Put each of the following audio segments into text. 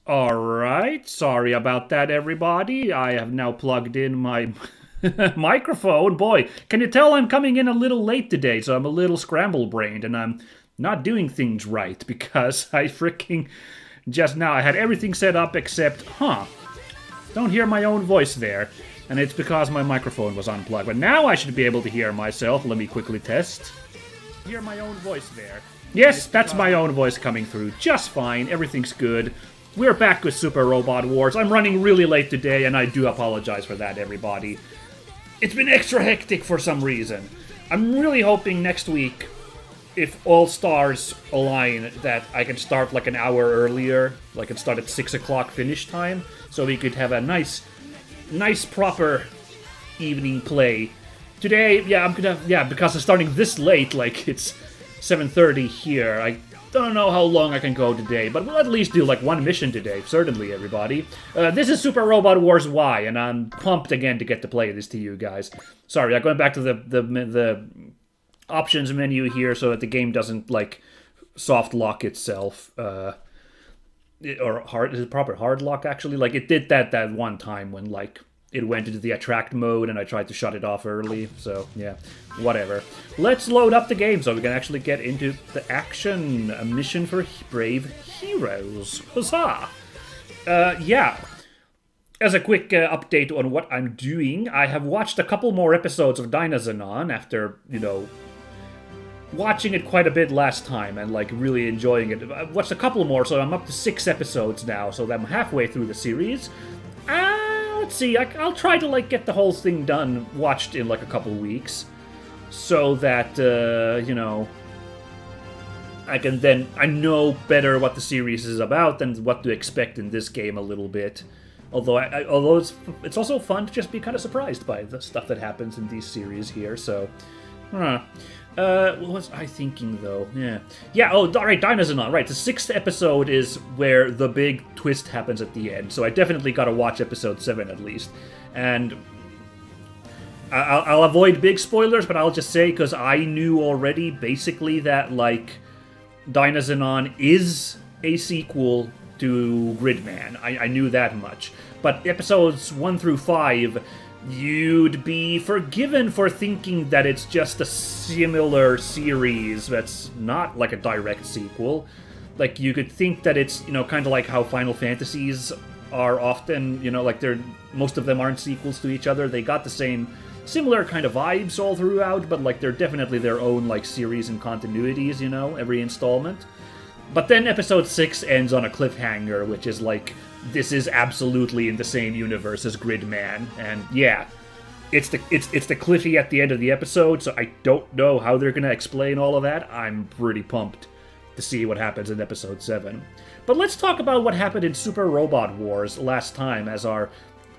Alright, sorry about that, everybody. I have now plugged in my microphone. Boy, can you tell I'm coming in a little late today, so I'm a little scramble brained and I'm not doing things right because I freaking just now I had everything set up except, don't hear my own voice there. And it's because my microphone was unplugged. But now I should be able to hear myself. Let me quickly test. Hear my own voice there. Yes, that's my own voice coming through just fine. Everything's good. We're back with Super Robot Wars. I'm running really late today, and I do apologize for that, everybody. It's been extra hectic for some reason. I'm really hoping next week, if all stars align, that I can start like an hour earlier. Like I can start at 6 o'clock finish time, so we could have a nice proper evening play. Today, because I'm starting this late, like it's 7:30 here. I don't know how long I can go today, but we'll at least do like one mission today, certainly, everybody. This is Super Robot Wars Y, and I'm pumped again to get to play this to you guys. Sorry, I'm going back to the options menu here so that the game doesn't like soft lock itself. Or hard, is it proper hard lock actually? Like it did that one time when like it went into the attract mode and I tried to shut it off early. So yeah, whatever. Let's load up the game so we can actually get into the action. A mission for brave heroes. Huzzah! Yeah. As a quick update on what I'm doing, I have watched a couple more episodes of Dynazenon after, watching it quite a bit last time and like really enjoying it. I've watched a couple more, so I'm up to 6 episodes now, so I'm halfway through the series. Let's see, I'll try to like get the whole thing done, watched in like a couple weeks, so that, I know better what the series is about and what to expect in this game a little bit. Although it's also fun to just be kind of surprised by the stuff that happens in these series here, so... what was I thinking, though? Alright, Dynazenon, right. The 6th episode is where the big twist happens at the end, so I definitely gotta watch episode 7 at least. And I'll avoid big spoilers, but I'll just say, because I knew already, basically, that, like, Dynazenon is a sequel to Gridman. I knew that much. But episodes 1 through 5... you'd be forgiven for thinking that it's just a similar series that's not like a direct sequel. Like, you could think that it's, kind of like how Final Fantasies are often, like most of them aren't sequels to each other. They got the same, similar kind of vibes all throughout, but like they're definitely their own like series and continuities, every installment. But then episode 6 ends on a cliffhanger, which is like, this is absolutely in the same universe as Gridman, and yeah, it's the Cliffy at the end of the episode, so I don't know how they're gonna explain all of that. I'm pretty pumped to see what happens in episode 7. But let's talk about what happened in Super Robot Wars last time, as our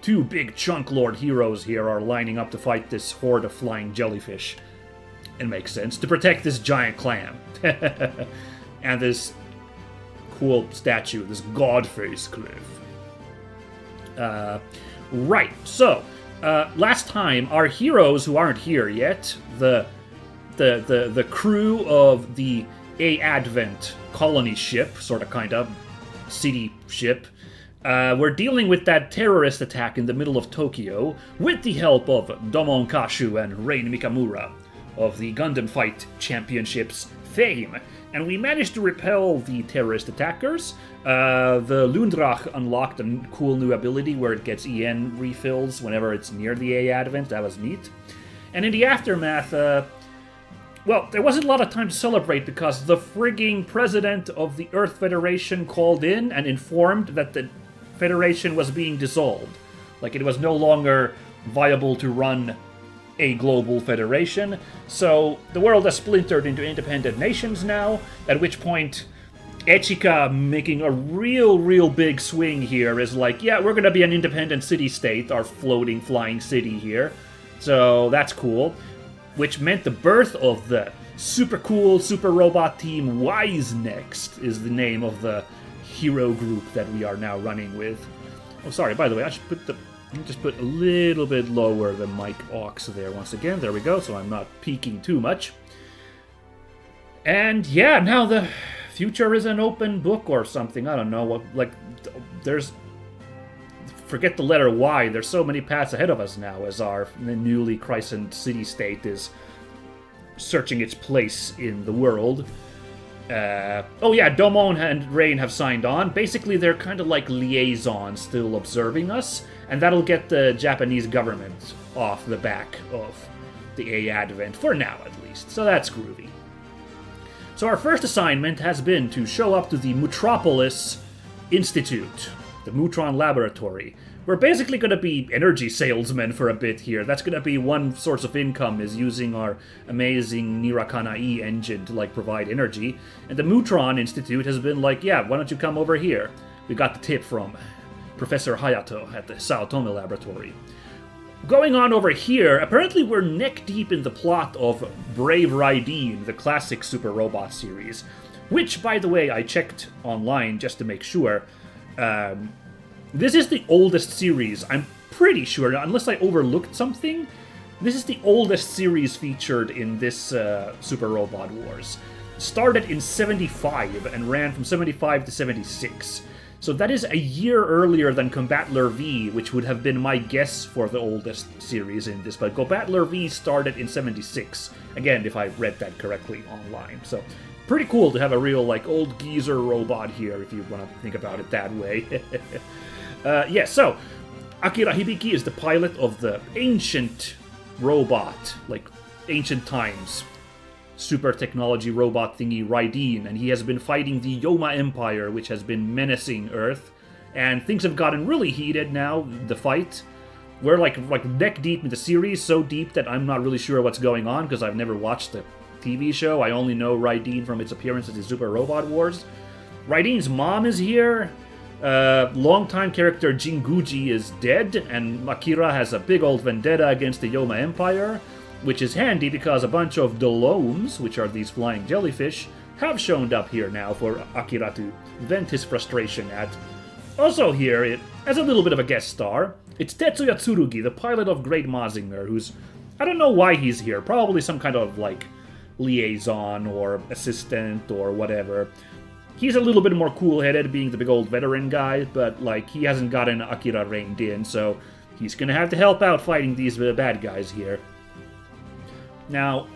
2 big chunk lord heroes here are lining up to fight this horde of flying jellyfish. It makes sense, to protect this giant clam. And this cool statue, this Godface Cliff. Right, so, last time, our heroes who aren't here yet, the crew of the A-Advent colony ship, sort of, kind of, city ship, were dealing with that terrorist attack in the middle of Tokyo with the help of Domon Kashu and Rein Mikamura of the Gundam Fight Championships fame. And we managed to repel the terrorist attackers. The Lundrach unlocked a cool new ability where it gets EN refills whenever it's near the A-Advent. That was neat. And in the aftermath, there wasn't a lot of time to celebrate because the frigging president of the Earth Federation called in and informed that the Federation was being dissolved. Like, it was no longer viable to run a global federation, so the world has splintered into independent nations now, at which point Echika, making a real big swing here, is like, yeah, we're gonna be an independent city-state, our floating, flying city here, so that's cool, which meant the birth of the super cool super robot team Wise Next is the name of the hero group that we are now running with. Oh, sorry, by the way, I should just put a little bit lower the mic aux there once again. There we go, so I'm not peaking too much. And yeah, now the future is an open book or something. I don't know what. Like, there's. Forget the letter Y. There's so many paths ahead of us now as our newly christened city-state is searching its place in the world. Oh yeah, Domon and Reideen have signed on. Basically, they're kind of like liaisons still observing us, and that'll get the Japanese government off the back of the A Advent, for now at least. So that's groovy. So our first assignment has been to show up to the Mutropolis Institute, the Mutron Laboratory. We're basically going to be energy salesmen for a bit here. That's going to be one source of income, is using our amazing Nirakana-E engine to, like, provide energy. And the Mutron Institute has been like, yeah, why don't you come over here? We got the tip from Professor Hayato at the Sao Tome Laboratory. Going on over here, apparently we're neck-deep in the plot of Brave Reideen, the classic Super Robot series. Which, by the way, I checked online just to make sure. This is the oldest series, I'm pretty sure, unless I overlooked something. This is the oldest series featured in this Super Robot Wars. Started in 75 and ran from 75 to 76. So that is a year earlier than Combattler V, which would have been my guess for the oldest series in this. But Combattler V started in 76. Again, if I read that correctly online. So pretty cool to have a real, like, old geezer robot here, if you want to think about it that way. So Akira Hibiki is the pilot of the ancient robot, like ancient times, super technology robot thingy Reideen, and he has been fighting the Yoma Empire, which has been menacing Earth, and things have gotten really heated now, the fight. We're like neck deep in the series, so deep that I'm not really sure what's going on, because I've never watched the TV show. I only know Reideen from its appearances in Super Robot Wars. Reideen's mom is here. Longtime character Jinguji is dead, and Akira has a big old vendetta against the Yoma Empire, which is handy because a bunch of Dolomes, which are these flying jellyfish, have shown up here now for Akira to vent his frustration at. Also here, as a little bit of a guest star, it's Tetsuya Tsurugi, the pilot of Great Mazinger, who's... I don't know why he's here, probably some kind of, like, liaison or assistant or whatever. He's a little bit more cool-headed, being the big old veteran guy, but, like, he hasn't gotten Akira reined in, so he's gonna have to help out fighting these bad guys here. Now,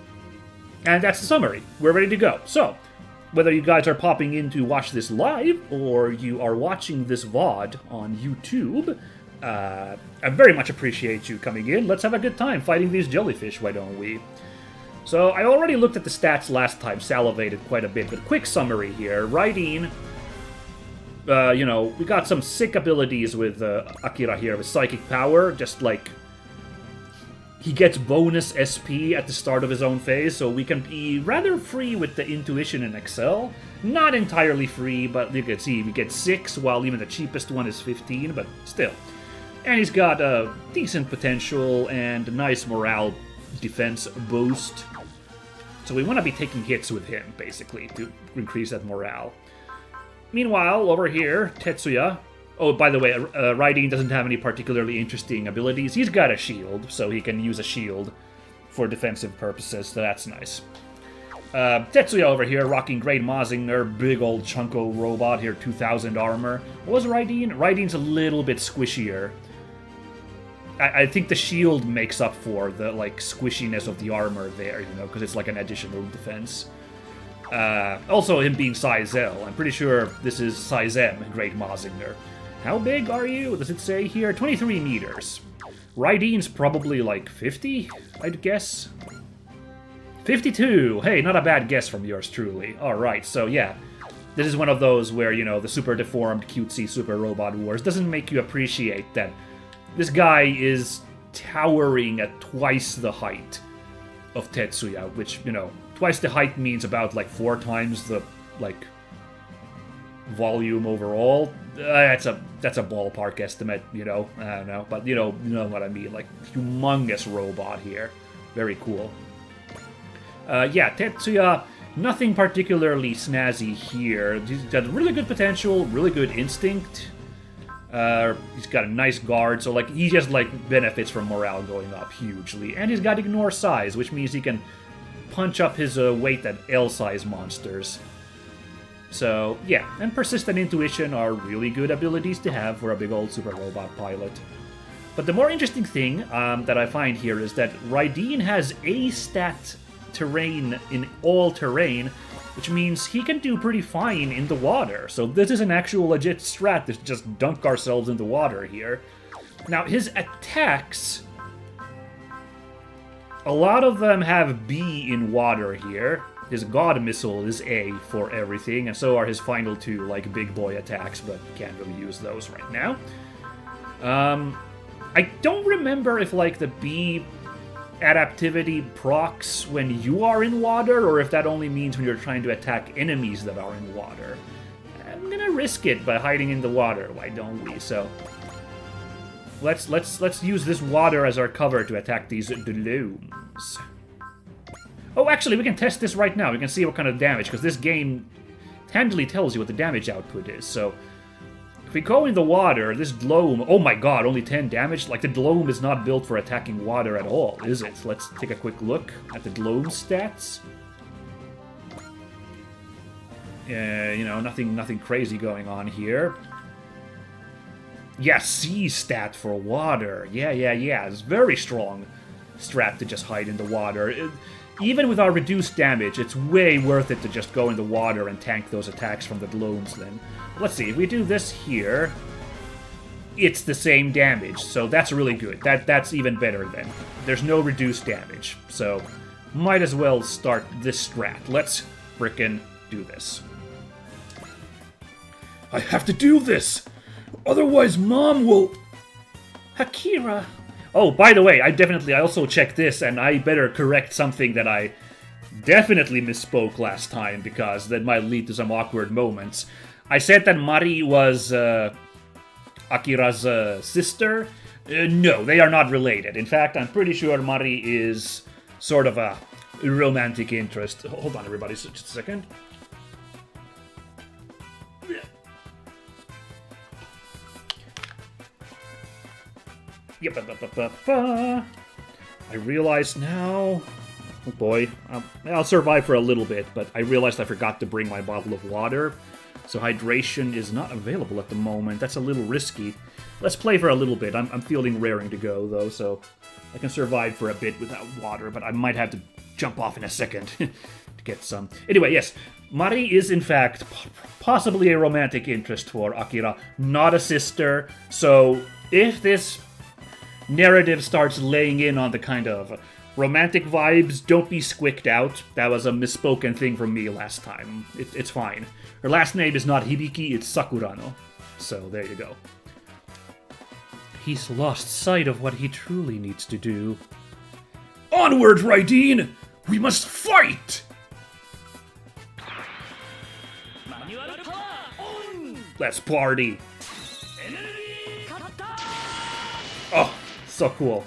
and that's the summary. We're ready to go. So, whether you guys are popping in to watch this live, or you are watching this VOD on YouTube, I very much appreciate you coming in. Let's have a good time fighting these jellyfish, why don't we? So, I already looked at the stats last time, salivated quite a bit, but quick summary here. Reideen, we got some sick abilities with Akira here, with Psychic Power, just like... He gets bonus SP at the start of his own phase, so we can be rather free with the Intuition and Excel. Not entirely free, but you can see we get 6, while even the cheapest one is 15, but still. And he's got a decent potential and a nice morale defense boost. So we want to be taking hits with him, basically, to increase that morale. Meanwhile, over here, Tetsuya... Oh, by the way, Reideen doesn't have any particularly interesting abilities. He's got a shield, so he can use a shield for defensive purposes, so that's nice. Tetsuya over here, rocking Great Mazinger, big old chunko robot here, 2000 armor. What was Reideen? Reideen's a little bit squishier. I think the shield makes up for the, like, squishiness of the armor there, because it's like an additional defense. Also, him being size L. I'm pretty sure this is size M, Great Mazinger. How big are you? Does it say here? 23 meters. Reideen's probably like 50, I'd guess. 52! Hey, not a bad guess from yours truly. Alright, so yeah. This is one of those where, the super deformed, cutesy Super Robot Wars doesn't make you appreciate that this guy is towering at twice the height of Tetsuya, which, twice the height means about, like, 4 times the, like, volume overall. That's a ballpark estimate, I don't know, but you know what I mean, like, humongous robot here. Very cool. Tetsuya, nothing particularly snazzy here. He's got really good potential, really good instinct. He's got a nice guard, so, like, he just, like, benefits from morale going up hugely. And he's got ignore size, which means he can punch up his weight at L-size monsters. So, yeah, and Persistent Intuition are really good abilities to have for a big old super robot pilot. But the more interesting thing that I find here is that Reideen has A-stat terrain in all terrain, which means he can do pretty fine in the water. So this is an actual legit strat to just dunk ourselves in the water here. Now, his attacks, a lot of them have B in water here. His God Missile is A for everything, and so are his final two, like, big boy attacks, but can't really use those right now. I don't remember if, like, the B adaptivity procs when you are in water, or if that only means when you're trying to attack enemies that are in water. I'm gonna risk it by hiding in the water, why don't we? So, let's use this water as our cover to attack these Dolomes. Oh, actually, we can test this right now. We can see what kind of damage, because this game handily tells you what the damage output is. So, if we go in the water, this Dlome... Oh my god, only 10 damage? Like, the Dlome is not built for attacking water at all, is it? Let's take a quick look at the Dlome stats. You know, nothing crazy going on here. Yeah, C stat for water. Yeah. It's very strong strat to just hide in the water. Even with our reduced damage, it's way worth it to just go in the water and tank those attacks from the Dlomes then. Let's see, if we do this here, it's the same damage, so that's really good. That's even better then. There's no reduced damage, so might as well start this strat. Let's frickin' do this. I have to do this! Otherwise Mom will... Akira... Oh, by the way, I also checked this, and I better correct something that I definitely misspoke last time, because that might lead to some awkward moments. I said that Mari was Akira's sister. No, they are not related. In fact, I'm pretty sure Mari is sort of a romantic interest. Hold on, everybody, just a second. Yep. I realize now... Oh boy. I'll survive for a little bit, but I realized I forgot to bring my bottle of water. So hydration is not available at the moment. That's a little risky. Let's play for a little bit. I'm feeling raring to go, though, so I can survive for a bit without water, but I might have to jump off in a second to get some. Anyway, yes. Mari is, in fact, possibly a romantic interest for Akira, not a sister. So if this narrative starts laying in on the kind of romantic vibes, don't be squicked out. That was a misspoken thing from me last time. It's fine. Her last name is not Hibiki, it's Sakurano. So there you go. He's lost sight of what he truly needs to do. Onward, Reideen! We must fight! Let's party! Oh, so cool.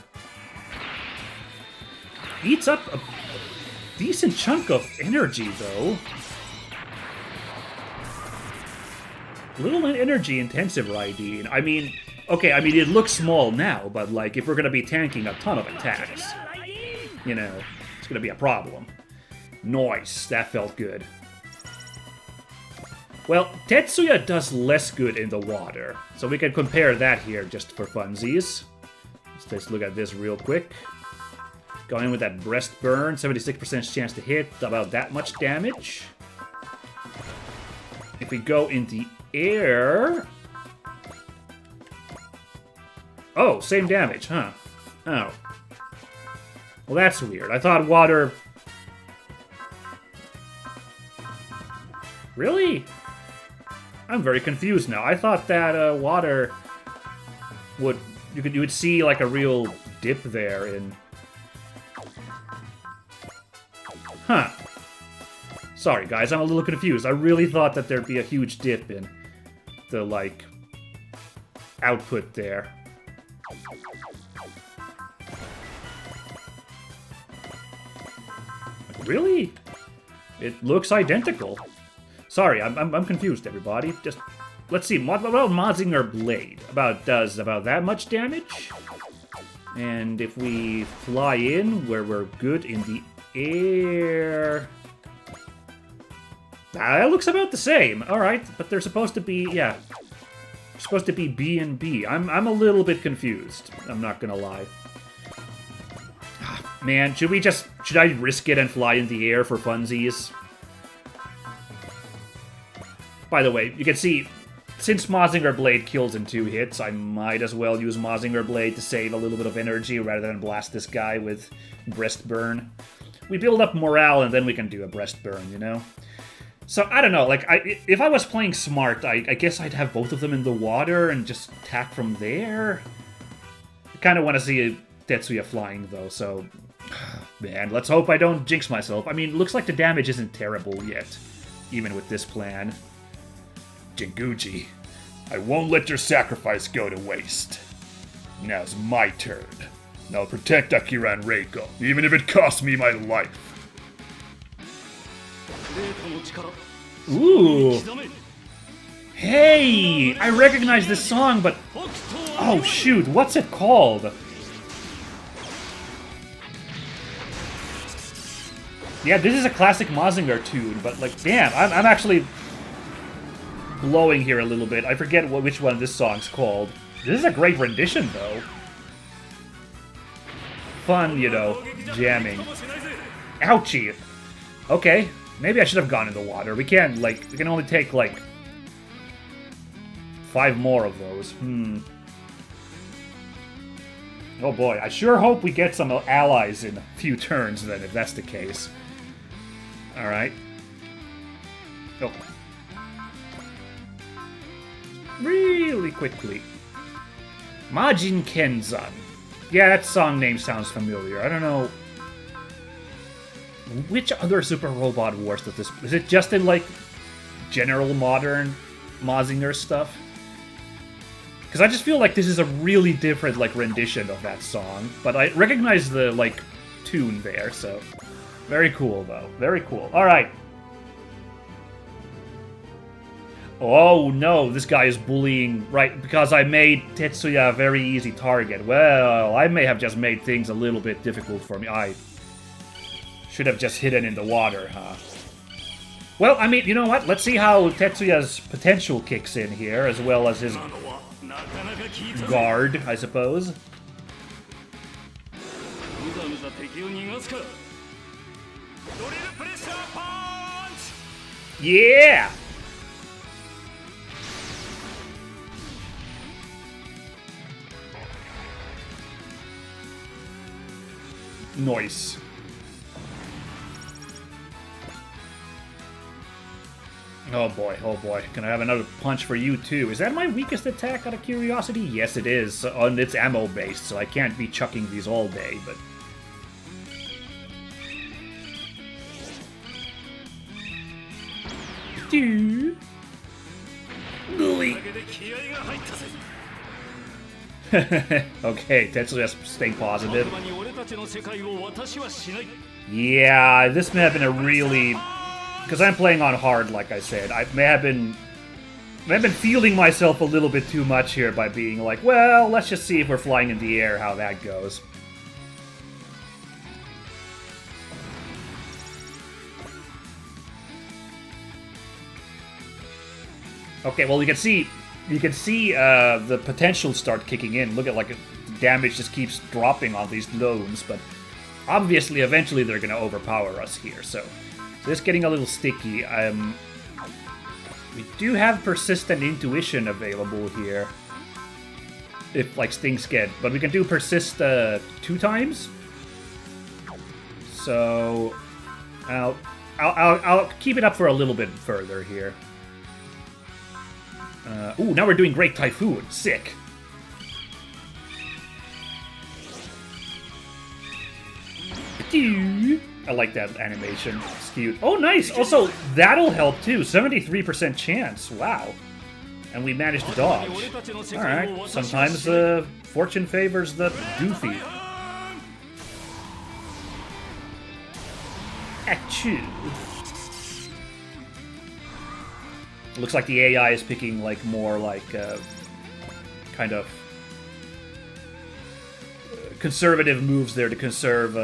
Eats up a decent chunk of energy, though. Little energy intensive, Reideen. I mean, okay, it looks small now, but, like, if we're gonna be tanking a ton of attacks, you know, it's gonna be a problem. Nice, that felt good. Well, Tetsuya does less good in the water, so we can compare that here just for funsies. Let's just look at this real quick. Going with that breast burn, 76% chance to hit, about that much damage. If we go in the air... Oh, same damage, huh? Oh. Well, that's weird. I thought water... Really? I'm very confused now. I thought that water would... You would see, like, a real dip there in... Huh. Sorry, guys, I'm a little confused. I really thought that there'd be a huge dip in the, like, output there. Really? It looks identical. Sorry, I'm confused, everybody. Just, let's see, what about Mazinger Blade? Does about that much damage? And if we fly in, where we're good in the air... That looks about the same. All right, but they're supposed to be, yeah. They're supposed to be B and B. I'm a little bit confused. I'm not gonna lie. Man, should I risk it and fly in the air for funsies? By the way, you can see, since Mazinger Blade kills in 2 hits, I might as well use Mazinger Blade to save a little bit of energy rather than blast this guy with Breast Burn. We build up morale and then we can do a Breast Burn, you know? So, I don't know, like, if I was playing smart, I guess I'd have both of them in the water and just attack from there. I kind of want to see Tetsuya flying, though, so... Man, let's hope I don't jinx myself. I mean, looks like the damage isn't terrible yet, even with this plan. Jinguji, I won't let your sacrifice go to waste. Now's my turn. I'll protect Akira and Reiko, even if it costs me my life. Ooh. Hey! I recognize this song, but... Oh, shoot, what's it called? Yeah, this is a classic Mazinger tune, but, like, damn, I'm actually blowing here a little bit. I forget which one this song's called. This is a great rendition, though. Fun, you know, jamming. Ouchie! Okay, maybe I should have gone in the water. We can only take, like, 5 more of those. Oh boy, I sure hope we get some allies in a few turns, then, if that's the case. Alright. Oh. Really quickly. Majin Kenzan. Yeah, that song name sounds familiar. I don't know... Which other Super Robot Wars does this... Is it just in, like, general modern Mazinger stuff? Because I just feel like this is a really different, like, rendition of that song. But I recognize the, like, tune there, so... Very cool, though. Very cool. Alright. Oh, no, this guy is bullying, right, because I made Tetsuya a very easy target. Well, I may have just made things a little bit difficult for me. I should have just hidden in the water, huh? Well, I mean, you know what? Let's see how Tetsuya's potential kicks in here, as well as his guard, I suppose. Yeah! Nice. Oh boy, oh boy. Can I have another punch for you too? Is that my weakest attack out of curiosity? Yes, it is. And it's ammo based, so I can't be chucking these all day, but... Okay, Tetsuya's staying positive. Yeah, this may have been a really... Because I'm playing on hard, like I said. I may have been feeling myself a little bit too much here by being like, well, let's just see if we're flying in the air, how that goes. Okay, well, you can see the potential start kicking in. Look at, like, the damage just keeps dropping on these gnomes, but obviously, eventually they're going to overpower us here, so this is getting a little sticky. We do have Persistent Intuition available here, if, like, things get, but we can do Persist 2 times, so I'll keep it up for a little bit further here. Ooh, now we're doing Great Typhoon. Sick. I like that animation. It's cute. Oh, nice! Also, that'll help too. 73% chance. Wow. And we managed to dodge. Alright. Sometimes fortune favors the goofy. Achoo. Looks like the AI is picking, like, more, like, kind of conservative moves there to conserve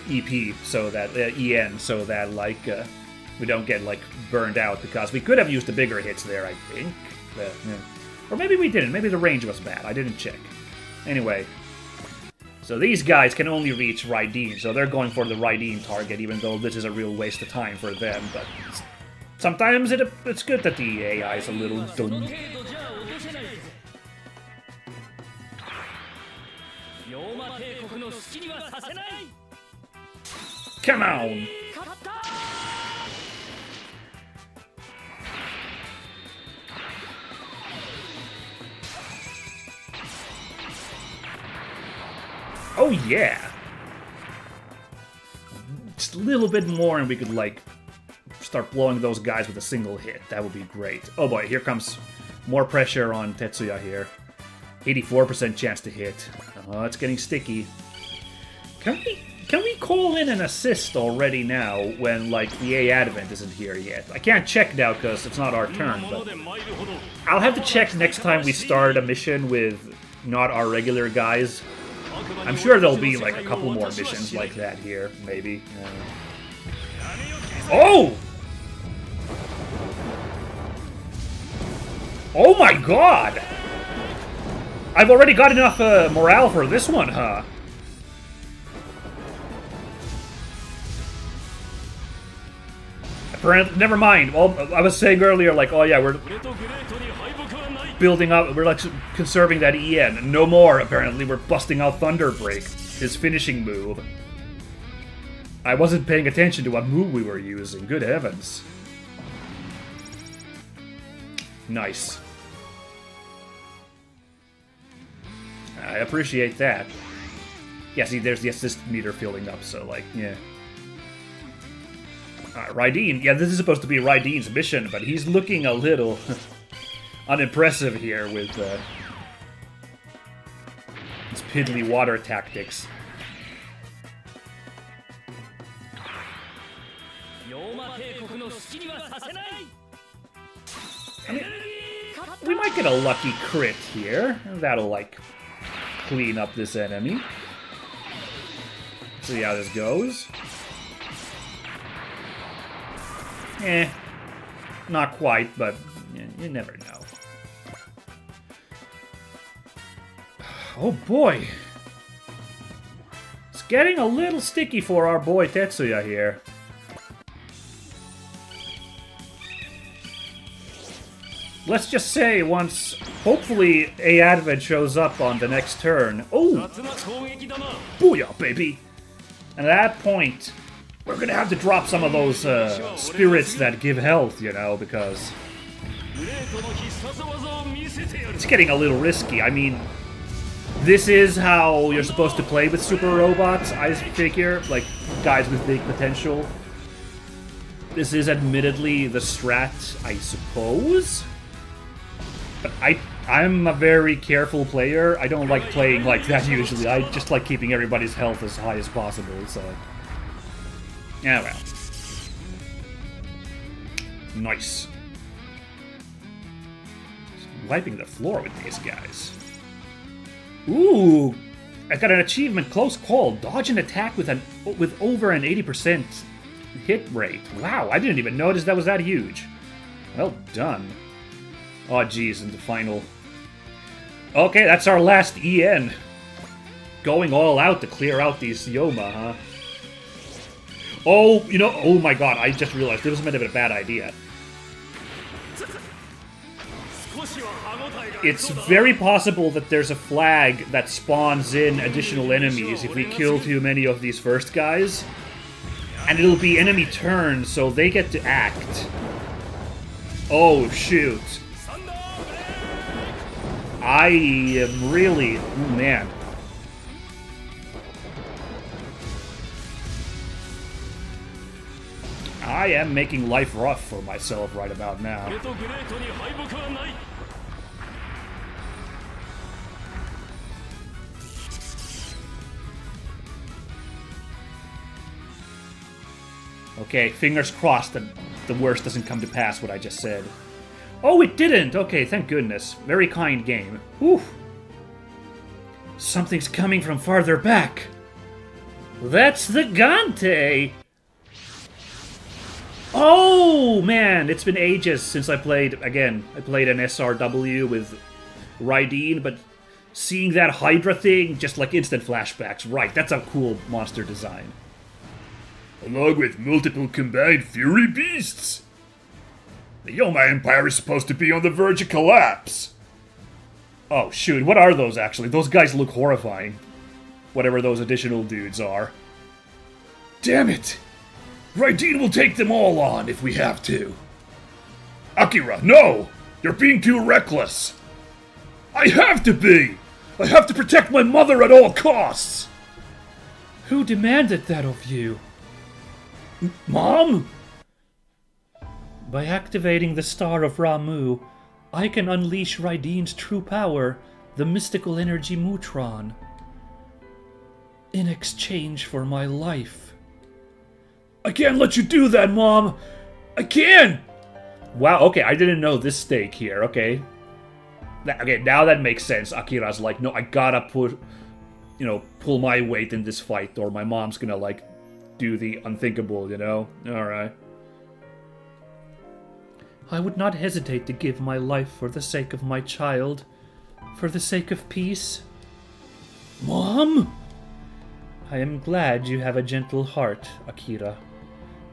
EP, so that, EN, so that, like, we don't get, like, burned out, because we could have used the bigger hits there, I think. But, yeah. Or maybe we didn't. Maybe the range was bad. I didn't check. Anyway. So these guys can only reach Reideen, so they're going for the Reideen target, even though this is a real waste of time for them, but sometimes it's good that the AI is a little dumb. Come on! Oh yeah! Just a little bit more and we could, like, start blowing those guys with a single hit. That would be great. Oh boy, here comes more pressure on Tetsuya here. 84% chance to hit. Oh, it's getting sticky. Can we call in an assist already now when, like, the A Advent isn't here yet? I can't check now because it's not our turn, but I'll have to check next time we start a mission with not our regular guys. I'm sure there'll be, like, a couple more missions like that here, maybe. Oh! Oh my god! I've already got enough morale for this one, huh? Apparently, never mind. Well, I was saying earlier, like, oh yeah, we're building up, we're like conserving that EN. No more, apparently. We're busting out Thunder Break, his finishing move. I wasn't paying attention to what move we were using. Good heavens. Nice. I appreciate that. Yeah, see, there's the assist meter filling up, so, like, yeah. Reideen. Yeah, this is supposed to be Reideen's mission, but he's looking a little unimpressive here with his piddly water tactics. I mean, we might get a lucky crit here. That'll, like, clean up this enemy. See how this goes. Not quite, but you never know. Oh boy. It's getting a little sticky for our boy Tetsuya here. Let's just say once, hopefully, A Advent shows up on the next turn. Oh! Booyah, baby! And at that point, we're gonna have to drop some of those spirits that give health, you know, because it's getting a little risky. I mean, this is how you're supposed to play with super robots, I figure, like guys with big potential. This is admittedly the strat, I suppose. But I'm a very careful player. I don't like playing like that usually. I just like keeping everybody's health as high as possible, so... Yeah, well. Nice. Wiping the floor with these guys. Ooh! I got an achievement, close call. Dodge an attack with over an 80% hit rate. Wow, I didn't even notice that was that huge. Well done. Oh, geez, and the final... Okay, that's our last EN. Going all out to clear out these Yoma, huh? Oh, you know, oh my god, I just realized this was meant to be a bad idea. It's very possible that there's a flag that spawns in additional enemies if we kill too many of these first guys. And it'll be enemy turn, so they get to act. Oh, shoot. I am really... Oh, man. I am making life rough for myself right about now. Okay, fingers crossed that the worst doesn't come to pass, what I just said. Oh, it didn't! Okay, thank goodness. Very kind game. Whew. Something's coming from farther back. That's the Gante! Oh, man, it's been ages since I played, again, I played an SRW with Reideen, but seeing that Hydra thing, just like instant flashbacks. Right, that's a cool monster design. Along with multiple combined fury beasts. The Yoma Empire is supposed to be on the verge of collapse. Oh, shoot, what are those, actually? Those guys look horrifying. Whatever those additional dudes are. Damn it! Reideen will take them all on if we have to. Akira, no! You're being too reckless. I have to be! I have to protect my mother at all costs! Who demanded that of you? Mom? By activating the Star of Ramu, I can unleash Reideen's true power, the mystical energy Mutron, in exchange for my life. I can't let you do that, Mom! I can't! Wow, okay, I didn't know this stake here, okay. Okay, now that makes sense. Akira's like, no, I gotta pull my weight in this fight, or my mom's gonna, like, do the unthinkable, you know? Alright. I would not hesitate to give my life for the sake of my child, for the sake of peace. Mom? I am glad you have a gentle heart, Akira.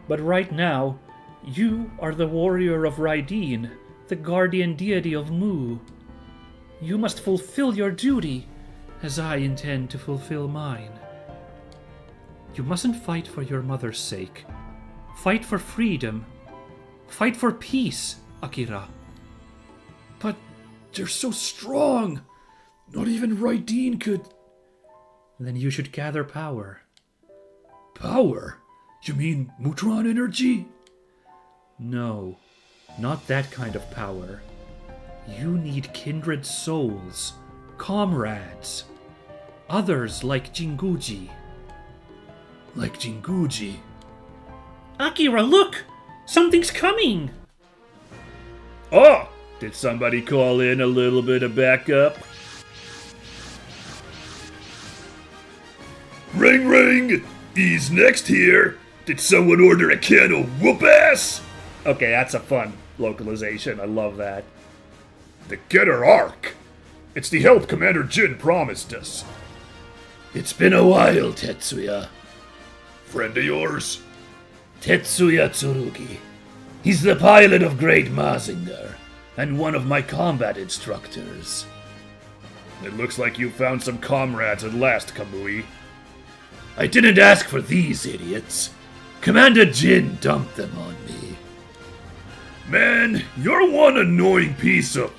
But right now, you are the warrior of Reideen, the guardian deity of Mu. You must fulfill your duty, as I intend to fulfill mine. You mustn't fight for your mother's sake. Fight for freedom. Fight for peace, Akira. But they're so strong. Not even Reideen could... Then you should gather power. Power? You mean Mutron energy? No, not that kind of power. You need kindred souls, comrades. Others like Jinguji. Like Jinguji? Akira, look! Something's coming! Oh! Did somebody call in a little bit of backup? Ring ring! He's next here! Did someone order a can of whoop-ass? Okay, that's a fun localization. I love that. The Getter Arc! It's the help Commander Jin promised us. It's been a while, Tetsuya. Friend of yours? Tetsuya Tsurugi. He's the pilot of Great Mazinger, and one of my combat instructors. It looks like you found some comrades at last, Kamui. I didn't ask for these idiots. Commander Jin dumped them on me. Man, you're one annoying piece of...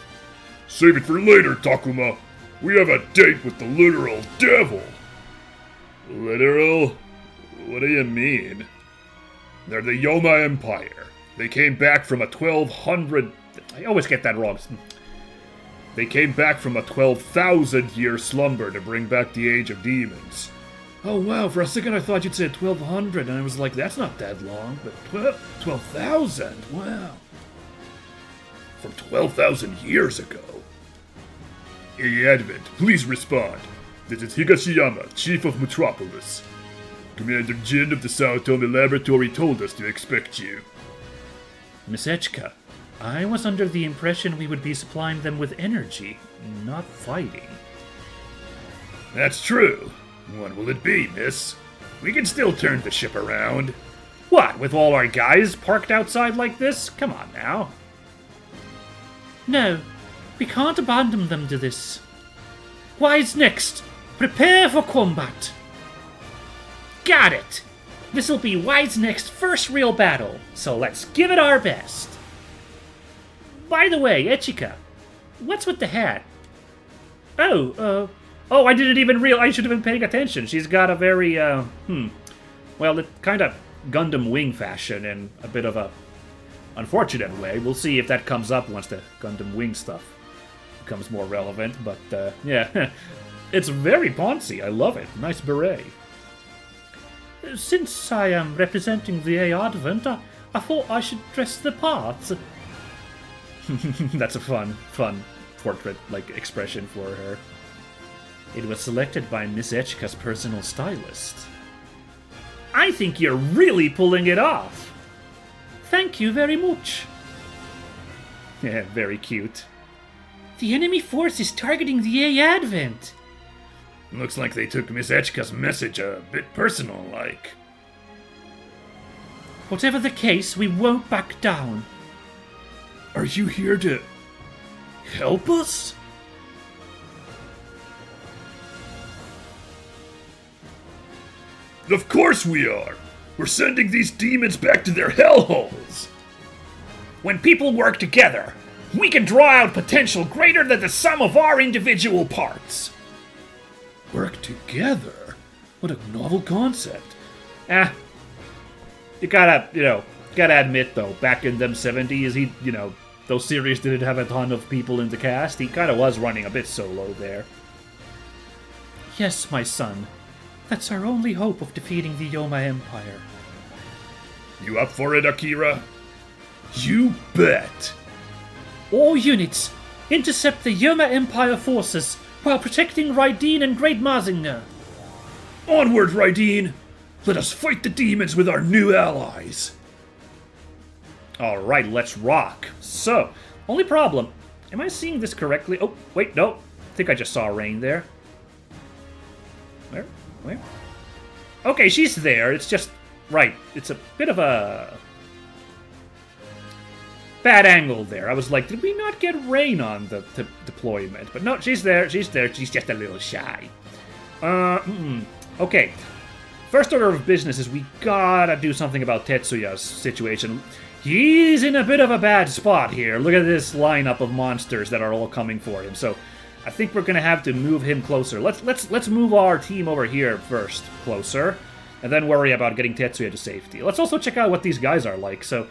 Save it for later, Takuma. We have a date with the literal devil. Literal? What do you mean? They're the Yoma Empire. They came back from a 1200... I always get that wrong. They came back from a 12,000-year slumber to bring back the Age of Demons. Oh wow, for a second I thought you'd say 1200, and I was like, that's not that long, but 12,000, wow. From 12,000 years ago. Hey, Advent, please respond. This is Higashiyama, Chief of Metropolis. Commander Jin of the Saotome Laboratory told us to expect you. Miss Echka, I was under the impression we would be supplying them with energy, not fighting. That's true. When will it be, miss? We can still turn the ship around. What, with all our guys parked outside like this? Come on now. No, we can't abandon them to this. Wise next. Prepare for combat. Got it. This'll be Wide's next first real battle, so let's give it our best. By the way, Echika, what's with the hat? Oh, I didn't even I should have been paying attention. She's got a very, well, it kind of Gundam wing fashion in a bit of a unfortunate way. We'll see if that comes up once the Gundam wing stuff becomes more relevant, but, yeah. It's very poncy. I love it. Nice beret. Since I am representing the A Advent, I thought I should dress the part. That's a fun portrait, expression for her. It was selected by Miss Echka's personal stylist. I think you're really pulling it off. Thank you very much. Yeah, very cute. The enemy force is targeting the A Advent. Looks like they took Miss Echka's message a bit personal-like. Whatever the case, we won't back down. Are you here to help us? Of course we are! We're sending these demons back to their hellholes! When people work together, we can draw out potential greater than the sum of our individual parts. Work together? What a novel concept. You gotta admit though, back in them 70s, those series didn't have a ton of people in the cast. He kinda was running a bit solo there. Yes, my son. That's our only hope of defeating the Yoma Empire. You up for it, Akira? You bet! All units, intercept the Yoma Empire forces while protecting Reideen and Great Mazinger. Onward, Reideen! Let us fight the demons with our new allies! Alright, let's rock. So, only problem. Am I seeing this correctly? Oh, wait, no. I think I just saw Rain there. Where? Okay, she's there. It's just... Right. It's a bit of a... bad angle there. I was like, did we not get Rain on the deployment? But no, she's there. She's there. She's just a little shy. Okay. First order of business is we gotta do something about Tetsuya's situation. He's in a bit of a bad spot here. Look at this lineup of monsters that are all coming for him. So I think we're gonna have to move him closer. Let's move our team over here first, closer, and then worry about getting Tetsuya to safety. Let's also check out what these guys are like. So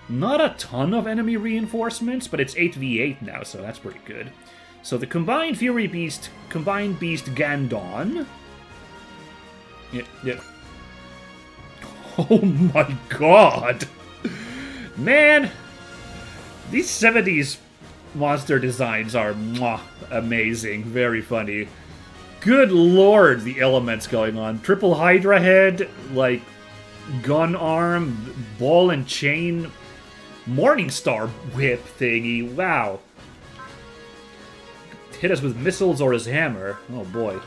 not a ton of enemy reinforcements, but it's 8v8 now, so that's pretty good. So the Combined Fury Beast, Combined Beast Gandon. Yeah. Oh my god! Man, these 70s monster designs are amazing, very funny. Good lord, the elements going on. Triple Hydra head, like gun arm, ball and chain, Morningstar whip thingy. Wow. Hit us with missiles or his hammer. Oh boy.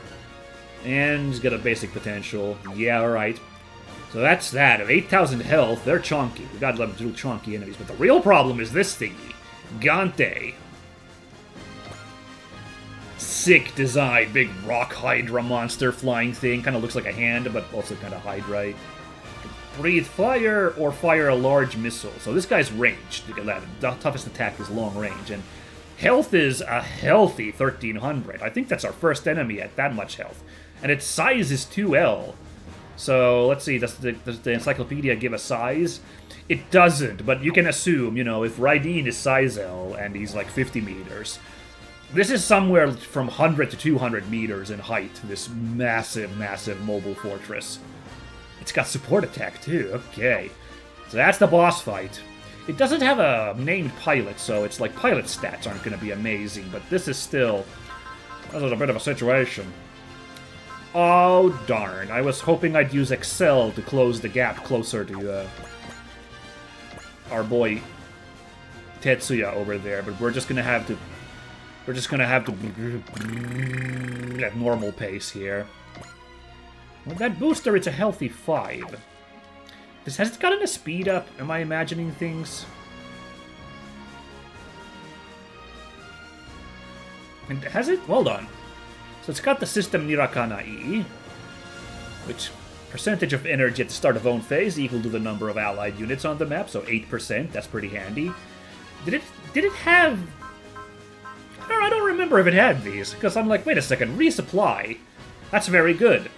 And he's got a basic potential. Yeah, alright. So that's that. Of 8,000 health, they're chunky. We got little chunky enemies. But the real problem is this thingy. Gante. Sick design. Big rock Hydra monster flying thing. Kind of looks like a hand, but also kind of Hydra. Breathe fire or fire a large missile. So this guy's ranged. The toughest attack is long range. And health is a healthy 1,300. I think that's our first enemy at that much health. And its size is 2L. So, let's see, does the encyclopedia give a size? It doesn't, but you can assume, if Reideen is size L and he's like 50 meters, this is somewhere from 100 to 200 meters in height, this massive, massive mobile fortress. It's got support attack, too. Okay. So that's the boss fight. It doesn't have a named pilot, so it's like pilot stats aren't going to be amazing, but this is still... This is a bit of a situation. Oh, darn. I was hoping I'd use Excel to close the gap closer to our boy Tetsuya over there, but we're just gonna have to... We're just gonna have to... at normal pace here. With that booster, it's a healthy 5. Has it gotten a speed up? Am I imagining things? And has it? Hold on. So it's got the system Nirakana-E, which percentage of energy at the start of own phase equal to the number of allied units on the map, so 8%, that's pretty handy. Did it have... I don't remember if it had these, because I'm like, wait a second, resupply. That's very good.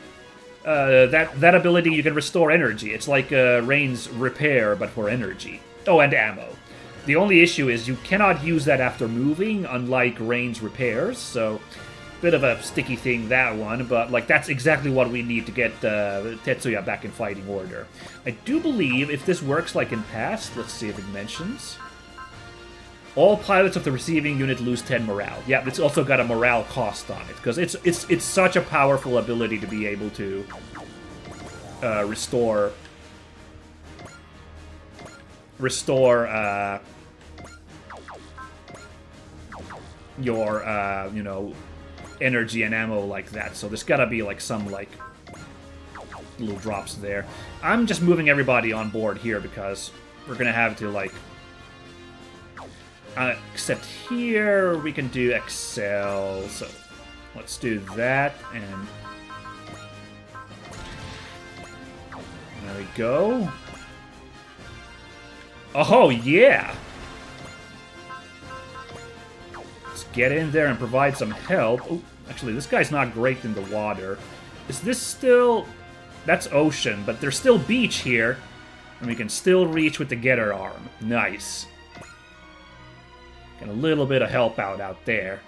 That ability, you can restore energy. It's like Rain's repair, but for energy. Oh, and ammo. The only issue is you cannot use that after moving, unlike Rain's repairs, so... Bit of a sticky thing, that one, but like that's exactly what we need to get Tetsuya back in fighting order. I do believe if this works like in past, let's see if it mentions. All pilots of the receiving unit lose 10 morale. Yeah, it's also got a morale cost on it, because it's such a powerful ability to be able to restore your, you know, energy and ammo like that. So there's gotta be like some like little drops there. I'm just moving everybody on board here because we're gonna have to like except here we can do Excel, so let's do that, and there we go. Oh yeah, let's get in there and provide some help. Oh, actually this guy's not great in the water. Is this still... That's ocean, but there's still beach here, and we can still reach with the getter arm. Nice. Get a little bit of help out there.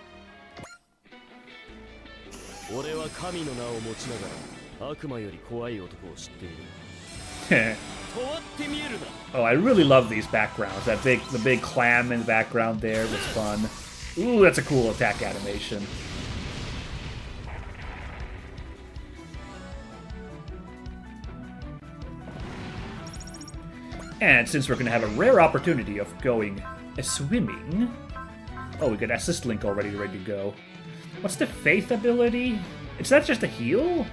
Oh, I really love these backgrounds. The big clam in the background there was fun. Ooh, that's a cool attack animation. And since we're going to have a rare opportunity of going swimming... Oh, we got assist link already ready to go. What's the faith ability? Is that just a heal?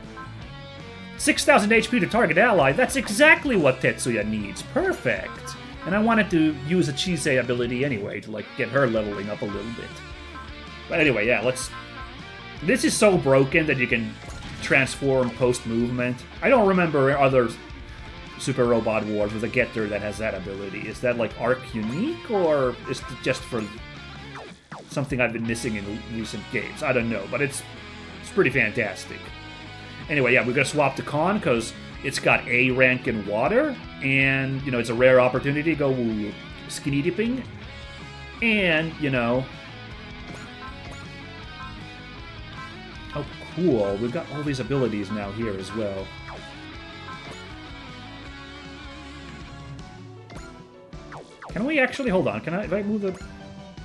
6,000 HP to target ally. That's exactly what Tetsuya needs. Perfect. And I wanted to use a Chisei ability anyway to like get her leveling up a little bit. But anyway, yeah, let's... This is so broken that you can transform post-movement. I don't remember other Super Robot Wars with a getter that has that ability. Is that like arc unique, or is it just for something I've been missing in recent games? I don't know, but it's pretty fantastic. Anyway, yeah, we're gonna swap to Con because it's got A rank in water, and you know it's a rare opportunity to go skinny dipping, and you know, oh cool, we've got all these abilities now here as well. Can we actually... Hold on, can I... If I move the...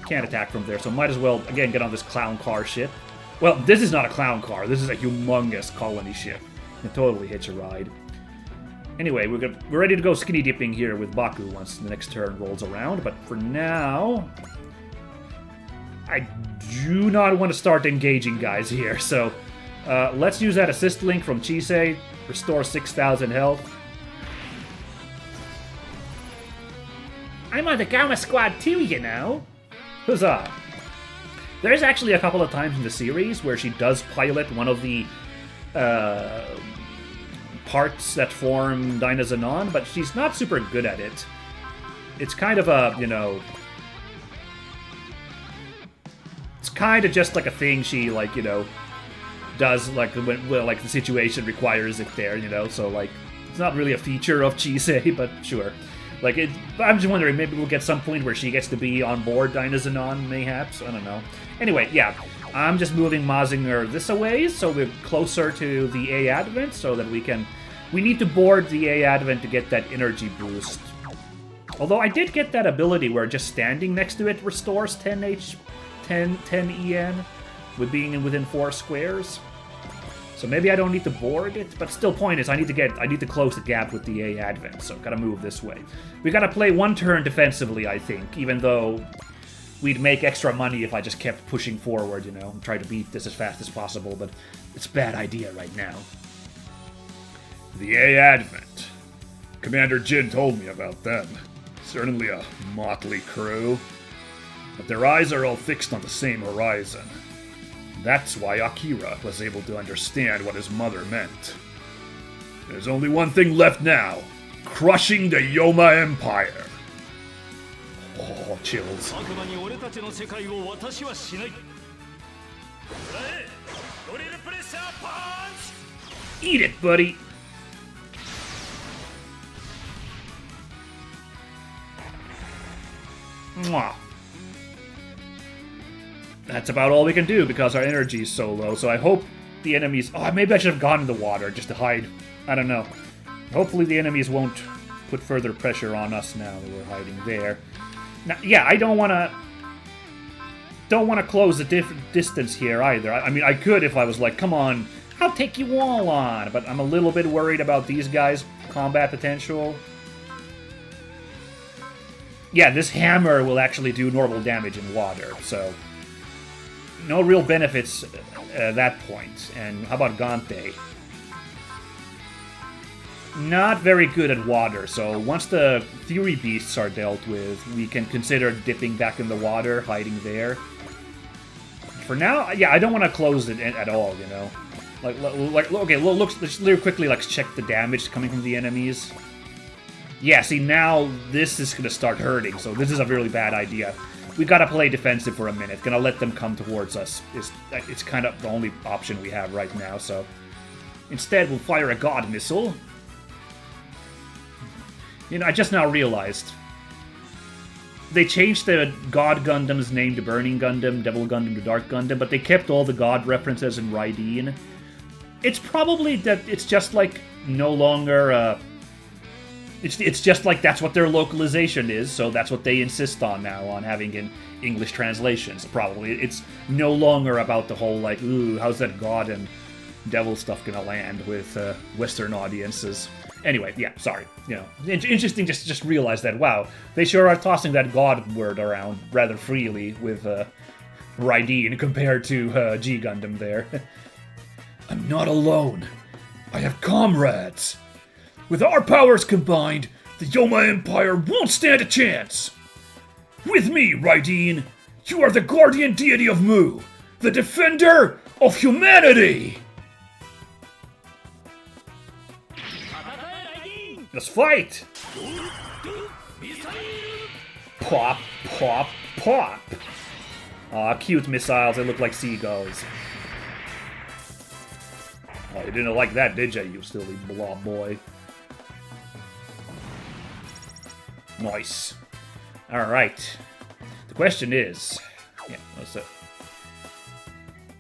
Can't attack from there, so might as well, again, get on this clown car ship. Well, this is not a clown car. This is a humongous colony ship. It totally hitch a ride. Anyway, we're ready to go skinny dipping here with Baku once the next turn rolls around, but for now... I do not want to start engaging guys here, so... let's use that assist link from Chisei. Restore 6,000 health. I'm on the Gamma Squad too, you know. Huzzah! There's actually a couple of times in the series where she does pilot one of the parts that form Dynazenon, but she's not super good at it. It's kind of a, you know... It's kind of just like a thing she, like, you know, does, like, when like, the situation requires it there, you know? So, like, it's not really a feature of Chisei, but sure. Like, I'm just wondering, maybe we'll get some point where she gets to be on board Dynazenon, mayhaps? I don't know. Anyway, yeah, I'm just moving Mazinger this a ways, so we're closer to the A Advent, so that we can... We need to board the A Advent to get that energy boost. Although I did get that ability where just standing next to it restores 10 EN, with being within 4 squares. So maybe I don't need to board it, but still point is I need to close the gap with the A Advent, so gotta move this way. We gotta play one turn defensively, I think, even though we'd make extra money if I just kept pushing forward, you know, and try to beat this as fast as possible, but it's a bad idea right now. The A Advent. Commander Jin told me about them. Certainly a motley crew. But their eyes are all fixed on the same horizon. That's why Akira was able to understand what his mother meant. There's only one thing left now. Crushing the Yoma Empire. Oh, chills. Eat it, buddy! Mwah. That's about all we can do because our energy is so low, so I hope the enemies... Oh, maybe I should have gone in the water just to hide. I don't know. Hopefully the enemies won't put further pressure on us now that we're hiding there. Now, yeah, I don't want to close the distance here either. I mean, I could if I was like, come on, I'll take you all on, but I'm a little bit worried about these guys' combat potential. yeah, this hammer will actually do normal damage in water, so no real benefits at that point. And how about Gante? Not very good at water, so once the Fury Beasts are dealt with, we can consider dipping back in the water, hiding there. For now, yeah, I don't want to close it at all, you know? Okay, let's really quickly, like, check the damage coming from the enemies. Yeah, see, now this is gonna start hurting, so this is a really bad idea. We gotta play defensive for a minute. Gonna let them come towards us. It's kind of the only option we have right now, so... Instead, we'll fire a God Missile. You know, I just now realized... They changed the God Gundam's name to Burning Gundam, Devil Gundam to Dark Gundam, but they kept all the God references in Reideen. It's probably that it's just, like, no longer, It's just like that's what their localization is, so that's what they insist on now, on having in English translations, probably. It's no longer about the whole, like, ooh, how's that God and Devil stuff gonna land with Western audiences. Anyway, yeah, sorry. You know, interesting just realize that, wow, they sure are tossing that God word around rather freely with Reideen compared to G Gundam there. I'm not alone. I have comrades. With our powers combined, the Yoma Empire won't stand a chance. With me, Reideen, you are the guardian deity of Mu, the defender of humanity! Let's fight! Pop, pop, pop! Aw, cute missiles, they look like seagulls. Oh, you didn't like that, did you, you silly blob boy? Nice. Alright. The question is... Yeah, what's it?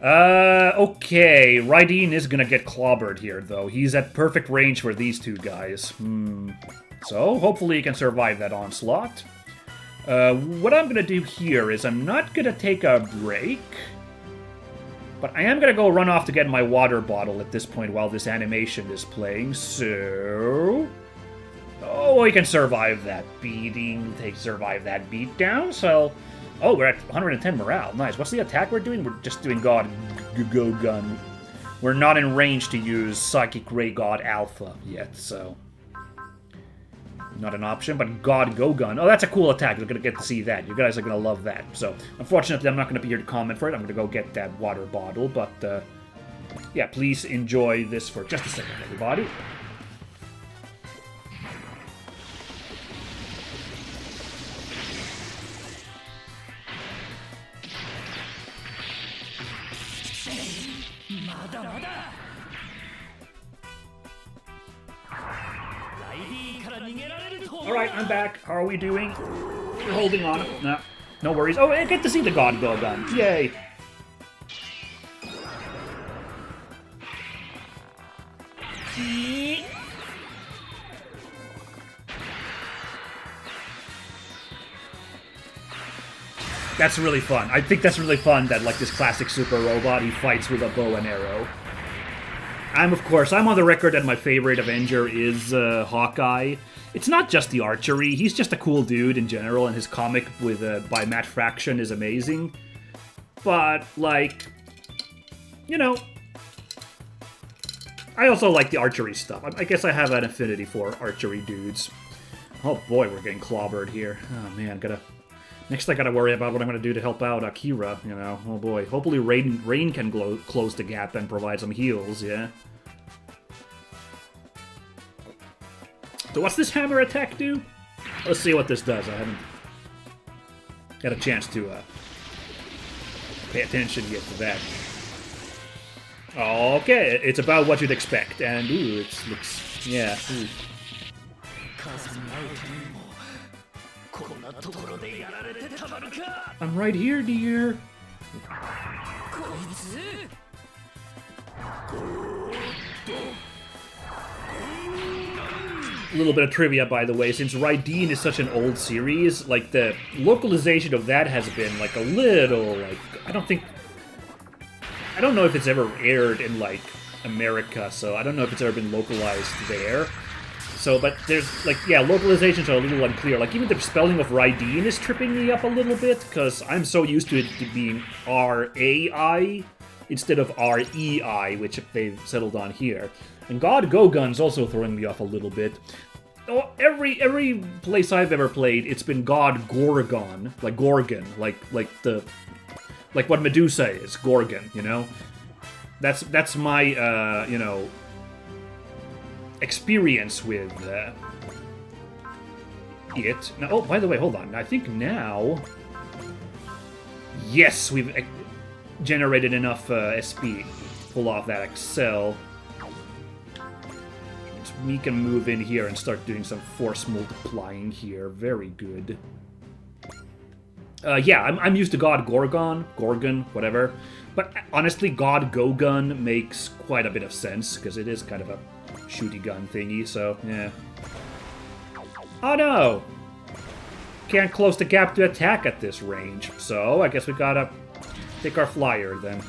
Okay. Reideen is gonna get clobbered here, though. He's at perfect range for these two guys. So, hopefully he can survive that onslaught. What I'm gonna do here is I'm not gonna take a break, but I am gonna go run off to get my water bottle at this point while this animation is playing, so... Oh, he can survive that beating, survive that beatdown, so... Oh, we're at 110 morale. Nice. What's the attack we're doing? We're just doing God Go Gun. We're not in range to use Psychic Ray God Alpha yet, so... Not an option, but God Go Gun. Oh, that's a cool attack. You're going to get to see that. You guys are going to love that. So, unfortunately, I'm not going to be here to comment for it. I'm going to go get that water bottle, but, yeah, please enjoy this for just a second, everybody. Alright, I'm back. How are we doing? We're holding on. No, no worries. Oh, I get to see the God Go Gun. Yay. That's really fun. I think that's really fun that, like, this classic super robot, he fights with a bow and arrow. I'm on the record that my favorite Avenger is Hawkeye. It's not just the archery, he's just a cool dude in general, and his comic with by Matt Fraction is amazing. But, like, you know, I also like the archery stuff. I guess I have an affinity for archery dudes. Oh boy, we're getting clobbered here. Oh man, next I gotta worry about what I'm gonna do to help out Akira, you know. Oh boy, hopefully Rain can close the gap and provide some heals, yeah? So what's this hammer attack do? Let's see what this does. I haven't had a chance to pay attention yet to that. Okay, it's about what you'd expect, and ooh, it looks, yeah. Ooh. I'm right here, dear. A little bit of trivia, by the way, since Reideen is such an old series, like, the localization of that has been, like, a little, like, I don't know if it's ever aired in, like, America, so I don't know if it's ever been localized there. So, but there's, like, yeah, localizations are a little unclear. Like, even the spelling of Reideen is tripping me up a little bit, because I'm so used to it to being R-A-I instead of R-E-I, which they've settled on here. And God Gogun's also throwing me off a little bit. Oh, every place I've ever played, it's been God Gorgon, like Gorgon, like what Medusa is, Gorgon, you know? That's my, you know, experience with it. Now, oh, by the way, hold on. I think now... Yes, we've generated enough SP to pull off that Excel. We can move in here and start doing some force multiplying here. Very good. Yeah, I'm used to God Gorgon, whatever. But honestly, God Gogun makes quite a bit of sense, because it is kind of a shooty gun thingy, so, yeah. Oh no! Can't close the gap to attack at this range, so I guess we gotta take our flyer then.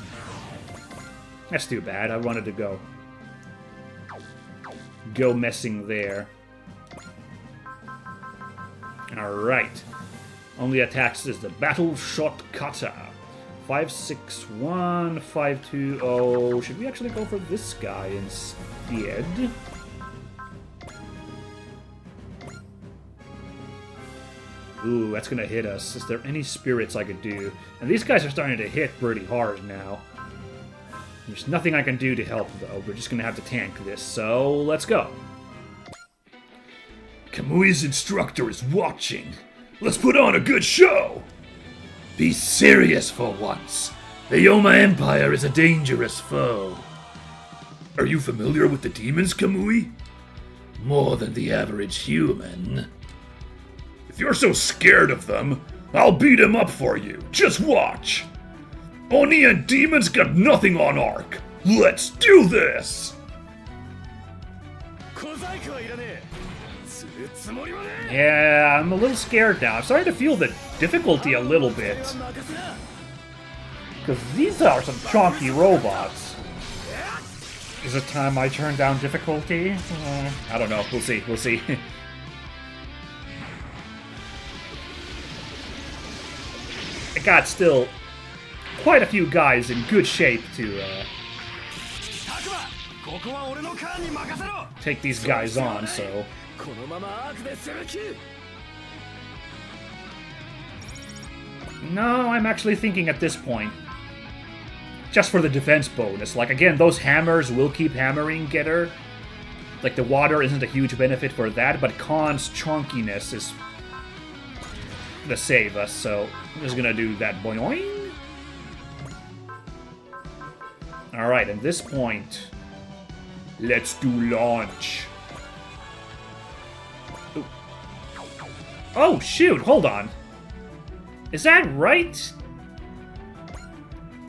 That's too bad, I wanted to go messing there. Alright. Only attacks is the Battle Shot Kata. 561, 520. Should we actually go for this guy instead? Ooh, that's gonna hit us. Is there any spirits I could do? And these guys are starting to hit pretty hard now. There's nothing I can do to help, though. We're just gonna have to tank this, so let's go. Kamui's instructor is watching. Let's put on a good show! Be serious for once. The Yoma Empire is a dangerous foe. Are you familiar with the demons, Kamui? More than the average human. If you're so scared of them, I'll beat him up for you. Just watch! Oni and demons got nothing on Ark. Let's do this! Yeah, I'm a little scared now. I'm starting to feel the difficulty a little bit. Because these are some chonky robots. Is it time I turn down difficulty? I don't know. We'll see. We'll see. I got still quite a few guys in good shape to take these guys on, so... No, I'm actually thinking at this point, just for the defense bonus. Like, again, those hammers will keep hammering Getter. Like, the water isn't a huge benefit for that, but Khan's chunkiness is gonna save us, so I'm just gonna do that. Boing. Alright, at this point, let's do launch. Ooh. Oh, shoot, hold on. Is that right?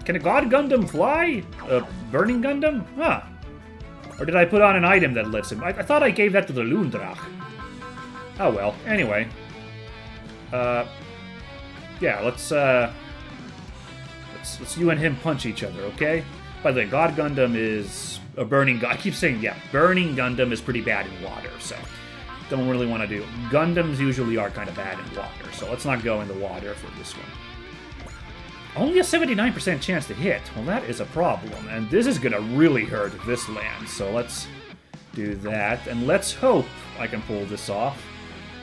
Can a God Gundam fly? A Burning Gundam? Huh. Or did I put on an item that lets him? I thought I gave that to the Lundrach. Oh well, anyway. Yeah, let's you and him punch each other, okay? By the way, God Gundam is a burning... I keep saying, yeah, Burning Gundam is pretty bad in water, so... Don't really want to do... Gundams usually are kind of bad in water, so let's not go in the water for this one. Only a 79% chance to hit. Well, that is a problem, and this is gonna really hurt if this lands, so let's do that, and let's hope I can pull this off.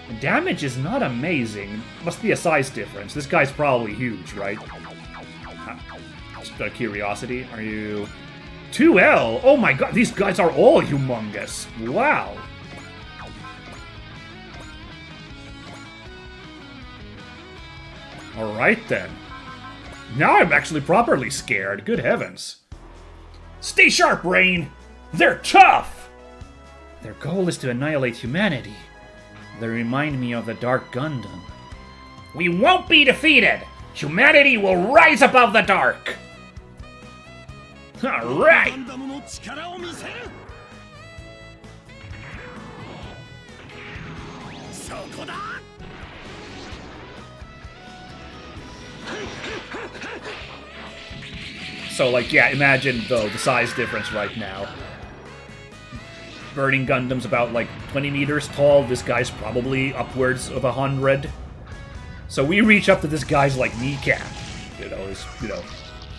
The damage is not amazing. Must be a size difference. This guy's probably huge, right? Just out of curiosity, are you... 2L? Oh my god, these guys are all humongous. Wow. Alright then. Now I'm actually properly scared. Good heavens. Stay sharp, Rain! They're tough! Their goal is to annihilate humanity. They remind me of the Dark Gundam. We won't be defeated! Humanity will rise above the dark! Alright! So, like, yeah, imagine, though, the size difference right now. Burning Gundam's about like 20 meters tall. This guy's probably upwards of 100. So we reach up to this guy's like kneecap.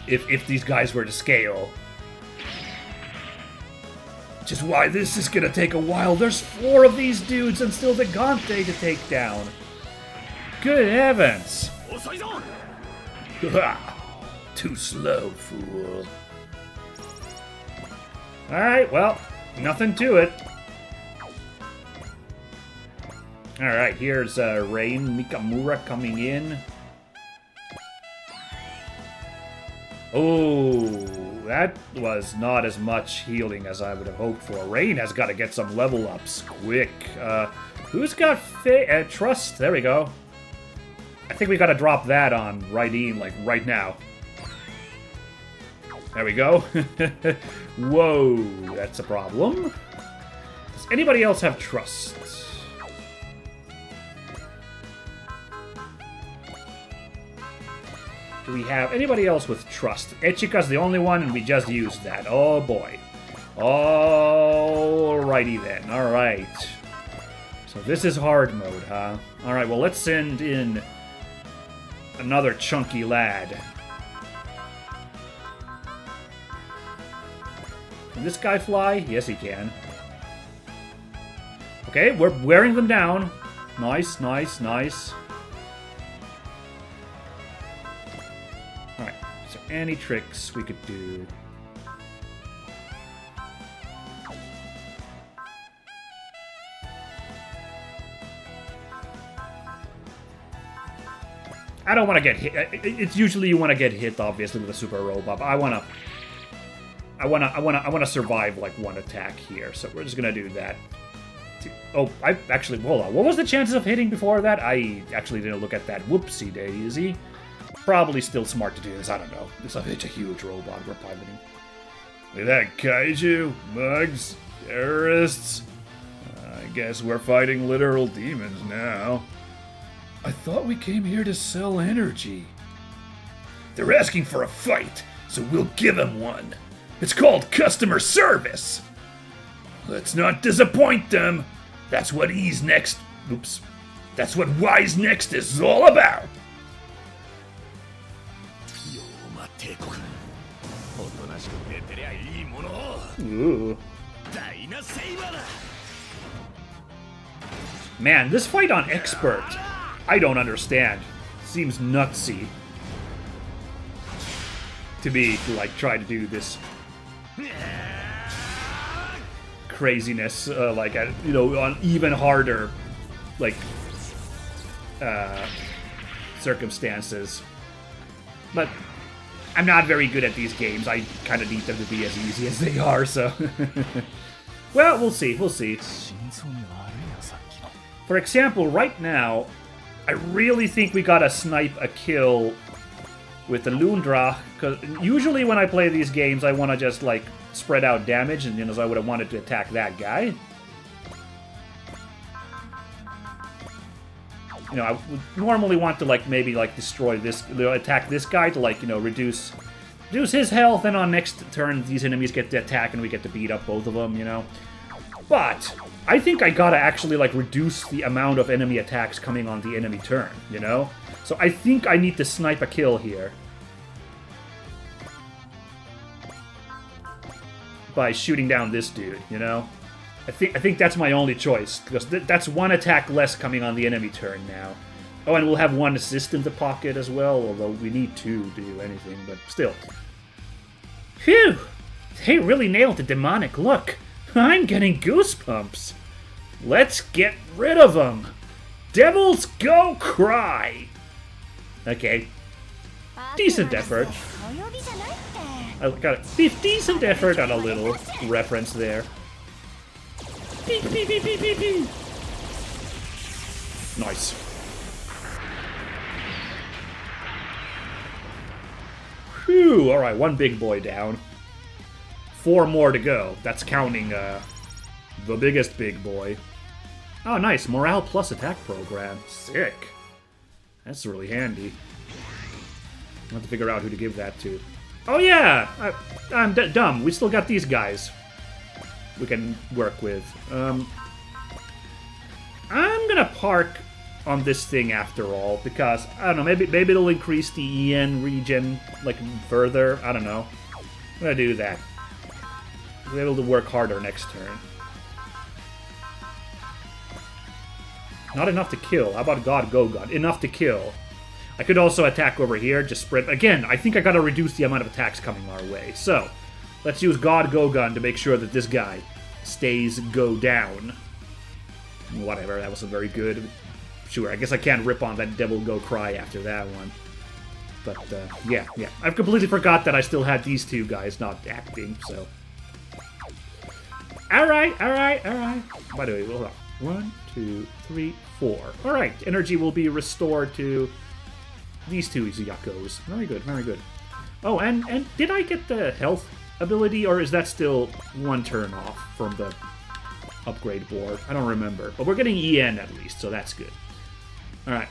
If these guys were to scale. Which is why this is gonna take a while. There's 4 of these dudes and still the Gante to take down. Good heavens. Too slow, fool. Alright, well, nothing to it. Alright, here's Rain Mikamura coming in. Oh, that was not as much healing as I would have hoped for. Rain has got to get some level ups quick. Who's got Trust? There we go. I think we got to drop that on Reideen, like, right now. There we go. Whoa, that's a problem. Does anybody else have Trust? Do we have anybody else with Trust? Echika's the only one, and we just used that. Oh, boy. Alrighty then. Alright. So this is hard mode, huh? Alright, well, let's send in another chunky lad. Can this guy fly? Yes, he can. Okay, we're wearing them down. Nice, nice, nice. Alright, is there any tricks we could do? I don't want to get hit. It's usually you want to get hit, obviously, with a super robot. But I want to survive like one attack here. So we're just gonna do that. Oh, I actually hold on. What was the chances of hitting before that? I actually didn't look at that. Whoopsie daisy. Probably still smart to do this. I don't know. It's a huge robot we're piloting. Look at that kaiju, mugs, terrorists. I guess we're fighting literal demons now. I thought we came here to sell energy. They're asking for a fight, so we'll give them one. It's called customer service. Let's not disappoint them. That's what E's next. Oops. That's what Y's next is all about. Ooh. Man, this fight on Expert, I don't understand. Seems nutsy to me to like try to do this craziness, like on even harder, like circumstances. But I'm not very good at these games. I kind of need them to be as easy as they are. So, well, we'll see. We'll see. For example, right now, I really think we gotta snipe a kill with the Lundra, because usually when I play these games, I want to just, like, spread out damage, and, so I would have wanted to attack that guy. I would normally want to, like, maybe, like, destroy this, attack this guy to, like, reduce his health, and on next turn, these enemies get to attack, and we get to beat up both of them, But I think I gotta actually, like, reduce the amount of enemy attacks coming on the enemy turn, So I think I need to snipe a kill here. By shooting down this dude, I think that's my only choice, because that's one attack less coming on the enemy turn now. Oh, and we'll have one assist in the pocket as well, although we need 2 to do anything, but still. Phew! They really nailed the demonic look. I'm getting goosebumps. Let's get rid of them. Devils go cry. Okay. Decent effort. I got a decent effort on a little reference there. Beep, beep, beep, beep, beep, beep. Nice. Whew, alright, 1 big boy down. 4 more to go. That's counting the biggest big boy. Oh, nice. Morale plus attack program. Sick. That's really handy. I'll have to figure out who to give that to. Oh, yeah! I'm dumb. We still got these guys. we can work with. I'm gonna park on this thing after all, because, I don't know, maybe it'll increase the EN regen, like, further. I don't know. I'm gonna do that. We'll be able to work harder next turn. Not enough to kill. How about God Gogon? Enough to kill. I could also attack over here, just sprint. Again, I think I gotta reduce the amount of attacks coming our way. So, let's use God Gogon to make sure that this guy stays go down. Whatever, that wasn't very good. Sure, I guess I can't rip on that Devil Go Cry after that one. But, yeah. I've completely forgot that I still had these two guys not acting, so... Alright. By the way, hold on. 1, 2, 3, 4. Alright, energy will be restored to these two Izuyakos. Very good. Oh, and did I get the health ability, or is that still one turn off from the upgrade board? I don't remember. But we're getting EN at least, so that's good. Alright.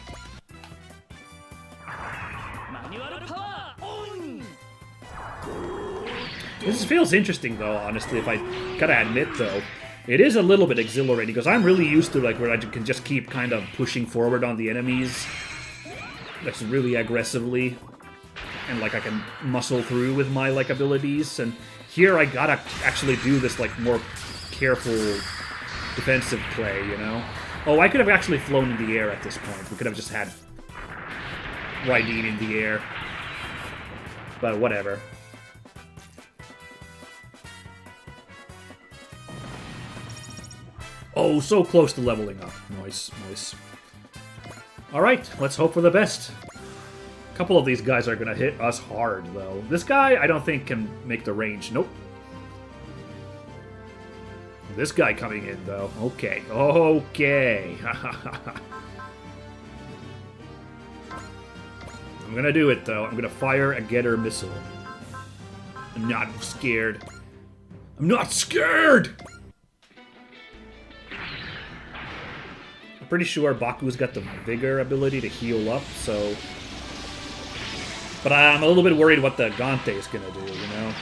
This feels interesting, though, honestly, if I gotta admit, though. It is a little bit exhilarating, because I'm really used to, like, where I can just keep kind of pushing forward on the enemies. Like, really aggressively. And, like, I can muscle through with my, like, abilities. And here I gotta actually do this, like, more careful defensive play, you know? Oh, I could have actually flown in the air at this point. We could have just had Reideen in the air. But whatever. Oh, so close to leveling up. Nice. Alright, let's hope for the best. A couple of these guys are gonna hit us hard, though. This guy, I don't think, can make the range. Nope. This guy coming in, though. Okay. I'm gonna do it, though. I'm gonna fire a Getter Missile. I'm not scared. I'm not scared! I'm pretty sure Baku's got the Vigor ability to heal up, so... But I'm a little bit worried what the Gante is gonna do, you know?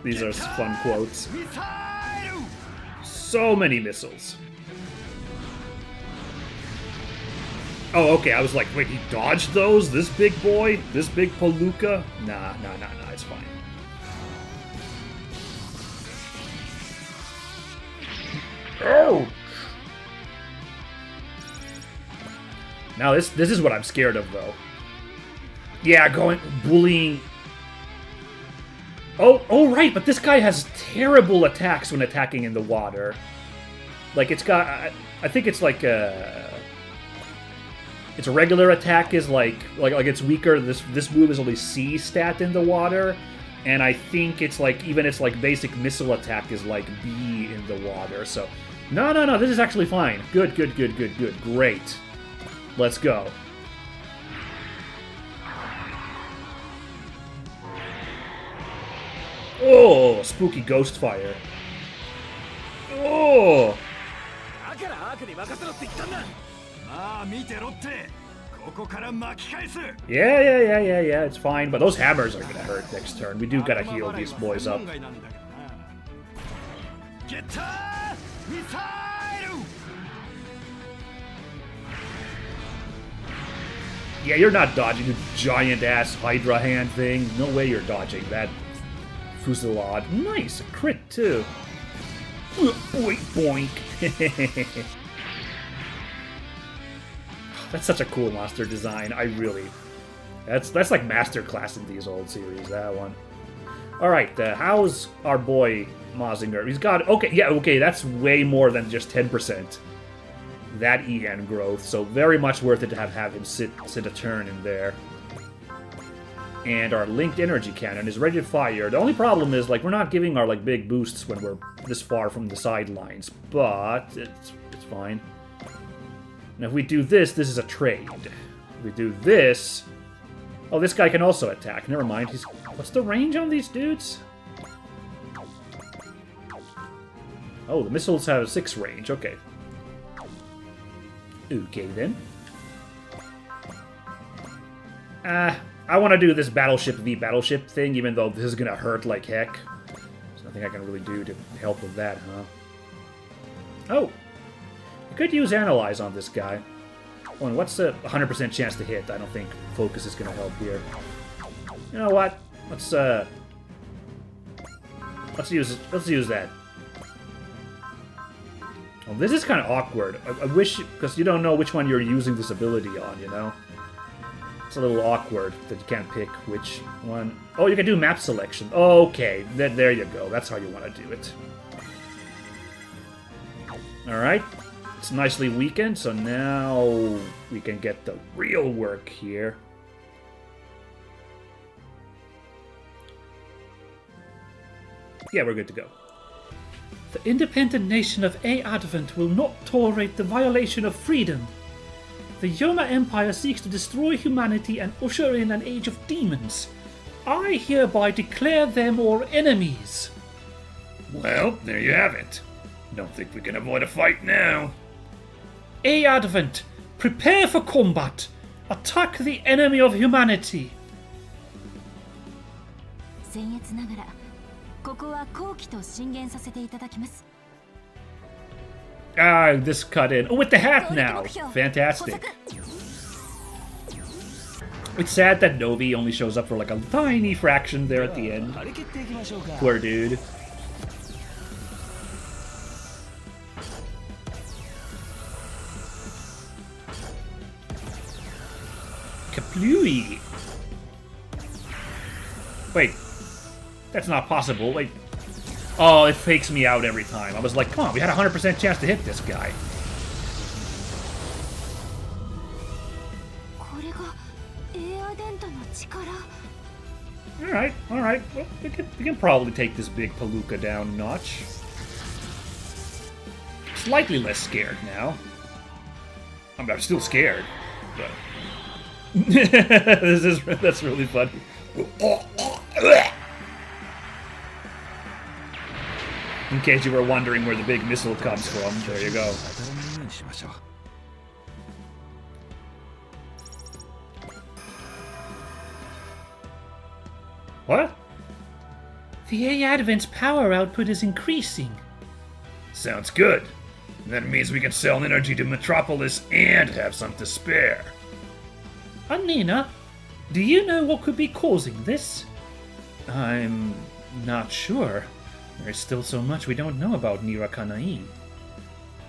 These are fun quotes. So many missiles. Oh, okay, I was like, wait, he dodged those? This big boy? This big Palooka? Nah, it's fine. Oh! Now this is what I'm scared of, though. Yeah, bullying... Oh, right, but this guy has terrible attacks when attacking in the water. Like, it's got... I think it's like its regular attack is like it's weaker. This move is only C stat in the water, and I think it's like even its like basic missile attack is like B in the water. So no, this is actually fine. Good, great. Let's go. Oh, spooky ghost fire. Oh. Yeah, it's fine, but those hammers are gonna hurt next turn. We do gotta heal these boys up. Yeah, you're not dodging, you giant-ass Hydra hand thing. No way you're dodging that fusillade. Nice, a crit, too. Boink, boink. That's such a cool monster design. That's like masterclass in these old series, that one. Alright, how's our boy Mazinger? He's got... Okay, that's way more than just 10%. That EN growth, so very much worth it to have him sit a turn in there. And our linked energy cannon is ready to fire. The only problem is, like, we're not giving our, like, big boosts when we're this far from the sidelines, but it's fine. Now, if we do this is a trade. If we do this... Oh, this guy can also attack. Never mind. What's the range on these dudes? Oh, the missiles have 6 range. Okay. Okay, then. I want to do this Battleship v Battleship thing, even though this is going to hurt like heck. There's nothing I can really do to help with that, huh? Oh! I could use Analyze on this guy. Oh, and what's the 100% chance to hit? I don't think Focus is going to help here. You know what? Let's use that. Oh, this is kind of awkward. I wish, because you don't know which one you're using this ability on, you know? It's a little awkward that you can't pick which one. Oh, you can do map selection. Oh, okay, there you go. That's how you want to do it. Alright. It's nicely weakened, so now we can get the real work here. Yeah, we're good to go. The independent nation of A Advent will not tolerate the violation of freedom. The Yoma Empire seeks to destroy humanity and usher in an age of demons. I hereby declare them our enemies. Well, there you have it. Don't think we can avoid a fight now. A Advent, prepare for combat. Attack the enemy of humanity. 僭越ながらここは後期と進言させていただきます。 Ah, this cut in. Oh, with the hat now. Fantastic. It's sad that Novi only shows up for like a tiny fraction there at the end. Poor dude. Kaplooey. Wait. That's not possible. Wait. Oh, it fakes me out every time. I was like, come on, we had a 100% chance to hit this guy. Alright, alright. Well, we can probably take this big Palooka down a notch. Slightly less scared now. I'm still scared, but... that's really funny. In case you were wondering where the big missile comes from, there you go. What? The A Advent's power output is increasing. Sounds good. That means we can sell energy to Metropolis and have some to spare. Anina, do you know what could be causing this? I'm not sure. There's still so much we don't know about Nirakanai.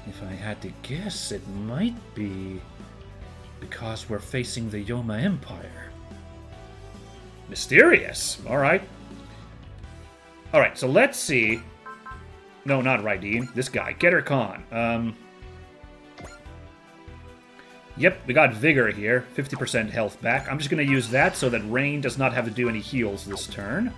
If I had to guess, it might be because we're facing the Yoma Empire. Mysterious. Alright. Alright, so let's see. No, not Reideen. This guy. Getter Khan. Yep, we got Vigor here. 50% health back. I'm just going to use that so that Rain does not have to do any heals this turn.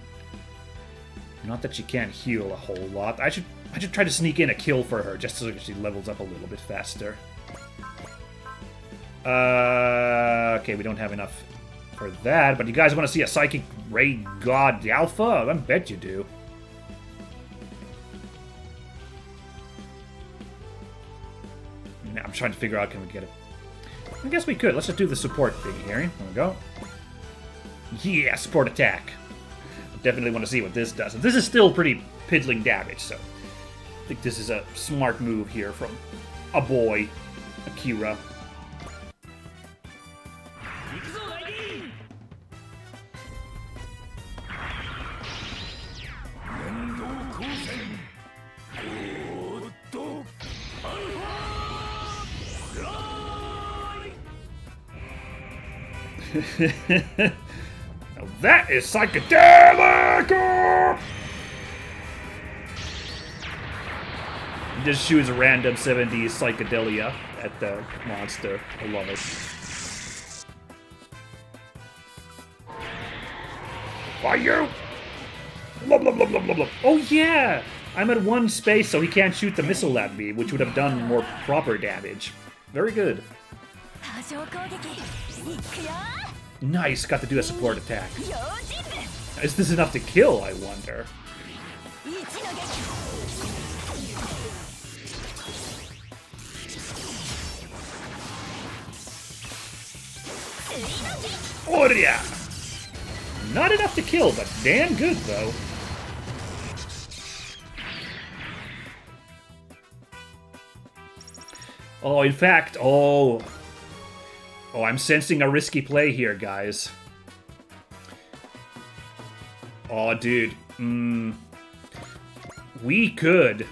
Not that she can't heal a whole lot. I should try to sneak in a kill for her just so she levels up a little bit faster. Okay, we don't have enough for that, but you guys want to see a Psychic Ray God Alpha? I bet you do. Now I'm trying to figure out, can we get it? I guess we could. Let's just do the support thing here. There we go. Yeah, support attack. I definitely want to see what this does. This is still pretty piddling damage, so I think this is a smart move here from a boy, Akira. Now that is psychedelic! Just shoots random 70s psychedelia at the monster. I love it. Fire! Blah, blah, blah, blah, blah, blah. Oh yeah! I'm at one space so he can't shoot the missile at me, which would have done more proper damage. Very good. Nice, got to do a support attack. Is this enough to kill, I wonder? Oh yeah! Not enough to kill, but damn good, though. Oh, in fact, oh, I'm sensing a risky play here, guys. Oh, dude. We could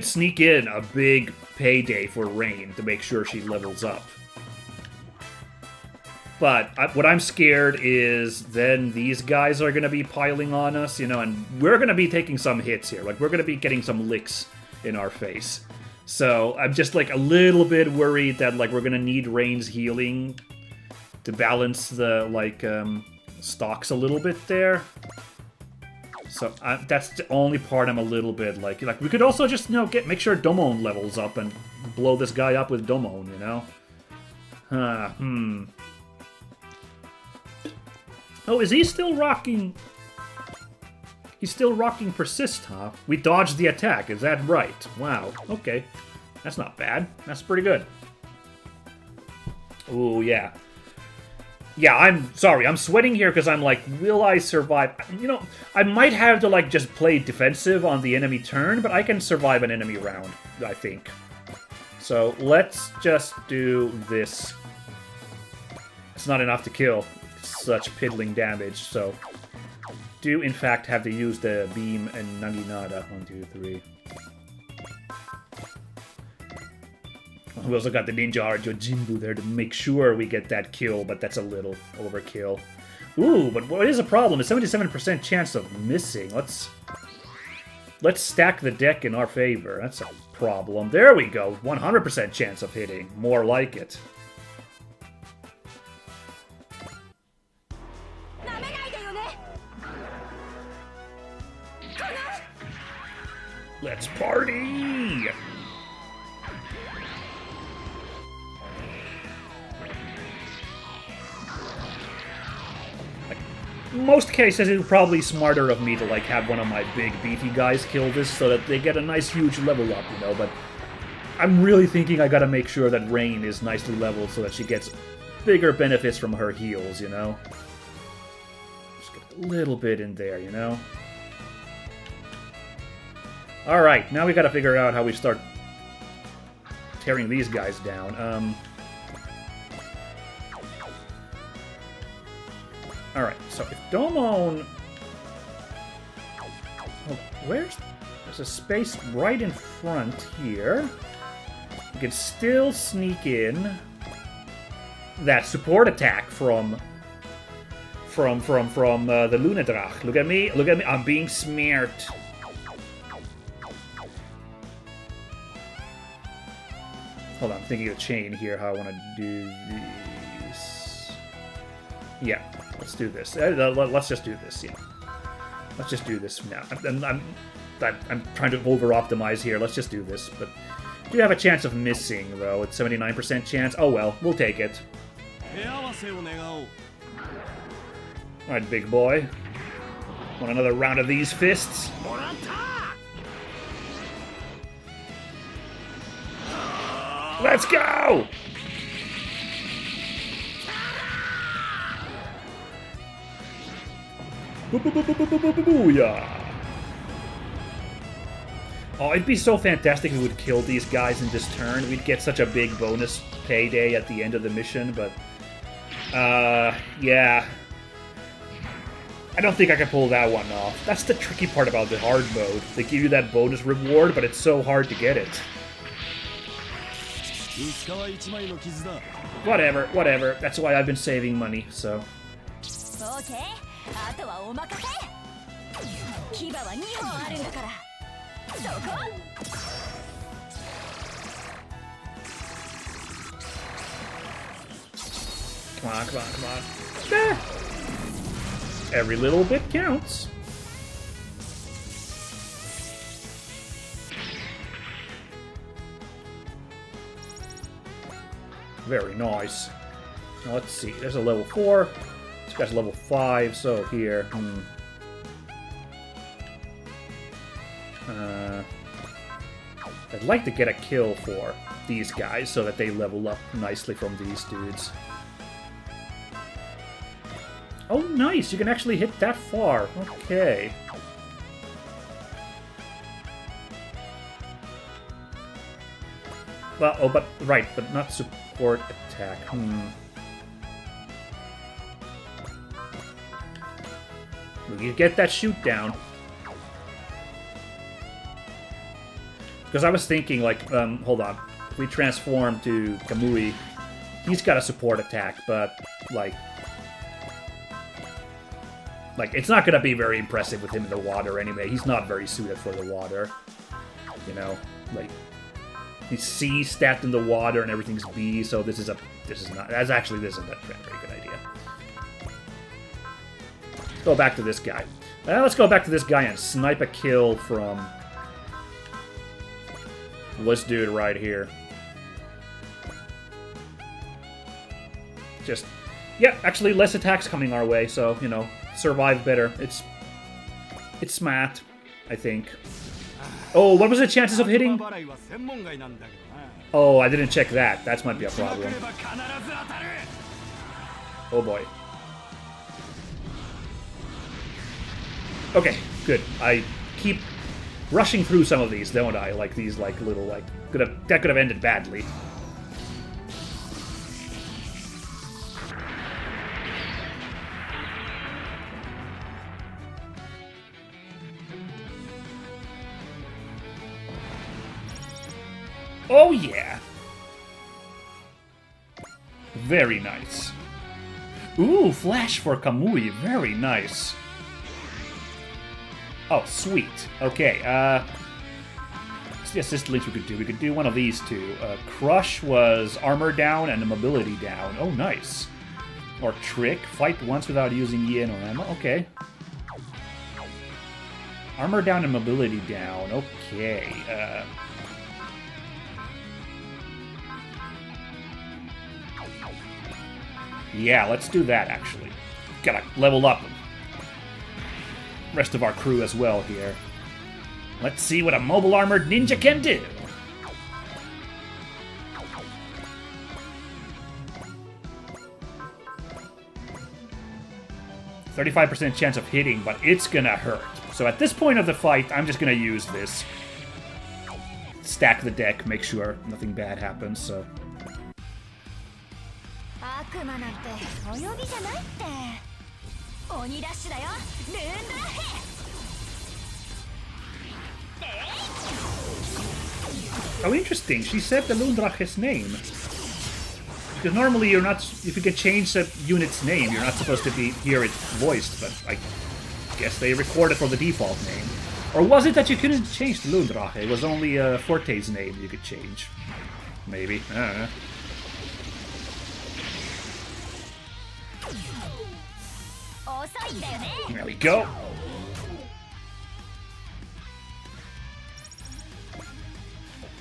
sneak in a big payday for Rain to make sure she levels up. But what I'm scared is then these guys are going to be piling on us, you know, and we're going to be taking some hits here. Like, we're going to be getting some licks in our face. So I'm just, like, a little bit worried that, like, we're going to need Rain's healing to balance the, like, stocks a little bit there. So that's the only part I'm a little bit, like we could also just, you know, make sure Domon levels up and blow this guy up with Domon, you know? Oh, is he still rocking? He's still rocking Persist, huh? We dodged the attack, is that right? Wow, okay. That's not bad. That's pretty good. Ooh, yeah. Yeah, I'm sorry. I'm sweating here because I'm like, will I survive? You know, I might have to, like, just play defensive on the enemy turn, but I can survive an enemy round, I think. So let's just do this. It's not enough to kill. Such piddling damage, so do in fact have to use the beam and Naginata. 1, 2, 3. We also got the Ninja Art Yojimbu there to make sure we get that kill, but that's a little overkill. Ooh, but what is a problem? A 77% chance of missing. Let's stack the deck in our favor. That's a problem. There we go. 100% chance of hitting. More like it. Let's party! In most cases, it's probably smarter of me to, like, have one of my big beefy guys kill this so that they get a nice huge level up, you know, but I'm really thinking I gotta make sure that Rain is nicely leveled so that she gets bigger benefits from her heals, you know? Just get a little bit in there, you know? Alright, now we gotta figure out how we start tearing these guys down. Alright, so if Domon... Oh, there's a space right in front here. We can still sneak in that support attack from the Lunadrach. Look at me, I'm being smart. Hold on, I'm thinking of the chain here, how I want to do this. Yeah, let's do this. Let's just do this, yeah. Let's just do this now. I'm trying to over-optimize here. Let's just do this, but do have a chance of missing, though. It's 79% chance. Oh well, we'll take it. Alright, big boy. Want another round of these fists? Let's go! Booyah! Oh, it'd be so fantastic if we would kill these guys in this turn. We'd get such a big bonus payday at the end of the mission, but... yeah. I don't think I can pull that one off. That's the tricky part about the hard mode. They give you that bonus reward, but it's so hard to get it. Whatever. That's why I've been saving money, so... Come on. Ah. Every little bit counts. Very nice. Now let's see. There's a level 4. This guy's level 5, so here. I'd like to get a kill for these guys so that they level up nicely from these dudes. Oh, nice! You can actually hit that far. Okay. Well, oh, but right, but not support attack. We can get that shoot down. Because I was thinking, like, hold on. If we transform to Kamui, he's got a support attack, but, like, it's not going to be very impressive with him in the water anyway. He's not very suited for the water. You know? Like, he's C stat in the water and everything's B, so this isn't a very good idea. Let's go back to this guy. Let's go back to this guy and snipe a kill from this dude right here. Just, yeah, actually less attacks coming our way, so, you know, survive better. It's smart, I think. Oh, what was the chances of hitting? Oh, I didn't check that. That might be a problem. Oh boy. Okay, good. I keep rushing through some of these, don't I? Like these, like little, like that could have ended badly. Oh yeah. Very nice. Ooh, flash for Kamui. Very nice. Oh, sweet. Okay, what's the assist links we could do? We could do one of these two. Crush was armor down and mobility down. Oh, nice. Or Trick, fight once without using Yen or ammo. Okay. Armor down and mobility down. Okay. Yeah, let's do that, actually. Gotta level up rest of our crew as well here. Let's see what a mobile armored ninja can do. %35% chance of hitting, but it's gonna hurt. So at this point of the fight, I'm just gonna use this. Stack the deck, make sure nothing bad happens, so... Oh, interesting. She said the Lundrache's name. Because normally you're not... If you can change the unit's name, you're not supposed to hear it voiced, but I guess they recorded for the default name. Or was it that you couldn't change the Lundrache? It was only Forte's name you could change. Maybe. I don't know. There we go.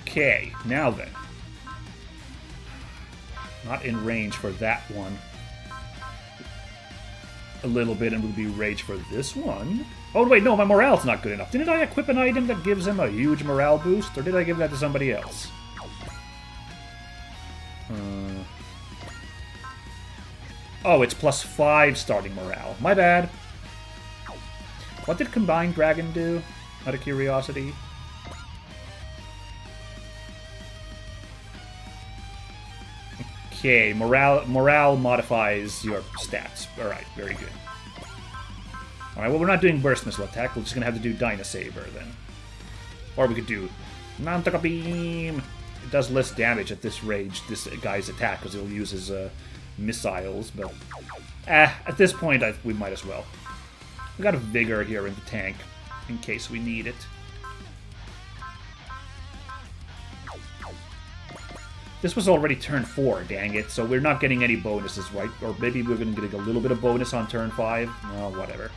Okay, now then. Not in range for that one. A little bit, and we'll be range for this one. Oh wait, no, my morale's not good enough. Didn't I equip an item that gives him a huge morale boost, or did I give that to somebody else? Oh, it's +5 starting morale. My bad. What did Combined Dragon do? Out of curiosity. Okay, morale modifies your stats. Alright, very good. Alright, well, we're not doing Burst Missile Attack. We're just gonna have to do Dyna Saber then. Or we could do Nantaka Beam. It does less damage at this range, this guy's attack, because he'll use his missiles, but... at this point, we might as well. We got a Vigor here in the tank, in case we need it. This was already turn 4, dang it, so we're not getting any bonuses, right? Or maybe we're going to get a little bit of bonus on turn 5? Oh, whatever.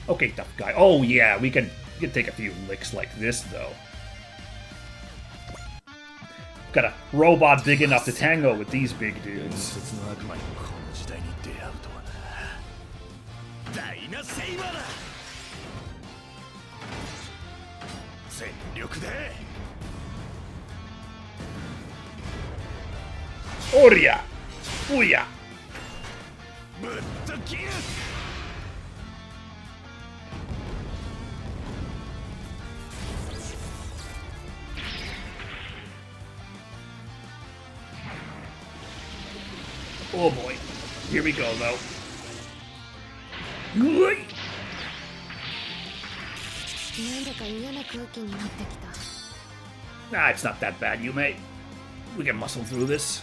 Okay, tough guy. Oh, yeah, we can take a few licks like this, though. Got a robot big enough to tango with these big dudes. 大なセイバーだ。全力で。おりゃおや。ぶっと切る。Oh boy. Here we go, though. うい。なんだか嫌な空気になってきた。 Nah, it's not that bad, Yume. We can muscle through this.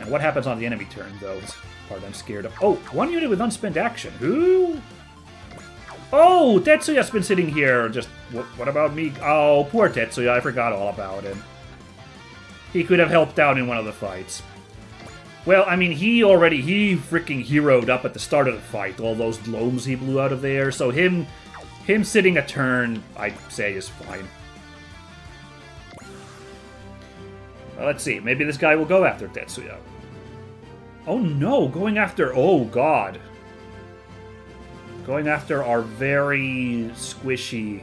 And what happens on the enemy turn, though, is the part I'm scared of. Oh, one unit with unspent action. Who? Oh, Tetsuya's been sitting here. Just, what about me? Oh, poor Tetsuya. I forgot all about him. He could have helped out in one of the fights. Well, I mean, he freaking heroed up at the start of the fight. All those gloams he blew out of there. So him sitting a turn, I'd say, is fine. Well, let's see. Maybe this guy will go after Tetsuya. Oh no, going after... Oh god. Going after our very squishy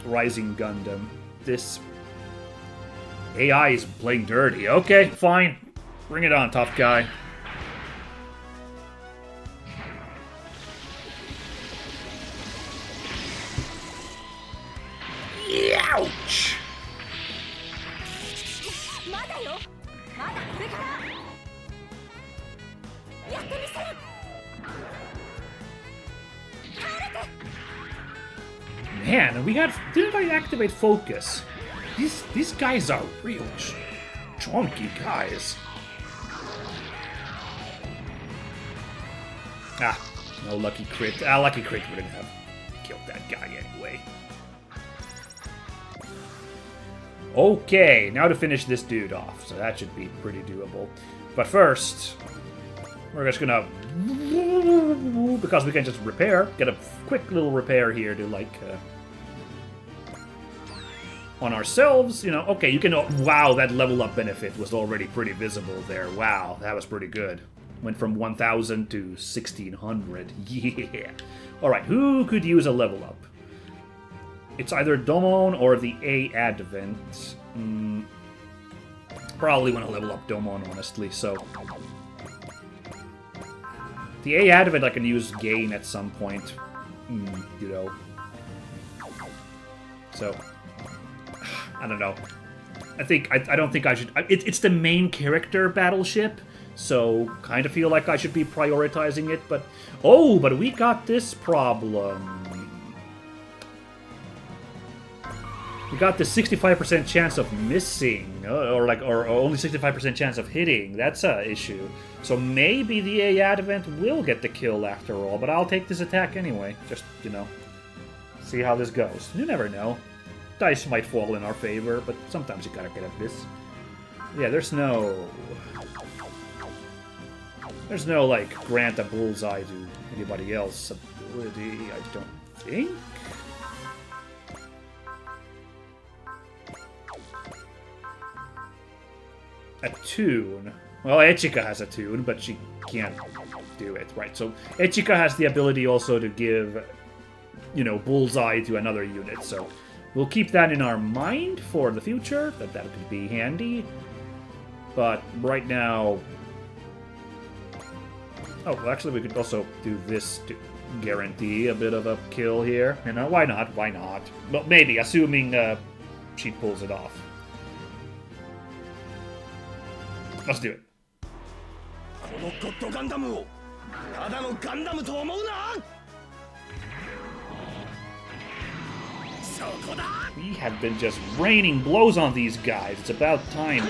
Rising Gundam. This AI is playing dirty. Okay, fine. Bring it on, tough guy. Ouch! まだよ、まだこれからやってみせる。 Man, we got... Didn't I activate focus? These guys are real chunky guys. Ah, no lucky crit. Ah, lucky crit wouldn't have killed that guy anyway. Okay, now to finish this dude off. So that should be pretty doable. But first, we're just gonna... Because we can just repair. Get a quick little repair here to, like... on ourselves, you know, okay, you can... Wow, that level up benefit was already pretty visible there. Wow, that was pretty good. Went from 1,000 to 1,600. Yeah. Alright, who could use a level up? It's either Domon or the A Advent. Probably want to level up Domon, honestly, so... The A Advent I can use Gain at some point. You know. So... I don't know. I don't think I should... It's the main character battleship, so kind of feel like I should be prioritizing it, but... Oh, but we got this problem. We got the 65% chance of missing, or only 65% chance of hitting. That's a issue. So maybe the A Advent will get the kill after all, but I'll take this attack anyway. Just, you know, see how this goes. You never know. Dice might fall in our favor, but sometimes you gotta get at this. Yeah, there's no, like, grant a bullseye to anybody else ability, I don't think? A tune. Well, Echika has a tune, but she can't do it, right? So Echika has the ability also to give, you know, bullseye to another unit, so... We'll keep that in our mind for the future, that could be handy. But right now... Oh, well, actually we could also do this to guarantee a bit of a kill here. You know, why not? Why not? Well, maybe, assuming she pulls it off. Let's do it. このゴッドガンダムをただのガンダムと思うな。 We have been just raining blows on these guys. It's about time.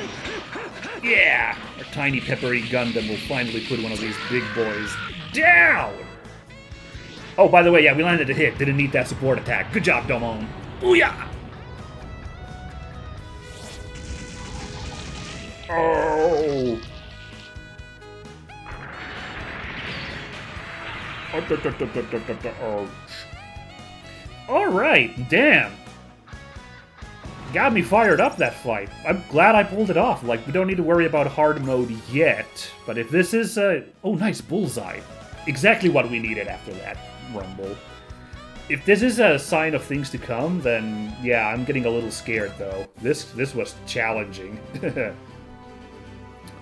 Yeah! Our tiny peppery Gundam will finally put one of these big boys down! Oh, by the way, yeah, we landed a hit. Didn't need that support attack. Good job, Domon. Booyah! Oh! Oh. Alright, damn. got me fired up, that fight. I'm glad I pulled it off. Like, we don't need to worry about hard mode yet. But if this is oh, nice bullseye. Exactly what we needed after that rumble. If this is a sign of things to come, then yeah, I'm getting a little scared though. This was challenging.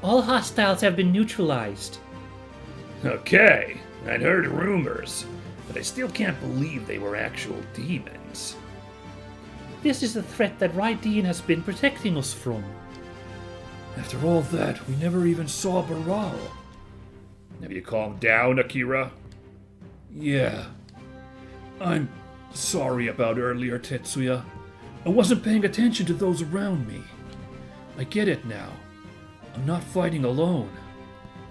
All hostiles have been neutralized. Okay, I'd heard rumors, but I still can't believe they were actual demons. This is the threat that Reideen has been protecting us from. After all that, we never even saw Baral. Have you calmed down, Akira? Yeah. I'm sorry about earlier, Tetsuya. I wasn't paying attention to those around me. I get it now. I'm not fighting alone.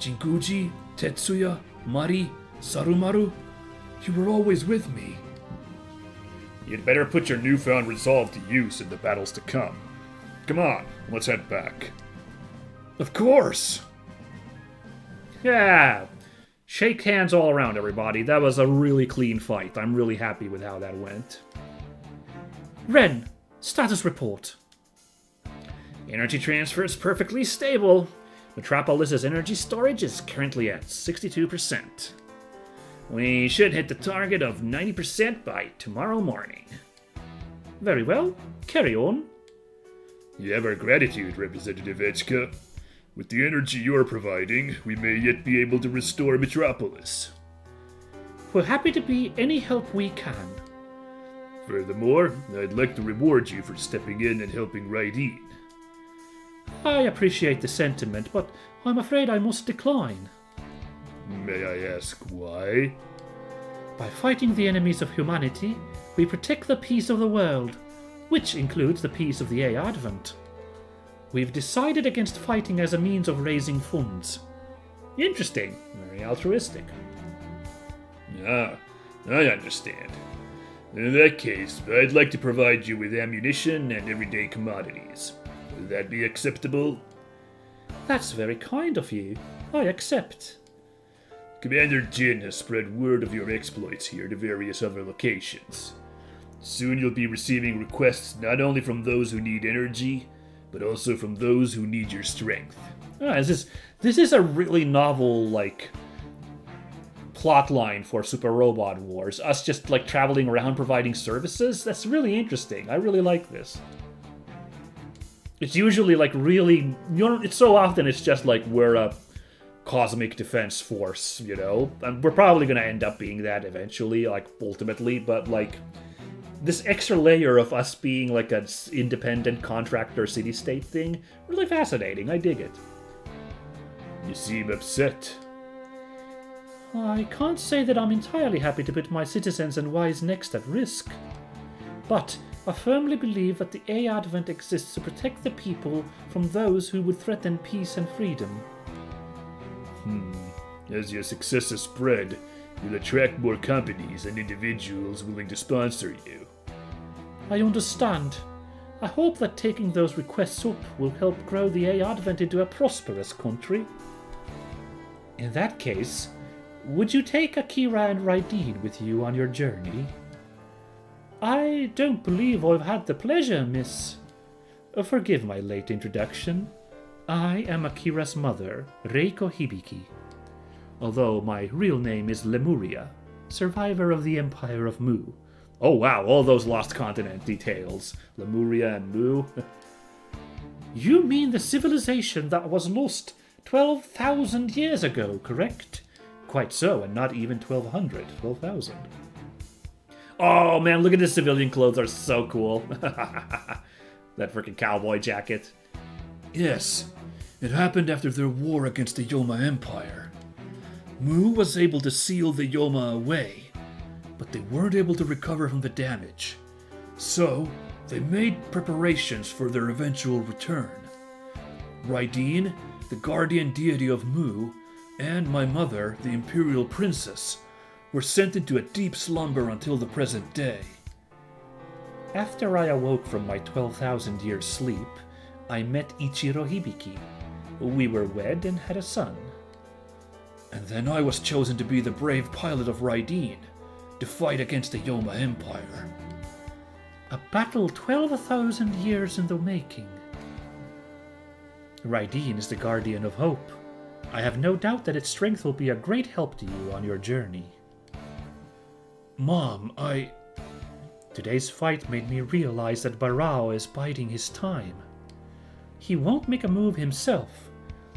Jinguji, Tetsuya, Mari, Sarumaru, you were always with me. You'd better put your newfound resolve to use in the battles to come. Come on, let's head back. Of course! Yeah! Shake hands all around, everybody. That was a really clean fight. I'm really happy with how that went. Ren, status report. Energy transfer is perfectly stable. Metropolis's energy storage is currently at 62%. We should hit the target of 90% by tomorrow morning. Very well. Carry on. You have our gratitude, Representative Echka. With the energy you're providing, we may yet be able to restore Metropolis. We're happy to be any help we can. Furthermore, I'd like to reward you for stepping in and helping Reideen. I appreciate the sentiment, but I'm afraid I must decline. May I ask why? By fighting the enemies of humanity, we protect the peace of the world, which includes the peace of the A Advent. We've decided against fighting as a means of raising funds. Interesting. Very altruistic. Ah, I understand. In that case, I'd like to provide you with ammunition and everyday commodities. Would that be acceptable? That's very kind of you. I accept. Commander Jin has spread word of your exploits here to various other locations. Soon you'll be receiving requests not only from those who need energy, but also from those who need your strength. This is a really novel, like, plot line for Super Robot Wars. Us just, like, traveling around providing services. That's really interesting. I really like this. It's usually, like, really... it's so often it's just, like, we're a cosmic defense force, you know? And we're probably gonna end up being that eventually, like, ultimately, but, like... this extra layer of us being like an independent contractor city-state thing, really fascinating. I dig it. You seem upset. I can't say that I'm entirely happy to put my citizens and wise next at risk. But I firmly believe that the A Advent exists to protect the people from those who would threaten peace and freedom. As your successes spread, you'll attract more companies and individuals willing to sponsor you. I understand. I hope that taking those requests up will help grow the A Advent into a prosperous country. In that case, would you take Akira and Reideen with you on your journey? I don't believe I've had the pleasure, miss. Forgive my late introduction. I am Akira's mother, Reiko Hibiki. Although my real name is Lemuria, survivor of the Empire of Mu. Oh wow, all those Lost Continent details. Lemuria and Mu. You mean the civilization that was lost 12,000 years ago, correct? Quite so, and not even 1,200, 12,000. Oh man, look at the civilian clothes, are so cool. That freaking cowboy jacket. Yes, it happened after their war against the Yoma Empire. Mu was able to seal the Yoma away, but they weren't able to recover from the damage. So, they made preparations for their eventual return. Reideen, the guardian deity of Mu, and my mother, the imperial princess, were sent into a deep slumber until the present day. After I awoke from my 12,000 years sleep, I met Akira Hibiki. We were wed and had a son. And then I was chosen to be the brave pilot of Reideen, to fight against the Yoma Empire. A battle 12,000 years in the making. Reideen is the guardian of hope. I have no doubt that its strength will be a great help to you on your journey. Mom, Today's fight made me realize that Barao is biding his time. He won't make a move himself.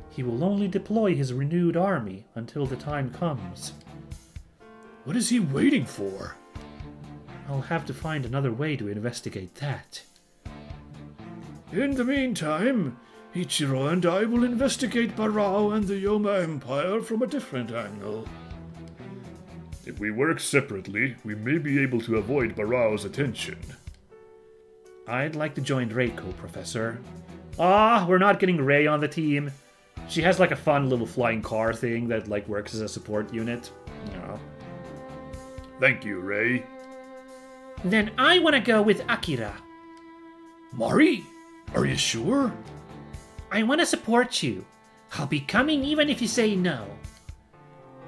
He will only deploy his renewed army until the time comes. What is he waiting for? I'll have to find another way to investigate that. In the meantime, Ichiro and I will investigate Barao and the Yoma Empire from a different angle. If we work separately, we may be able to avoid Barao's attention. I'd like to join Reiko, Professor. We're not getting Rei on the team. She has like a fun little flying car thing that like works as a support unit. No. Thank you, Rei. Then I want to go with Akira. Mari, are you sure? I want to support you. I'll be coming even if you say no.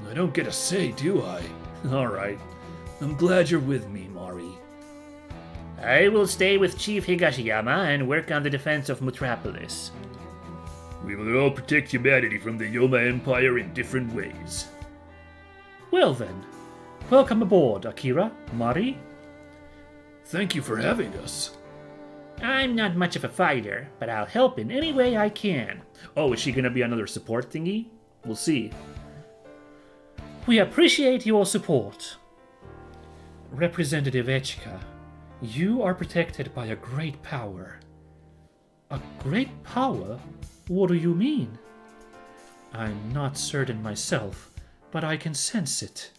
I don't get a say, do I? Alright. I'm glad you're with me, Mari. I will stay with Chief Higashiyama and work on the defense of Metropolis. We will all protect humanity from the Yoma Empire in different ways. Well then, welcome aboard, Akira, Mari. Thank you for having us. I'm not much of a fighter, but I'll help in any way I can. Oh, is she gonna be another support thingy? We'll see. We appreciate your support. Representative Echika, you are protected by a great power. A great power? What do you mean? I'm not certain myself, but I can sense it.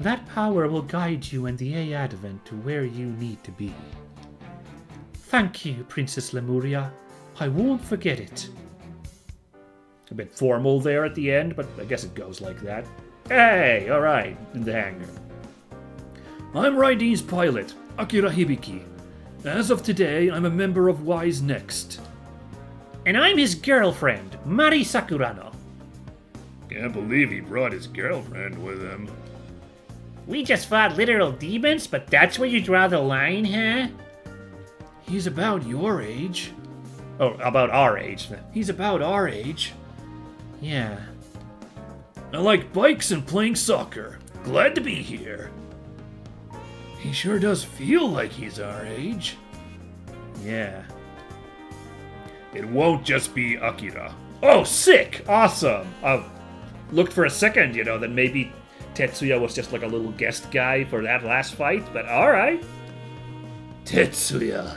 That power will guide you and the A Advent to where you need to be. Thank you, Princess Lemuria. I won't forget it. A bit formal there at the end, but I guess it goes like that. Hey, alright, in the hangar. I'm Reideen's pilot, Akira Hibiki. As of today, I'm a member of Wise Next. And I'm his girlfriend, Mari Sakurano. Can't believe he brought his girlfriend with him. We just fought literal demons, but that's where you draw the line, huh? He's about your age. Oh, about our age. He's about our age. Yeah. I like bikes and playing soccer. Glad to be here. He sure does feel like he's our age. Yeah. It won't just be Akira. Oh, sick! Awesome! I looked for a second, that maybe Tetsuya was just like a little guest guy for that last fight, but alright. Tetsuya.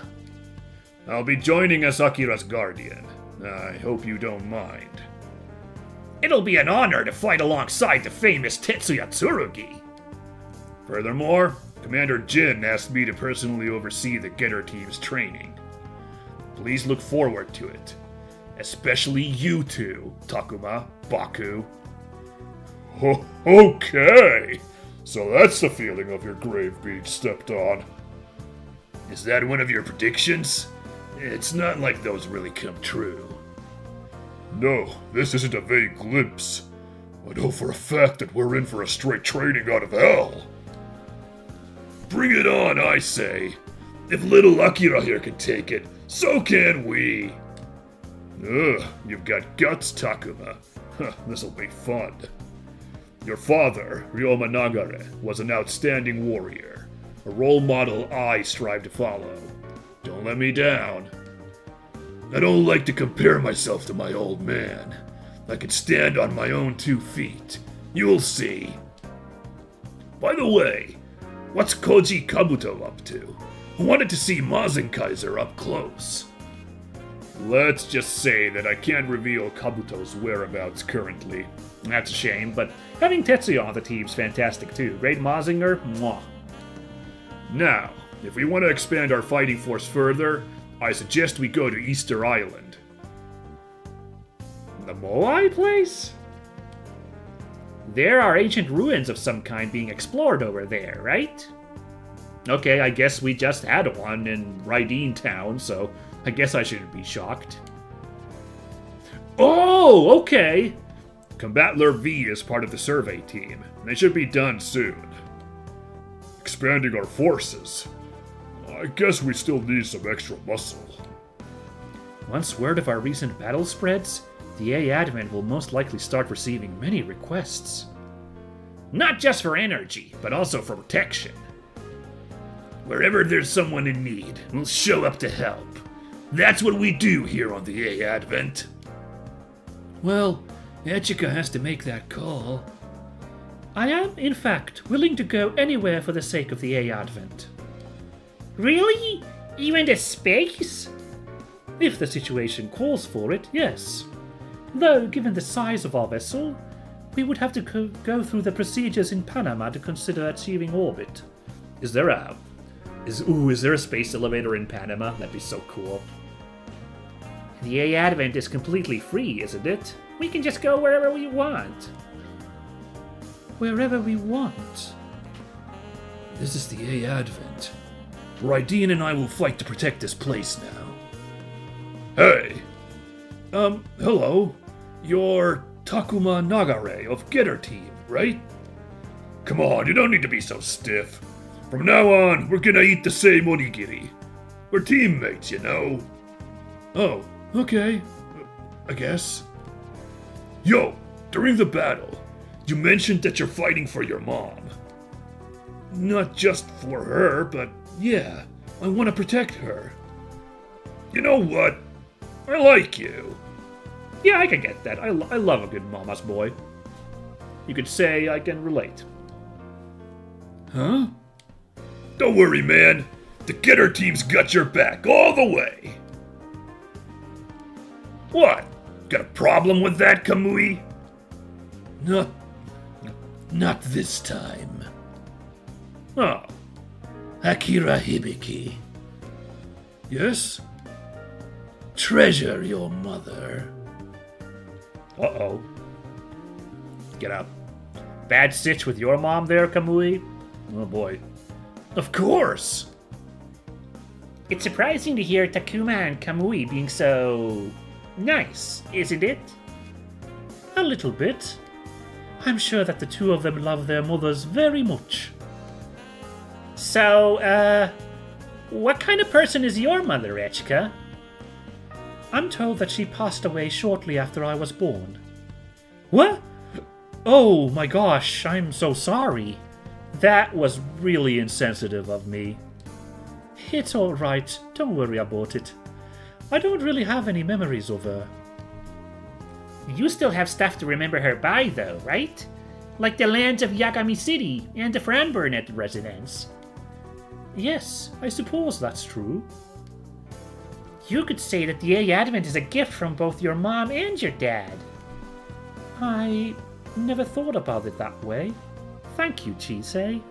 I'll be joining as Akira's guardian. I hope you don't mind. It'll be an honor to fight alongside the famous Tetsuya Tsurugi. Furthermore, Commander Jin asked me to personally oversee the Getter team's training. Please look forward to it. Especially you two, Takuma, Baku. Okay! So that's the feeling of your grave being stepped on. Is that one of your predictions? It's not like those really come true. No, this isn't a vague glimpse. I know for a fact that we're in for a straight training out of hell. Bring it on, I say. If little Akira here can take it, so can we. Ugh, you've got guts, Takuma. This'll be fun. Your father, Ryoma Nagare, was an outstanding warrior. A role model I strive to follow. Don't let me down. I don't like to compare myself to my old man. I can stand on my own 2 feet. You'll see. By the way, what's Koji Kabuto up to? I wanted to see Mazinkaiser up close. Let's just say that I can't reveal Kabuto's whereabouts currently. That's a shame, but having Tetsuya on the team's fantastic too. Great Mazinger, mwah. Now, if we want to expand our fighting force further, I suggest we go to Easter Island. The Moai place? There are ancient ruins of some kind being explored over there, right? Okay, I guess we just had one in Reideen Town, so I guess I shouldn't be shocked. Oh, okay! Combattler V is part of the survey team. They should be done soon. Expanding our forces. I guess we still need some extra muscle. Once word of our recent battle spreads, the A Advent will most likely start receiving many requests. Not just for energy, but also for protection. Wherever there's someone in need, we'll show up to help. That's what we do here on the A Advent. Well, Echika has to make that call. I am, in fact, willing to go anywhere for the sake of the A Advent. Really? Even to space? If the situation calls for it, yes. Though, given the size of our vessel, we would have to go through the procedures in Panama to consider achieving orbit. Is there a space elevator in Panama? That'd be so cool. The A Advent is completely free, isn't it? We can just go wherever we want. Wherever we want? This is the A Advent. Reideen and I will fight to protect this place now. Hey! Hello. You're Takuma Nagare of Getter Team, right? Come on, you don't need to be so stiff. From now on, we're gonna eat the same onigiri. We're teammates, you know. Oh, okay. I guess. Yo, during the battle, you mentioned that you're fighting for your mom. Not just for her, but yeah, I want to protect her. You know what? I like you. Yeah, I can get that. I love a good mama's boy. You could say I can relate. Huh? Don't worry, man. The Getter Team's got your back all the way. What? Got a problem with that, Kamui? Not this time. Oh. Akira Hibiki. Yes? Treasure your mother. Uh-oh. Get up. Bad stitch with your mom there, Kamui? Oh boy. Of course! It's surprising to hear Takuma and Kamui being so nice, isn't it? A little bit. I'm sure that the two of them love their mothers very much. So, what kind of person is your mother, Echika? I'm told that she passed away shortly after I was born. What? Oh my gosh, I'm so sorry. That was really insensitive of me. It's alright, don't worry about it. I don't really have any memories of her. You still have stuff to remember her by, though, right? Like the lands of Yagami City and the Fran Burnett residence. Yes, I suppose that's true. You could say that the A Advent is a gift from both your mom and your dad. I never thought about it that way. Thank you, Chisei.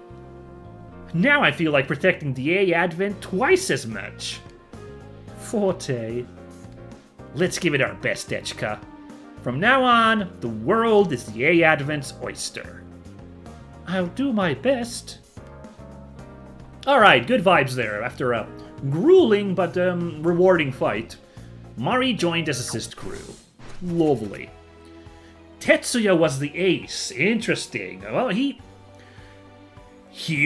Now I feel like protecting the A Advent twice as much. Forte. Let's give it our best, Echika. From now on, the world is the A Advent's oyster. I'll do my best. Alright, good vibes there. After a grueling but rewarding fight, Mari joined as assist crew. Lovely. Tetsuya was the ace. Interesting. Well, he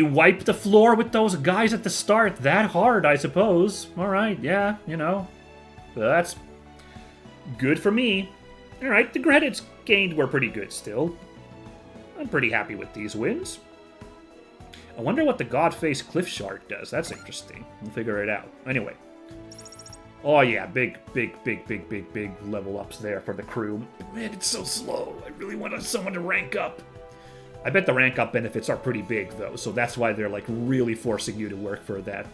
wiped the floor with those guys at the start that hard, I suppose. Alright, yeah, you know. That's good for me. Alright, the credits gained were pretty good still. I'm pretty happy with these wins. I wonder what the Godface Cliff Shard does. That's interesting. We'll figure it out. Anyway. Oh yeah, big level ups there for the crew. Man, it's so slow. I really want someone to rank up. I bet the rank up benefits are pretty big though, so that's why they're like really forcing you to work for that.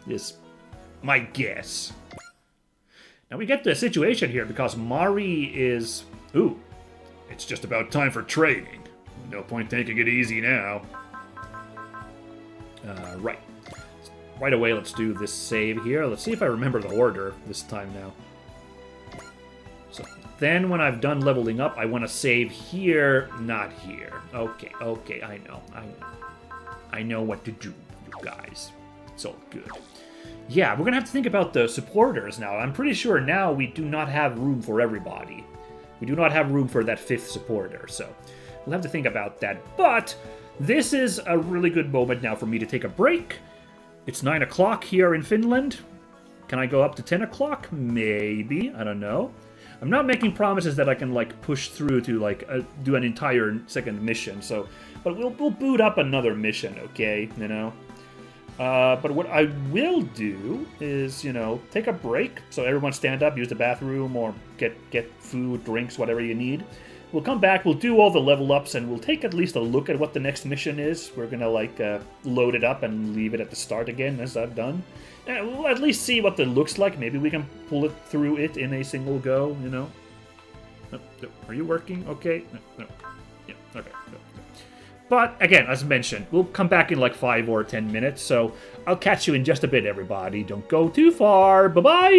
Is my guess. Now we get to a situation here because Mari is... Ooh, it's just about time for training. No point taking it easy now. Right. Right away, let's do this save here. Let's see if I remember the order this time now. So then when I've done leveling up, I want to save here, not here. Okay, I know. I know what to do, you guys. It's all good. Yeah, we're going to have to think about the supporters now. I'm pretty sure now we do not have room for everybody. We do not have room for that 5th supporter, so we'll have to think about that. But this is a really good moment now for me to take a break It's 9 o'clock here in Finland. Can I go up to 10 o'clock? Maybe. I don't know. I'm not making promises that I can, like, push through to, like, do an entire second mission, so... But we'll boot up another mission, okay? You know? But what I will do is, you know, take a break. So everyone stand up, use the bathroom, or get food, drinks, whatever you need. We'll come back, we'll do all the level ups, and we'll take at least a look at what the next mission is. We're gonna, like, load it up and leave it at the start again, as I've done. And we'll at least see what it looks like. Maybe we can pull it through it in a single go, you know? Are you working? Okay. No. Yeah, okay. No. But, again, as mentioned, we'll come back in like 5 or 10 minutes, so I'll catch you in just a bit, everybody. Don't go too far. Bye-bye!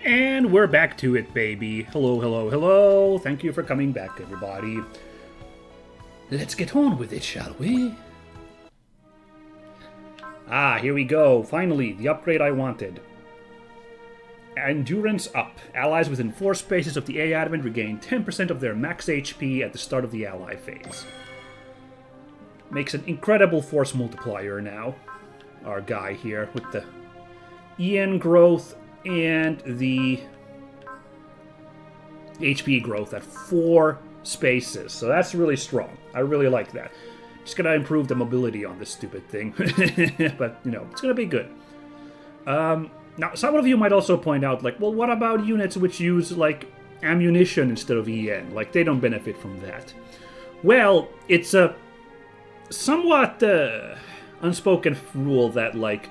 And we're back to it, baby. Hello, hello, hello. Thank you for coming back, everybody. Let's get on with it, shall we? Ah, here we go. Finally, the upgrade I wanted. Endurance up. Allies within 4 spaces of the A adamant regain 10% of their max HP at the start of the ally phase. Makes an incredible force multiplier now. Our guy here with the EN growth and the HP growth at 4 spaces. So that's really strong. I really like that. Just gotta improve the mobility on this stupid thing. But, you know, it's gonna be good. Now, some of you might also point out, like, well, what about units which use, like, ammunition instead of EN? Like, they don't benefit from that. Well, it's a somewhat unspoken rule that, like,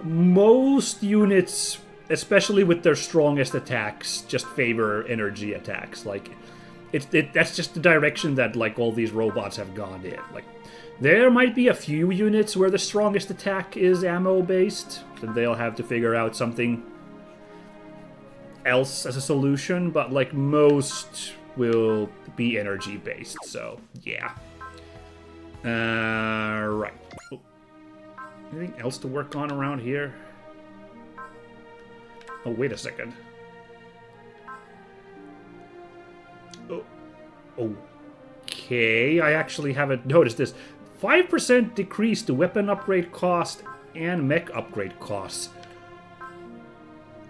most units, especially with their strongest attacks, just favor energy attacks. Like, that's just the direction that, like, all these robots have gone in. Like, there might be a few units where the strongest attack is ammo-based, and they'll have to figure out something else as a solution, but, like, most will be energy-based, so, yeah. Right. Oh. Anything else to work on around here? Oh, wait a second. Oh. Okay, I actually haven't noticed this. 5% decrease to weapon upgrade cost and mech upgrade costs.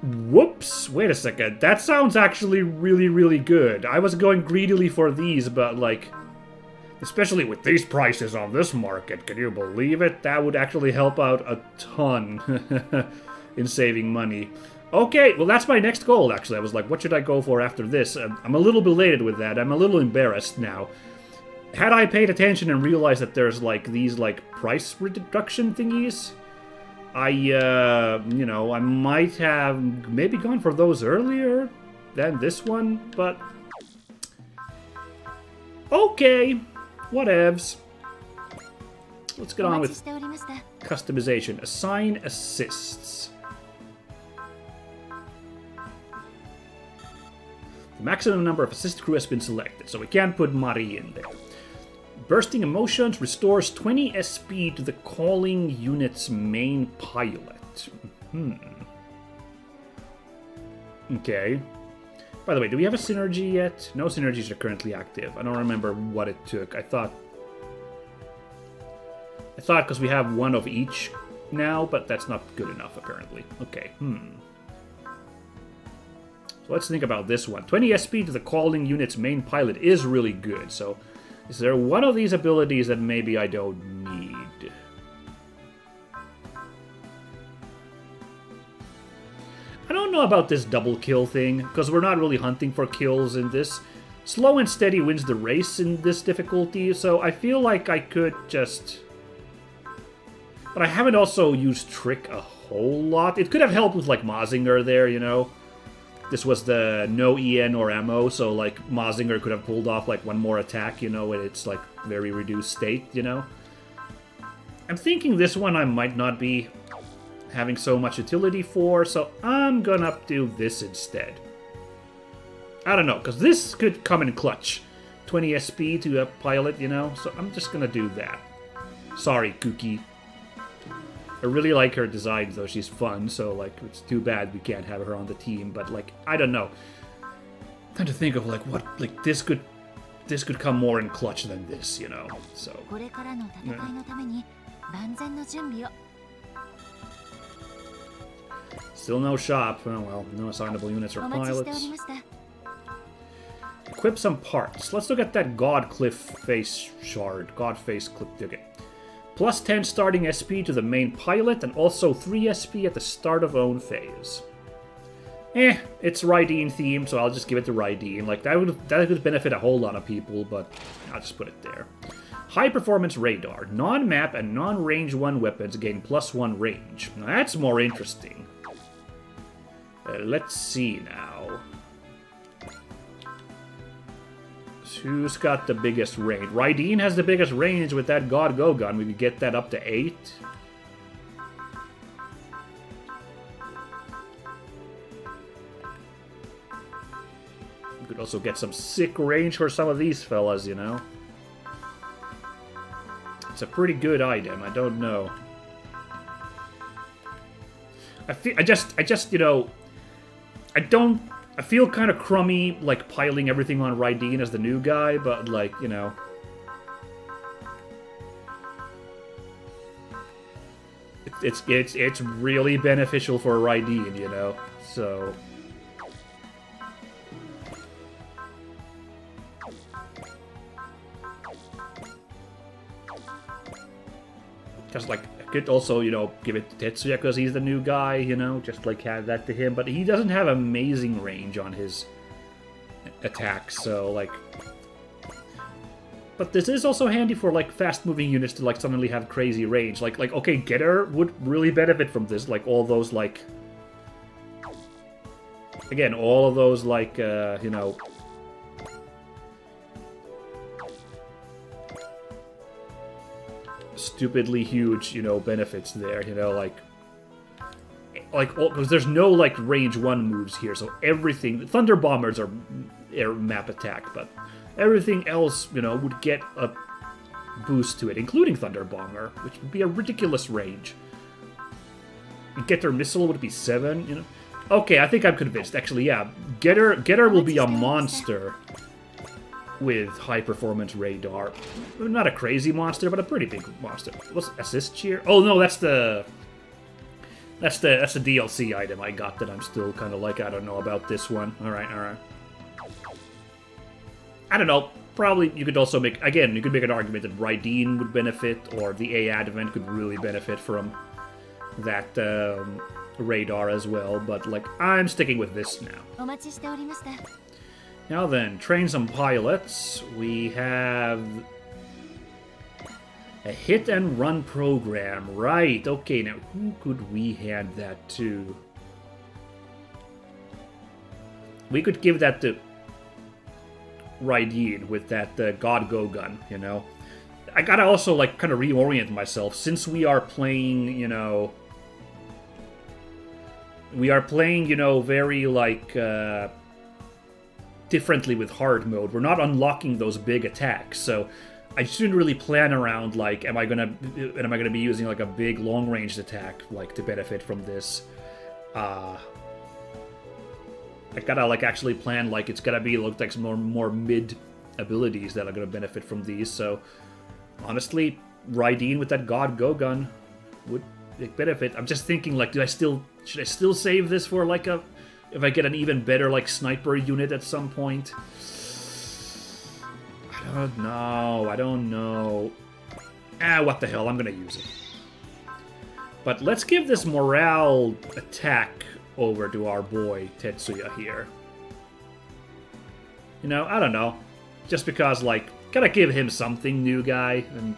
Whoops, wait a second. That sounds actually really, really good. I was going greedily for these, but, like, especially with these prices on this market, can you believe it? That would actually help out a ton in saving money. Okay, well, that's my next goal, actually. I was like, what should I go for after this? I'm a little belated with that. I'm a little embarrassed now. Had I paid attention and realized that there's, like, these, like, price reduction thingies, you know, I might have maybe gone for those earlier than this one, but okay, whatevs. Let's get on with customization. Assign assists. The maximum number of assist crew has been selected, so we can't put Mari in there. Bursting Emotions restores 20 SP to the calling unit's main pilot. Okay. By the way, do we have a synergy yet? No synergies are currently active. I don't remember what it took. I thought because we have one of each now, but that's not good enough, apparently. Okay, So let's think about this one. 20 SP to the calling unit's main pilot is really good, so is there one of these abilities that maybe I don't need? I don't know about this double kill thing, because we're not really hunting for kills in this. Slow and steady wins the race in this difficulty, so I feel like I could just... But I haven't also used Trick a whole lot. It could have helped with, like, Mazinger there, you know? This was the no EN or ammo, so, like, Mazinger could have pulled off, like, one more attack, you know, in its, like, very reduced state, you know? I'm thinking this one I might not be having so much utility for, so I'm gonna do this instead. I don't know, because this could come in clutch. 20 SP to a pilot, you know? So I'm just gonna do that. Sorry, Cookie. I really like her design, though. She's fun, so, like, it's too bad we can't have her on the team. But, like, I don't know. I'm trying to think of, like, what, like, this could come more in clutch than this, you know. So. Still no shop. Oh, well, no assignable units or pilots. Equip some parts. Let's look at that God Cliff face shard. God face clip. Okay. Plus 10 starting SP to the main pilot, and also 3 SP at the start of own phase. It's Reideen themed, so I'll just give it to Reideen. Like, that would benefit a whole lot of people, but I'll just put it there. High performance radar. Non-map and non-range 1 weapons gain +1 range. Now that's more interesting. Let's see now. Who's got the biggest range? Reideen has the biggest range with that God Go gun. We could get that up to 8. You could also get some sick range for some of these fellas, you know? It's a pretty good item, I don't know. I just, you know... I feel kind of crummy, like, piling everything on Reideen as the new guy, but, like, you know... It's really beneficial for Reideen, you know? So... Because, like, I could also, you know, give it to Tetsuya because he's the new guy, you know? Just, like, have that to him. But he doesn't have amazing range on his attacks, so, like... But this is also handy for, like, fast-moving units to, like, suddenly have crazy range. Like, okay, Getter would really benefit from this. Like, all those, like... Again, all of those, like, you know... Stupidly huge, you know, benefits there, you know, like... Because there's no, like, range 1 moves here, so everything... Thunder Bombers are air map attack, but... Everything else, you know, would get a boost to it, including Thunder Bomber, which would be a ridiculous range. Getter Missile would be 7, you know? Okay, I think I'm convinced. Actually, yeah. Getter will be a monster with high-performance radar. Not a crazy monster, but a pretty big monster. What's Assist Cheer? Oh, no, that's the DLC item I got that I'm still kind of like, I don't know about this one. Alright. I don't know. Probably you could also make... Again, you could make an argument that Reideen would benefit, or the A-Ad event could really benefit from that radar as well, but, like, I'm sticking with this now. Now then, train some pilots. We have... a hit-and-run program. Right, okay, now who could we hand that to? We could give that to Reideen with that God Go gun, you know? I gotta also, like, kind of reorient myself, since we are playing, you know... We are playing, you know, very, like, differently with hard mode. We're not unlocking those big attacks, so I shouldn't really plan around, like, am I gonna be using, like, a big long-range attack, like, to benefit from this? I gotta, like, actually plan, like, it's gotta be, like, some more mid abilities that are gonna benefit from these, so... Honestly, Reideen with that God Go gun would benefit. I'm just thinking, like, should I still save this for, like, if I get an even better, like, sniper unit at some point? I don't know. What the hell, I'm gonna use it. But let's give this morale attack over to our boy Tetsuya here. You know, I don't know. Just because, like, gotta give him something, new guy, and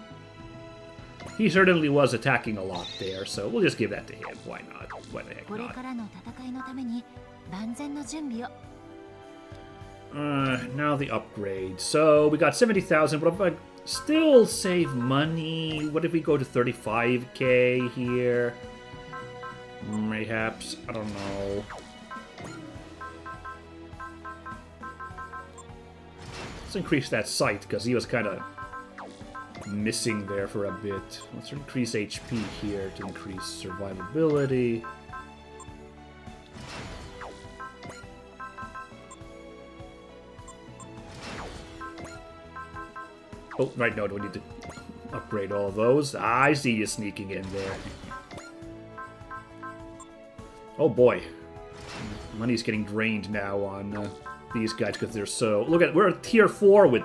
he certainly was attacking a lot there, so we'll just give that to him. Why not? Why the heck not? Now the upgrade. So we got 70,000, but if I still save money, what if we go to 35k here? Mayhaps, I don't know. Let's increase that sight, because he was kind of missing there for a bit. Let's increase HP here to increase survivability. Oh, right, no, we need to upgrade all of those. I see you sneaking in there. Oh boy. Money's getting drained now on these guys because they're so... Look at, we're at tier 4 with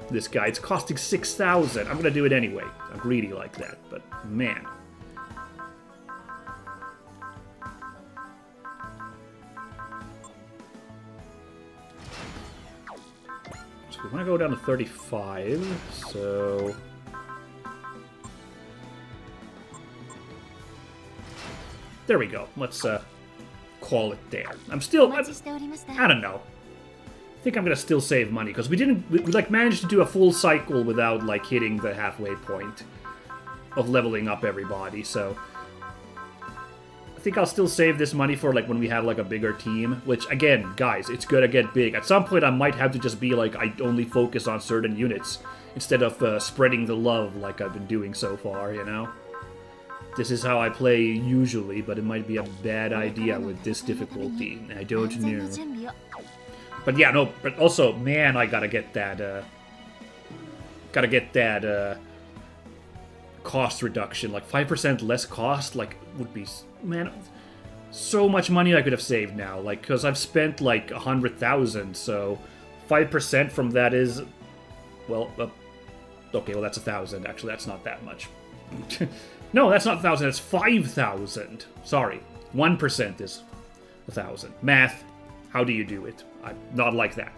this guy. It's costing 6,000. I'm gonna do it anyway. I'm greedy like that, but man. So we want to go down to 35, so... There we go. Let's call it there. I'm still... I don't know. I think I'm gonna still save money, because we like, managed to do a full cycle without, like, hitting the halfway point of leveling up everybody, so... I think I'll still save this money for like when we have like a bigger team, which again, guys, it's gonna get big. At some point I might have to just be like, I only focus on certain units instead of spreading the love like I've been doing so far, you know? This is how I play usually, but it might be a bad idea with this difficulty. I don't know. But yeah, no, but also, man, I gotta get that, cost reduction. Like 5% less cost, like, would be, man, so much money I could have saved now. Like, because I've spent like 100,000, so 5% from that is, well, okay, well that's 1,000. Actually, that's not that much. No, that's not 1,000. That's 5,000. Sorry, 1% is 1,000. Math. How do you do it? I'm not like that.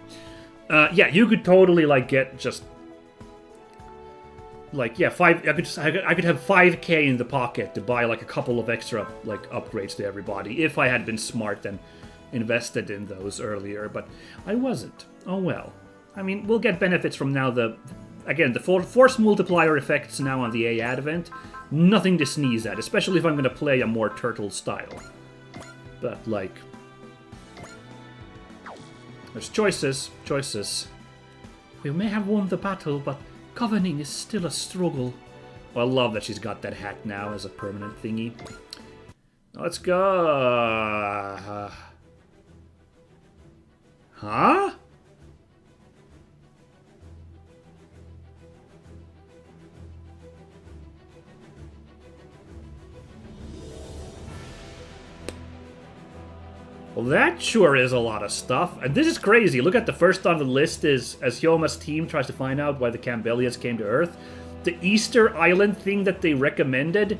Yeah, you could totally like get just like I could have 5K in the pocket to buy like a couple of extra like upgrades to everybody if I had been smart and invested in those earlier, but I wasn't. Oh well. I mean, we'll get benefits from now. The force multiplier effects now on the A advent. Nothing to sneeze at, especially if I'm going to play a more turtle style. But like, there's choices. We may have won the battle, but governing is still a struggle. Well, I love that she's got that hat now as a permanent thingy. Let's go. Huh? Well, that sure is a lot of stuff. And this is crazy. Look at the first on the list is as Yoma's team tries to find out why the Campbellians came to Earth. The Easter Island thing that they recommended,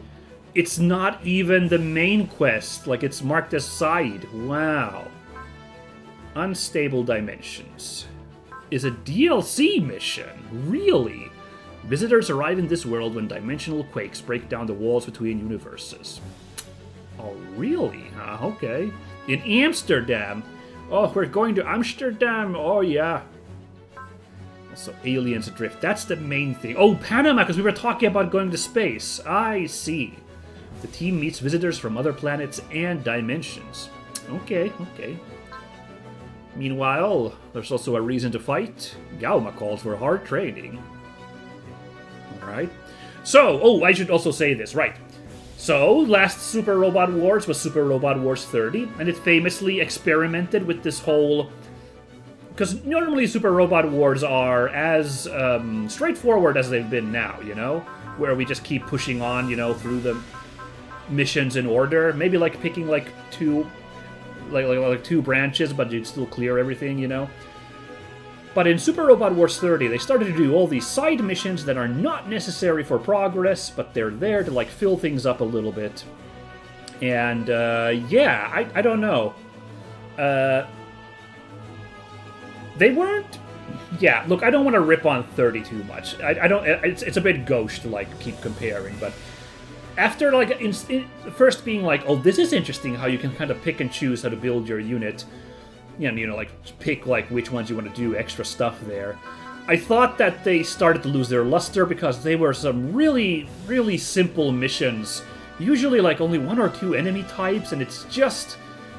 it's not even the main quest. Like, it's marked as side. Wow. Unstable Dimensions is a DLC mission. Really? Visitors arrive in this world when dimensional quakes break down the walls between universes. Oh, really? Okay. In Amsterdam. Oh, we're going to Amsterdam. Oh, yeah. Also, aliens adrift. That's the main thing. Oh, Panama, because we were talking about going to space. I see. The team meets visitors from other planets and dimensions. Okay. Meanwhile, there's also a reason to fight. Gauma calls for hard training. Alright. So, I should also say this, right. So, last Super Robot Wars was Super Robot Wars 30, and it famously experimented with this whole... Because normally Super Robot Wars are as straightforward as they've been now, you know? Where we just keep pushing on, you know, through the missions in order. Maybe like picking like two branches, but you'd still clear everything, you know? But in Super Robot Wars 30, they started to do all these side missions that are not necessary for progress, but they're there to, like, fill things up a little bit. And, yeah, I don't know. They weren't... Yeah, look, I don't want to rip on 30 too much. I don't... It's a bit gauche to, like, keep comparing, but... After, like, first being like, oh, this is interesting how you can kind of pick and choose how to build your unit... And, you know, like, pick, like, which ones you want to do extra stuff there. I thought that they started to lose their luster because they were some really, really simple missions. Usually, like, only 1 or 2 enemy types, and it's just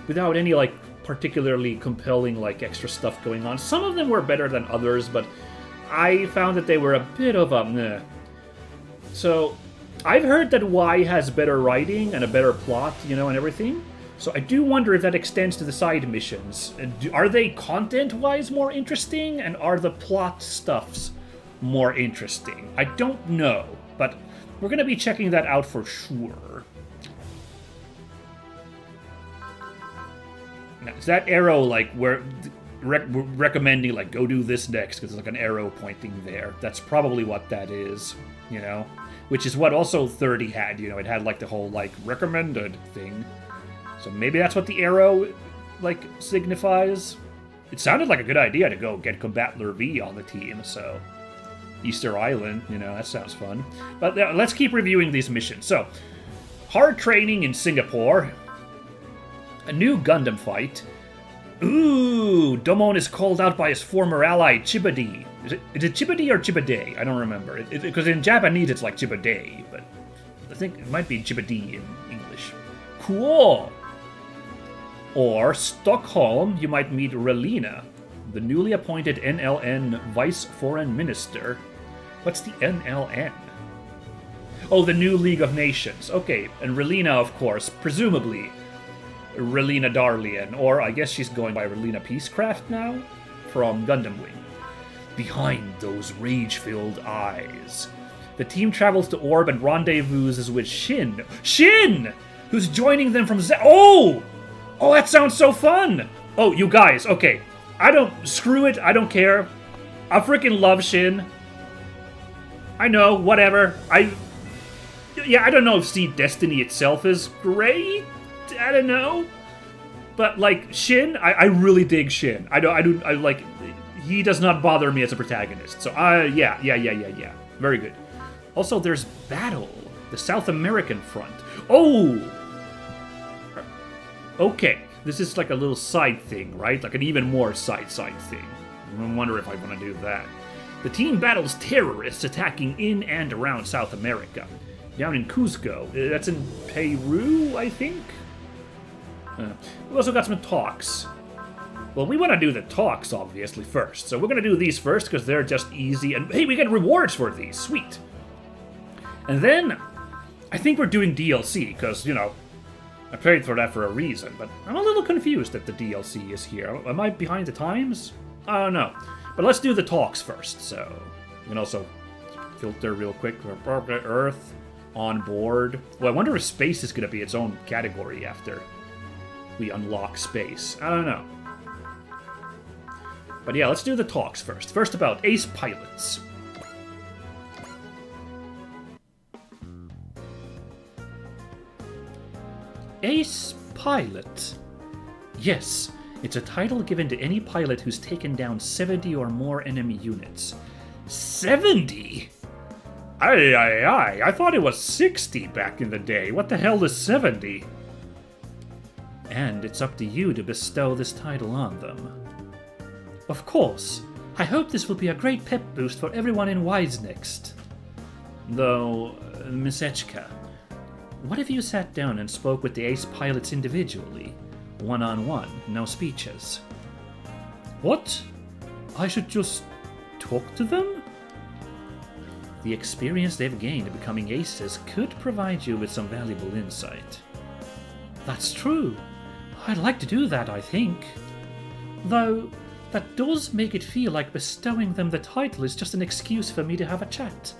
without any, like, particularly compelling, like, extra stuff going on. Some of them were better than others, but I found that they were a bit of a meh. So, I've heard that Y has better writing and a better plot, you know, and everything. So I do wonder if that extends to the side missions. Are they content-wise more interesting, and are the plot stuffs more interesting? I don't know, but we're going to be checking that out for sure. Now, is that arrow, like, where recommending, like, go do this next, because there's, like, an arrow pointing there? That's probably what that is, you know? Which is what also 30 had, you know? It had, like, the whole, like, recommended thing. So maybe that's what the arrow, like, signifies. It sounded like a good idea to go get Combattler V on the team, so... Easter Island, you know, that sounds fun. But let's keep reviewing these missions. So, hard training in Singapore. A new Gundam fight. Ooh, Domon is called out by his former ally, Chibadi. Is it Chibadi or Chibade? I don't remember. Because in Japanese it's like Chibade, but I think it might be Chibadi in English. Cool. Or Stockholm, you might meet Relina, the newly appointed NLN Vice Foreign Minister. What's the NLN? Oh, the new League of Nations. Okay, and Relina, of course, presumably Relina Darlian, or I guess she's going by Relina Peacecraft now, from Gundam Wing. Behind those rage-filled eyes. The team travels to Orb and rendezvouses with Shin. Shin! Who's joining them from Oh! Oh, that sounds so fun! Oh, you guys, okay. Screw it, I don't care. I freaking love Shin. I know, whatever. I don't know if Seed Destiny itself is great. I don't know. But, like, Shin, I really dig Shin. I like, he does not bother me as a protagonist. So, yeah. Very good. Also, there's Battle, the South American front. Oh! Okay, this is like a little side thing, right? Like an even more side thing. I wonder if I want to do that. The team battles terrorists attacking in and around South America. Down in Cusco. That's in Peru, I think? We've also got some talks. Well, we want to do the talks, obviously, first. So we're going to do these first, because they're just easy. And hey, we get rewards for these. Sweet. And then, I think we're doing DLC, because, you know, I paid for that for a reason. But I'm a little confused that the DLC is here. Am I behind the times? I don't know. But let's do the talks first, so... You can also filter real quick. Earth, on board. Well, I wonder if space is going to be its own category after we unlock space. I don't know. But yeah, let's do the talks first. First about ace pilots. Ace pilot. Yes, it's a title given to any pilot who's taken down 70 or more enemy units. 70? I thought it was 60 back in the day. What the hell is 70? And it's up to you to bestow this title on them. Of course. I hope this will be a great pep boost for everyone in Wise next. Though, Miss Echka, what if you sat down and spoke with the ace pilots individually? One-on-one, no speeches. What? I should just talk to them? The experience they've gained becoming aces could provide you with some valuable insight. That's true. I'd like to do that, I think. Though, that does make it feel like bestowing them the title is just an excuse for me to have a chat.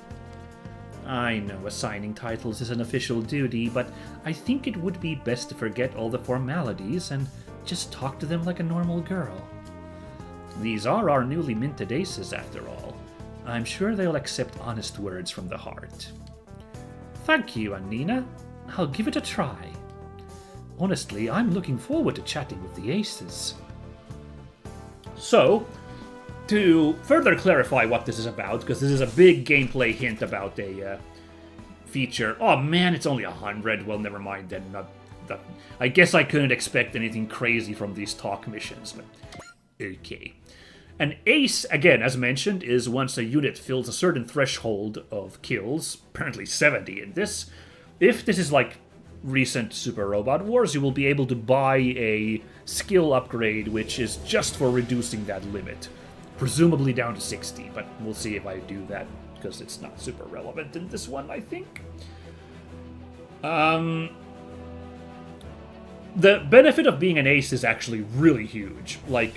I know assigning titles is an official duty, but I think it would be best to forget all the formalities and just talk to them like a normal girl. These are our newly minted aces, after all. I'm sure they'll accept honest words from the heart. Thank you, Anina. I'll give it a try. Honestly, I'm looking forward to chatting with the aces. So, to further clarify what this is about, because this is a big gameplay hint about a feature. Oh man, it's only 100. Well, never mind then. I guess I couldn't expect anything crazy from these talk missions, but okay. An ace, again, as mentioned, is once a unit fills a certain threshold of kills, apparently 70 in this. If this is like recent Super Robot Wars, you will be able to buy a skill upgrade, which is just for reducing that limit. Presumably down to 60, but we'll see if I do that, because it's not super relevant in this one, I think. The benefit of being an ace is actually really huge. Like,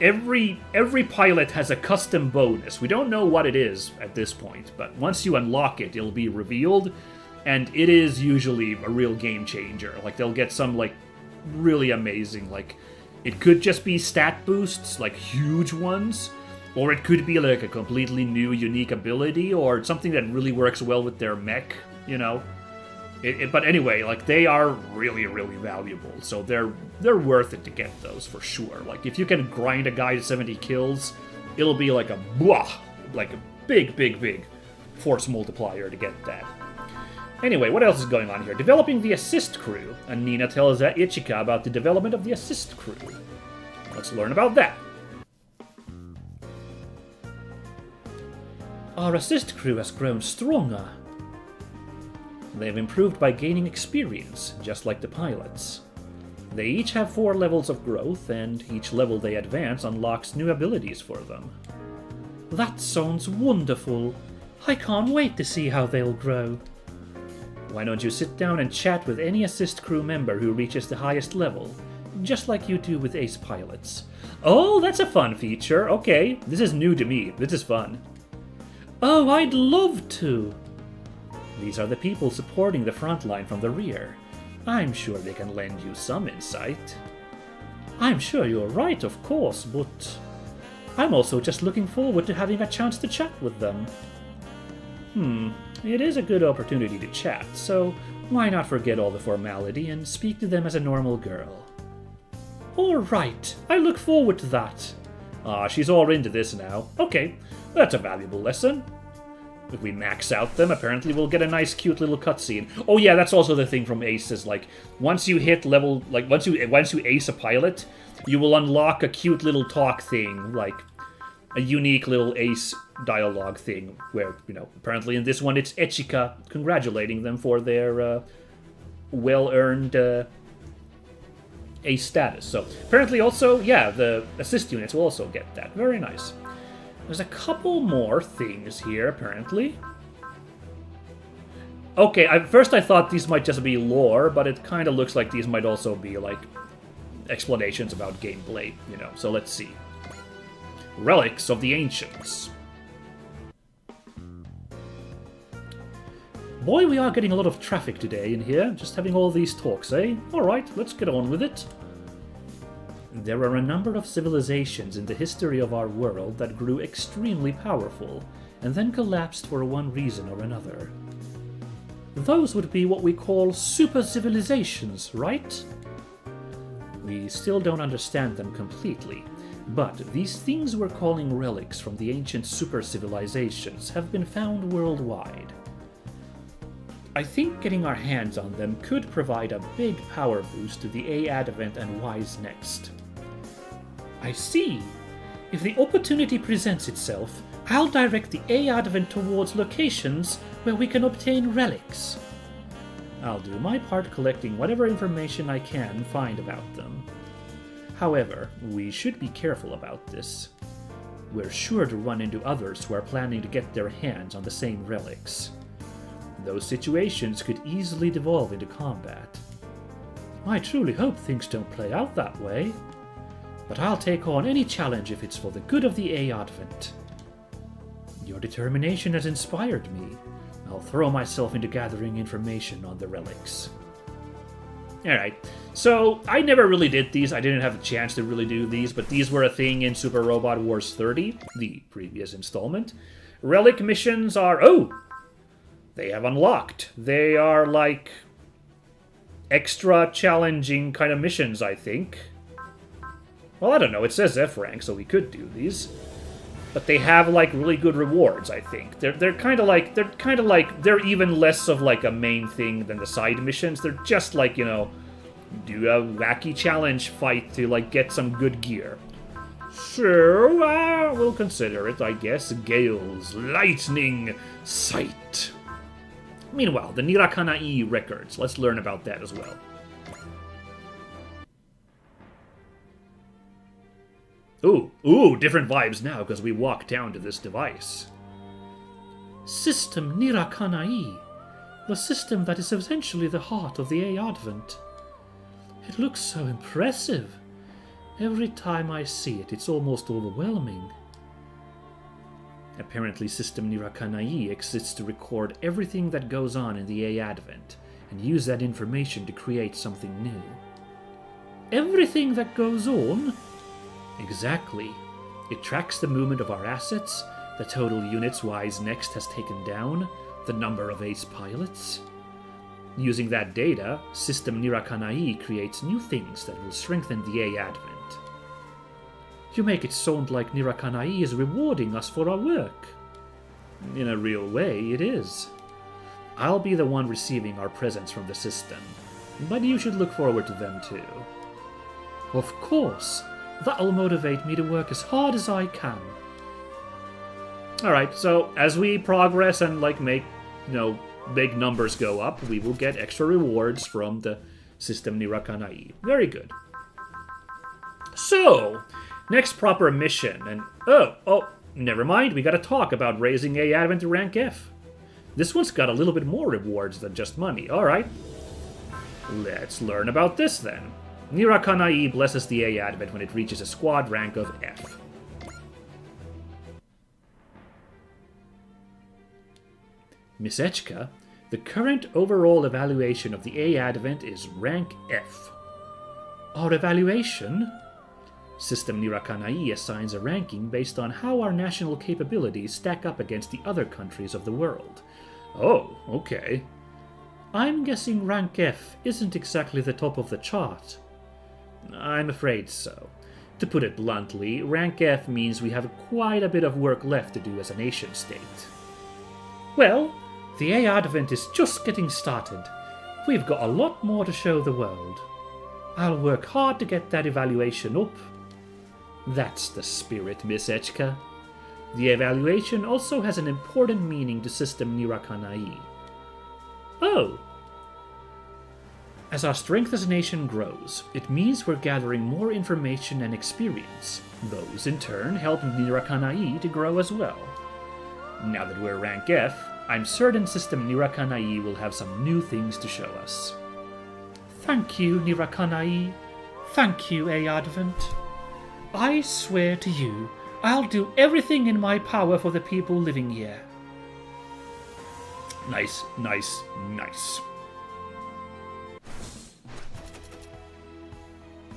every pilot has a custom bonus. We don't know what it is at this point, but once you unlock it, it'll be revealed, and it is usually a real game changer. Like, they'll get some, like, really amazing, like, it could just be stat boosts, like huge ones, or it could be like a completely new, unique ability, or something that really works well with their mech, you know? But anyway, like, they are really, really valuable, so they're worth it to get those, for sure. Like, if you can grind a guy to 70 kills, it'll be like a blah, like a big, big, big force multiplier to get that. Anyway, what else is going on here? Developing the assist crew. And Nina tells Ichika about the development of the assist crew. Let's learn about that. Our assist crew has grown stronger. They've improved by gaining experience, just like the pilots. They each have 4 levels of growth, and each level they advance unlocks new abilities for them. That sounds wonderful. I can't wait to see how they'll grow. Why don't you sit down and chat with any assist crew member who reaches the highest level, just like you do with ace pilots. Oh, that's a fun feature. Okay, this is new to me. This is fun. Oh, I'd love to. These are the people supporting the front line from the rear. I'm sure they can lend you some insight. I'm sure you're right, of course, but I'm also just looking forward to having a chance to chat with them. It is a good opportunity to chat, so why not forget all the formality and speak to them as a normal girl? All right, I look forward to that. She's all into this now. Okay, that's a valuable lesson. If we max out them, apparently we'll get a nice, cute little cutscene. Oh yeah, that's also the thing from Ace is like once you hit level, like once you ace a pilot, you will unlock a cute little talk thing, like a unique little Ace dialogue thing, where apparently in this one it's Echika congratulating them for their well-earned Ace status. So apparently also, yeah, the assist units will also get that. Very nice. There's a couple more things here, apparently. Okay, at first I thought these might just be lore, but it kind of looks like these might also be, like, explanations about gameplay, so let's see. Relics of the Ancients. Boy, we are getting a lot of traffic today in here, just having all these talks, eh? Alright, let's get on with it. There are a number of civilizations in the history of our world that grew extremely powerful, and then collapsed for one reason or another. Those would be what we call super civilizations, right? We still don't understand them completely, but these things we're calling relics from the ancient super civilizations have been found worldwide. I think getting our hands on them could provide a big power boost to the A Advent and Y's Next. I see. If the opportunity presents itself, I'll direct the A Advent towards locations where we can obtain relics. I'll do my part collecting whatever information I can find about them. However, we should be careful about this. We're sure to run into others who are planning to get their hands on the same relics. Those situations could easily devolve into combat. I truly hope things don't play out that way. But I'll take on any challenge if it's for the good of the A Advent. Your determination has inspired me. I'll throw myself into gathering information on the relics. Alright, so I never really did these. I didn't have a chance to really do these, but these were a thing in Super Robot Wars 30, the previous installment. Relic missions are... oh! They have unlocked. They are like extra challenging kind of missions, I think. Well, I don't know. It says F rank, so we could do these. But they have like really good rewards, I think. They're kind of like they're even less of like a main thing than the side missions. They're just like, do a wacky challenge fight to like get some good gear. So, we'll consider it, I guess. Gale's Lightning Sight. Meanwhile, the Nirakanai records. Let's learn about that as well. Ooh, different vibes now because we walk down to this device. System Nirakanai, the system that is essentially the heart of the A Advent. It looks so impressive. Every time I see it, it's almost overwhelming. Apparently, System Nirakanai exists to record everything that goes on in the A Advent and use that information to create something new. Everything that goes on? Exactly. It tracks the movement of our assets, the total units Y's Next has taken down, the number of ace pilots. Using that data, System Nirakanai creates new things that will strengthen the A Advent. You make it sound like Nirakanai is rewarding us for our work. In a real way, it is. I'll be the one receiving our presents from the system, but you should look forward to them too. Of course. That'll motivate me to work as hard as I can. Alright, so as we progress and, like, make, big numbers go up, we will get extra rewards from the system Nirakanai. Very good. So, next proper mission, and oh, never mind, we gotta talk about raising A Advent to rank F. This one's got a little bit more rewards than just money. Alright. Let's learn about this then. Nirakanai blesses the A Advent when it reaches a squad rank of F. Miss Echka, the current overall evaluation of the A Advent is rank F. Our evaluation? System Nirakanai assigns a ranking based on how our national capabilities stack up against the other countries of the world. Oh, okay. I'm guessing rank F isn't exactly the top of the chart. I'm afraid so. To put it bluntly, rank F means we have quite a bit of work left to do as a nation-state. Well, the A Advent is just getting started. We've got a lot more to show the world. I'll work hard to get that evaluation up. That's the spirit, Miss Echka. The evaluation also has an important meaning to System Nirakanai. Oh! As our strength as a nation grows, it means we're gathering more information and experience. Those, in turn, help Nirakanai to grow as well. Now that we're rank F, I'm certain System Nirakanai will have some new things to show us. Thank you, Nirakanai. Thank you, A Advent. I swear to you, I'll do everything in my power for the people living here. Nice, nice, nice.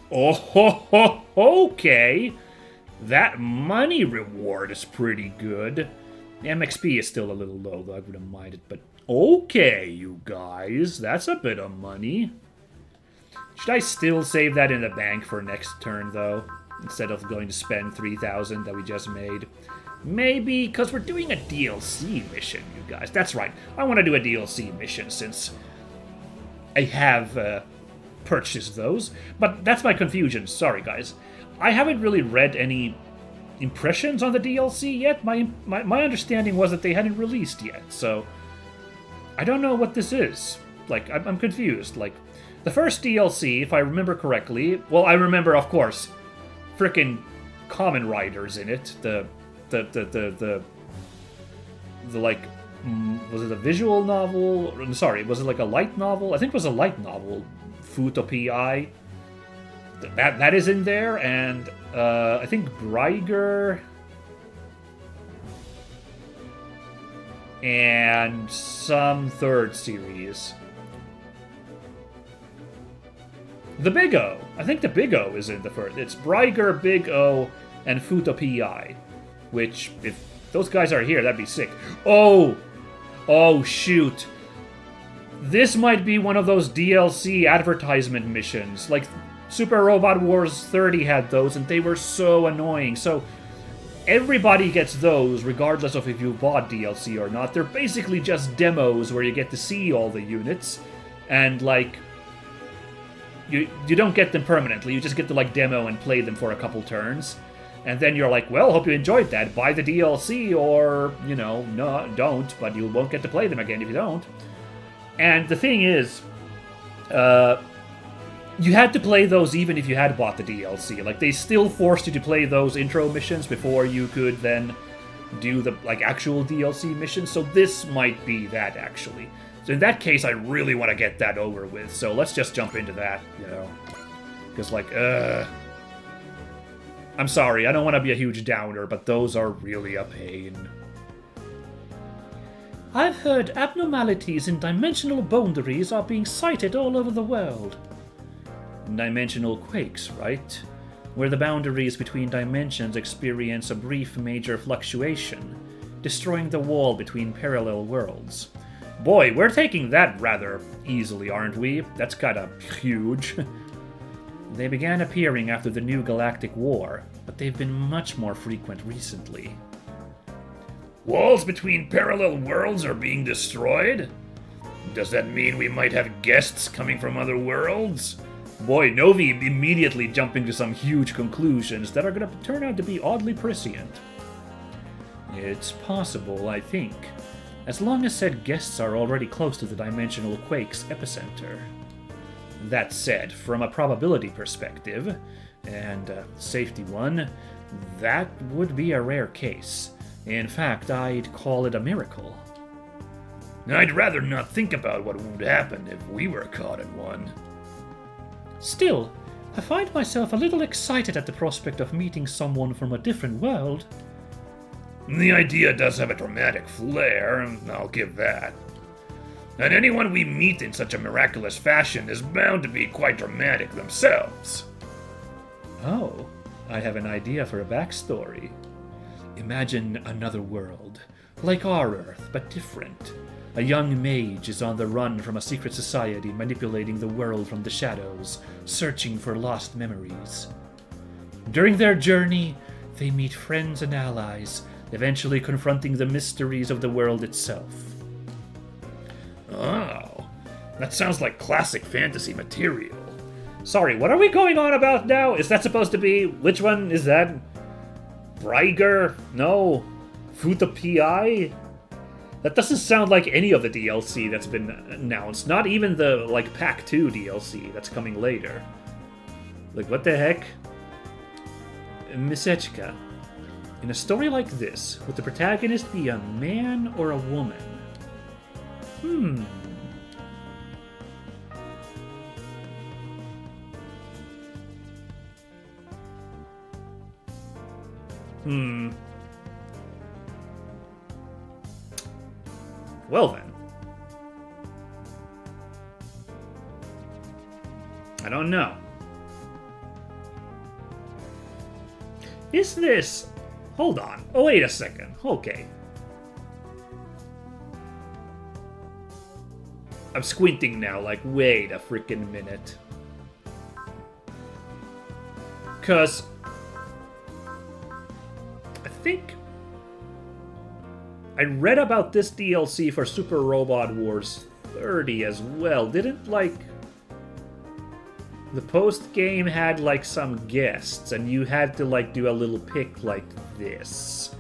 Oh, ho, ho, okay. That money reward is pretty good. The MXP is still a little low, though I wouldn't mind it, but okay, you guys. That's a bit of money. Should I still save that in the bank for next turn, though? Instead of going to spend 3,000 that we just made. Maybe, because we're doing a DLC mission, you guys. That's right. I want to do a DLC mission since I have purchased those. But that's my confusion. Sorry, guys. I haven't really read any impressions on the DLC yet. My understanding was that they hadn't released yet. So, I don't know what this is. Like, I'm confused. Like, the first DLC, if I remember correctly... Well, I remember, of course... Frickin' Kamen Riders in it. The like, was it a visual novel? I'm sorry, was it like a light novel? I think it was a light novel. Futo Pi. That is in there, and I think Breiger and some third series. The Big O. I think the Big O is in the first. It's Breiger, Big O, and Futo Pi. Which, if those guys are here, that'd be sick. Oh! Oh, shoot. This might be one of those DLC advertisement missions. Like, Super Robot Wars 30 had those, and they were so annoying. So, everybody gets those, regardless of if you bought DLC or not. They're basically just demos where you get to see all the units. And, like... You don't get them permanently, you just get to like demo and play them for a couple turns. And then you're like, well, hope you enjoyed that. Buy the DLC or, you know, no, don't, but you won't get to play them again if you don't. And the thing is, you had to play those even if you had bought the DLC. Like, they still forced you to play those intro missions before you could then do the, like, actual DLC missions. So this might be that, actually. So in that case, I really want to get that over with. So let's just jump into that, you know. Because, like, I'm sorry, I don't want to be a huge downer, but those are really a pain. I've heard abnormalities in dimensional boundaries are being sighted all over the world. Dimensional quakes, right? Where the boundaries between dimensions experience a brief major fluctuation, destroying the wall between parallel worlds. Boy, we're taking that rather easily, aren't we? That's kinda huge. They began appearing after the New Galactic War, but they've been much more frequent recently. Walls between parallel worlds are being destroyed? Does that mean we might have guests coming from other worlds? Boy, Novi immediately jumping to some huge conclusions that are going to turn out to be oddly prescient. It's possible, I think. as long as said guests are already close to the dimensional quake's epicenter. That said, from a probability perspective, and a safety one, that would be a rare case. In fact, I'd call it a miracle. I'd rather not think about what would happen if we were caught in one. Still, I find myself a little excited at the prospect of meeting someone from a different world. The idea does have a dramatic flair, I'll give that. And anyone we meet in such a miraculous fashion is bound to be quite dramatic themselves. Oh, I have an idea for a backstory. Imagine another world, like our Earth, but different. A young mage is on the run from a secret society manipulating the world from the shadows, searching for lost memories. During their journey, they meet friends and allies, eventually confronting the mysteries of the world itself. Oh, that sounds like classic fantasy material. Sorry, what are we going on about now? Is that supposed to be... Which one is that? Breiger? No. Futa PI? That doesn't sound like any of the DLC that's been announced. Not even the, Pack 2 DLC that's coming later. What the heck? Misechika. In a story like this, would the protagonist be a man or a woman? Well then. I don't know. Is this... Hold on. Oh, wait a second. Okay. I'm squinting now, wait a freaking minute. 'Cause... I think... I read about this DLC for Super Robot Wars 30 as well. Didn't, the post-game had, some guests, and you had to, do a little pick like this.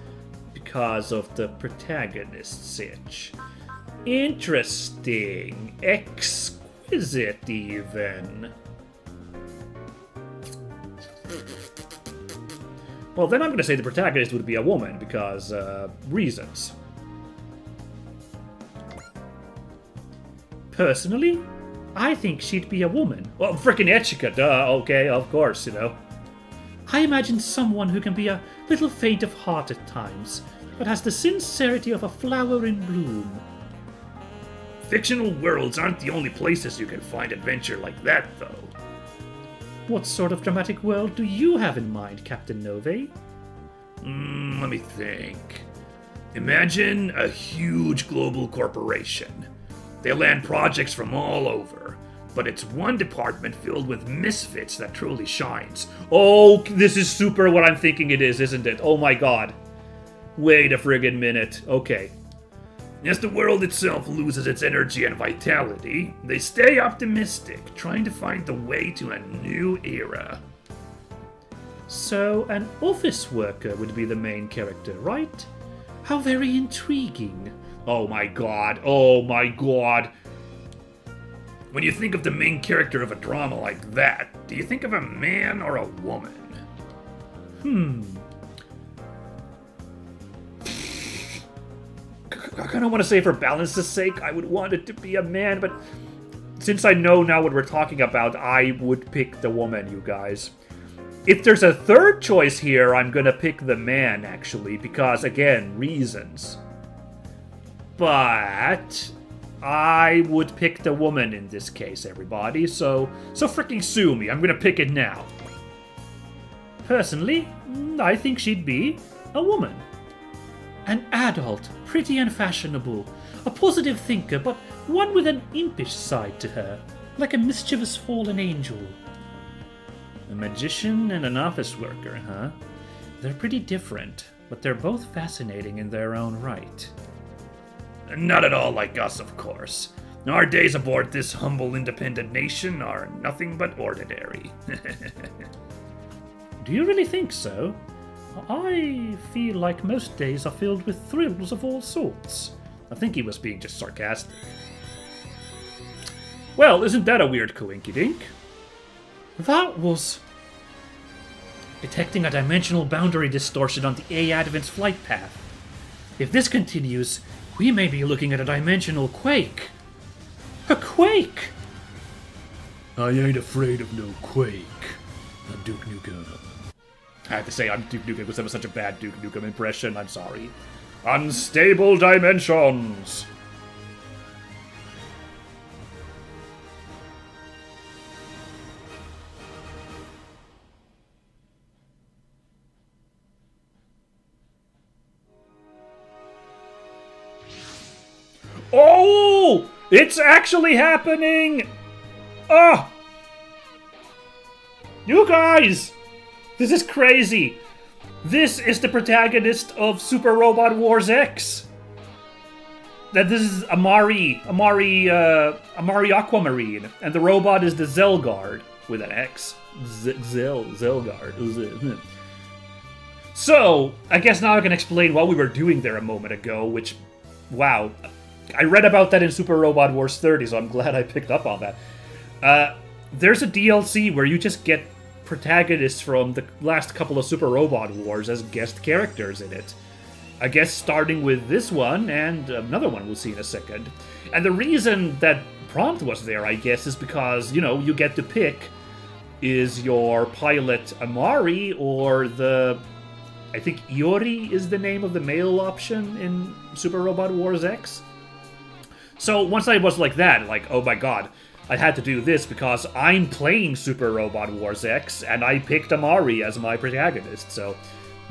Because of the protagonist's itch. Interesting. Exquisite, even. Well, then I'm going to say the protagonist would be a woman, because, reasons. Personally, I think she'd be a woman. Well, frickin' Echika, duh, okay, of course, I imagine someone who can be a little faint of heart at times, but has the sincerity of a flower in bloom. Fictional worlds aren't the only places you can find adventure like that, though. What sort of dramatic world do you have in mind, Captain Nove? Let me think. Imagine a huge global corporation. They land projects from all over, but it's one department filled with misfits that truly shines. Oh, this is super what I'm thinking it is, isn't it? Oh my god. Wait a friggin' minute. Okay. As the world itself loses its energy and vitality, they stay optimistic, trying to find the way to a new era. So, an office worker would be the main character, right? How very intriguing. Oh my god, oh my god. When you think of the main character of a drama like that, do you think of a man or a woman? I kind of want to say for balance's sake, I would want it to be a man, but since I know now what we're talking about, I would pick the woman, you guys. If there's a third choice here, I'm gonna pick the man, actually, because, again, reasons. But I would pick the woman in this case, everybody, so freaking sue me. I'm gonna pick it now. Personally, I think she'd be a woman. An adult, pretty and fashionable, a positive thinker, but one with an impish side to her, like a mischievous fallen angel. A magician and an office worker, huh? They're pretty different, but they're both fascinating in their own right. Not at all like us, of course. Our days aboard this humble independent nation are nothing but ordinary. Do you really think so? I feel like most days are filled with thrills of all sorts. I think he was being just sarcastic. Well, isn't that a weird coinkydink? That was... detecting a dimensional boundary distortion on the A Advent's flight path. If this continues, we may be looking at a dimensional quake. A quake! I ain't afraid of no quake. I'm Duke Nukem. I have to say, I'm Duke Nukem because that was such a bad Duke Nukem impression. I'm sorry. Unstable dimensions! Oh! It's actually happening! Oh! You guys! This is crazy! This is the protagonist of Super Robot Wars X! This is Amari Aquamarine, and the robot is the Zelgard, with an X. Zelgard. So, I guess now I can explain what we were doing there a moment ago, which, wow. I read about that in Super Robot Wars 30, so I'm glad I picked up on that. There's a DLC where you just get protagonists from the last couple of Super Robot Wars as guest characters in it. I guess starting with this one, and another one we'll see in a second. And the reason that prompt was there, I guess, is because, you know, you get to pick, is your pilot Amari or the... I think Iori is the name of the male option in Super Robot Wars X. So once I was like that, like, oh my god, I had to do this because I'm playing Super Robot Wars X, and I picked Amari as my protagonist, so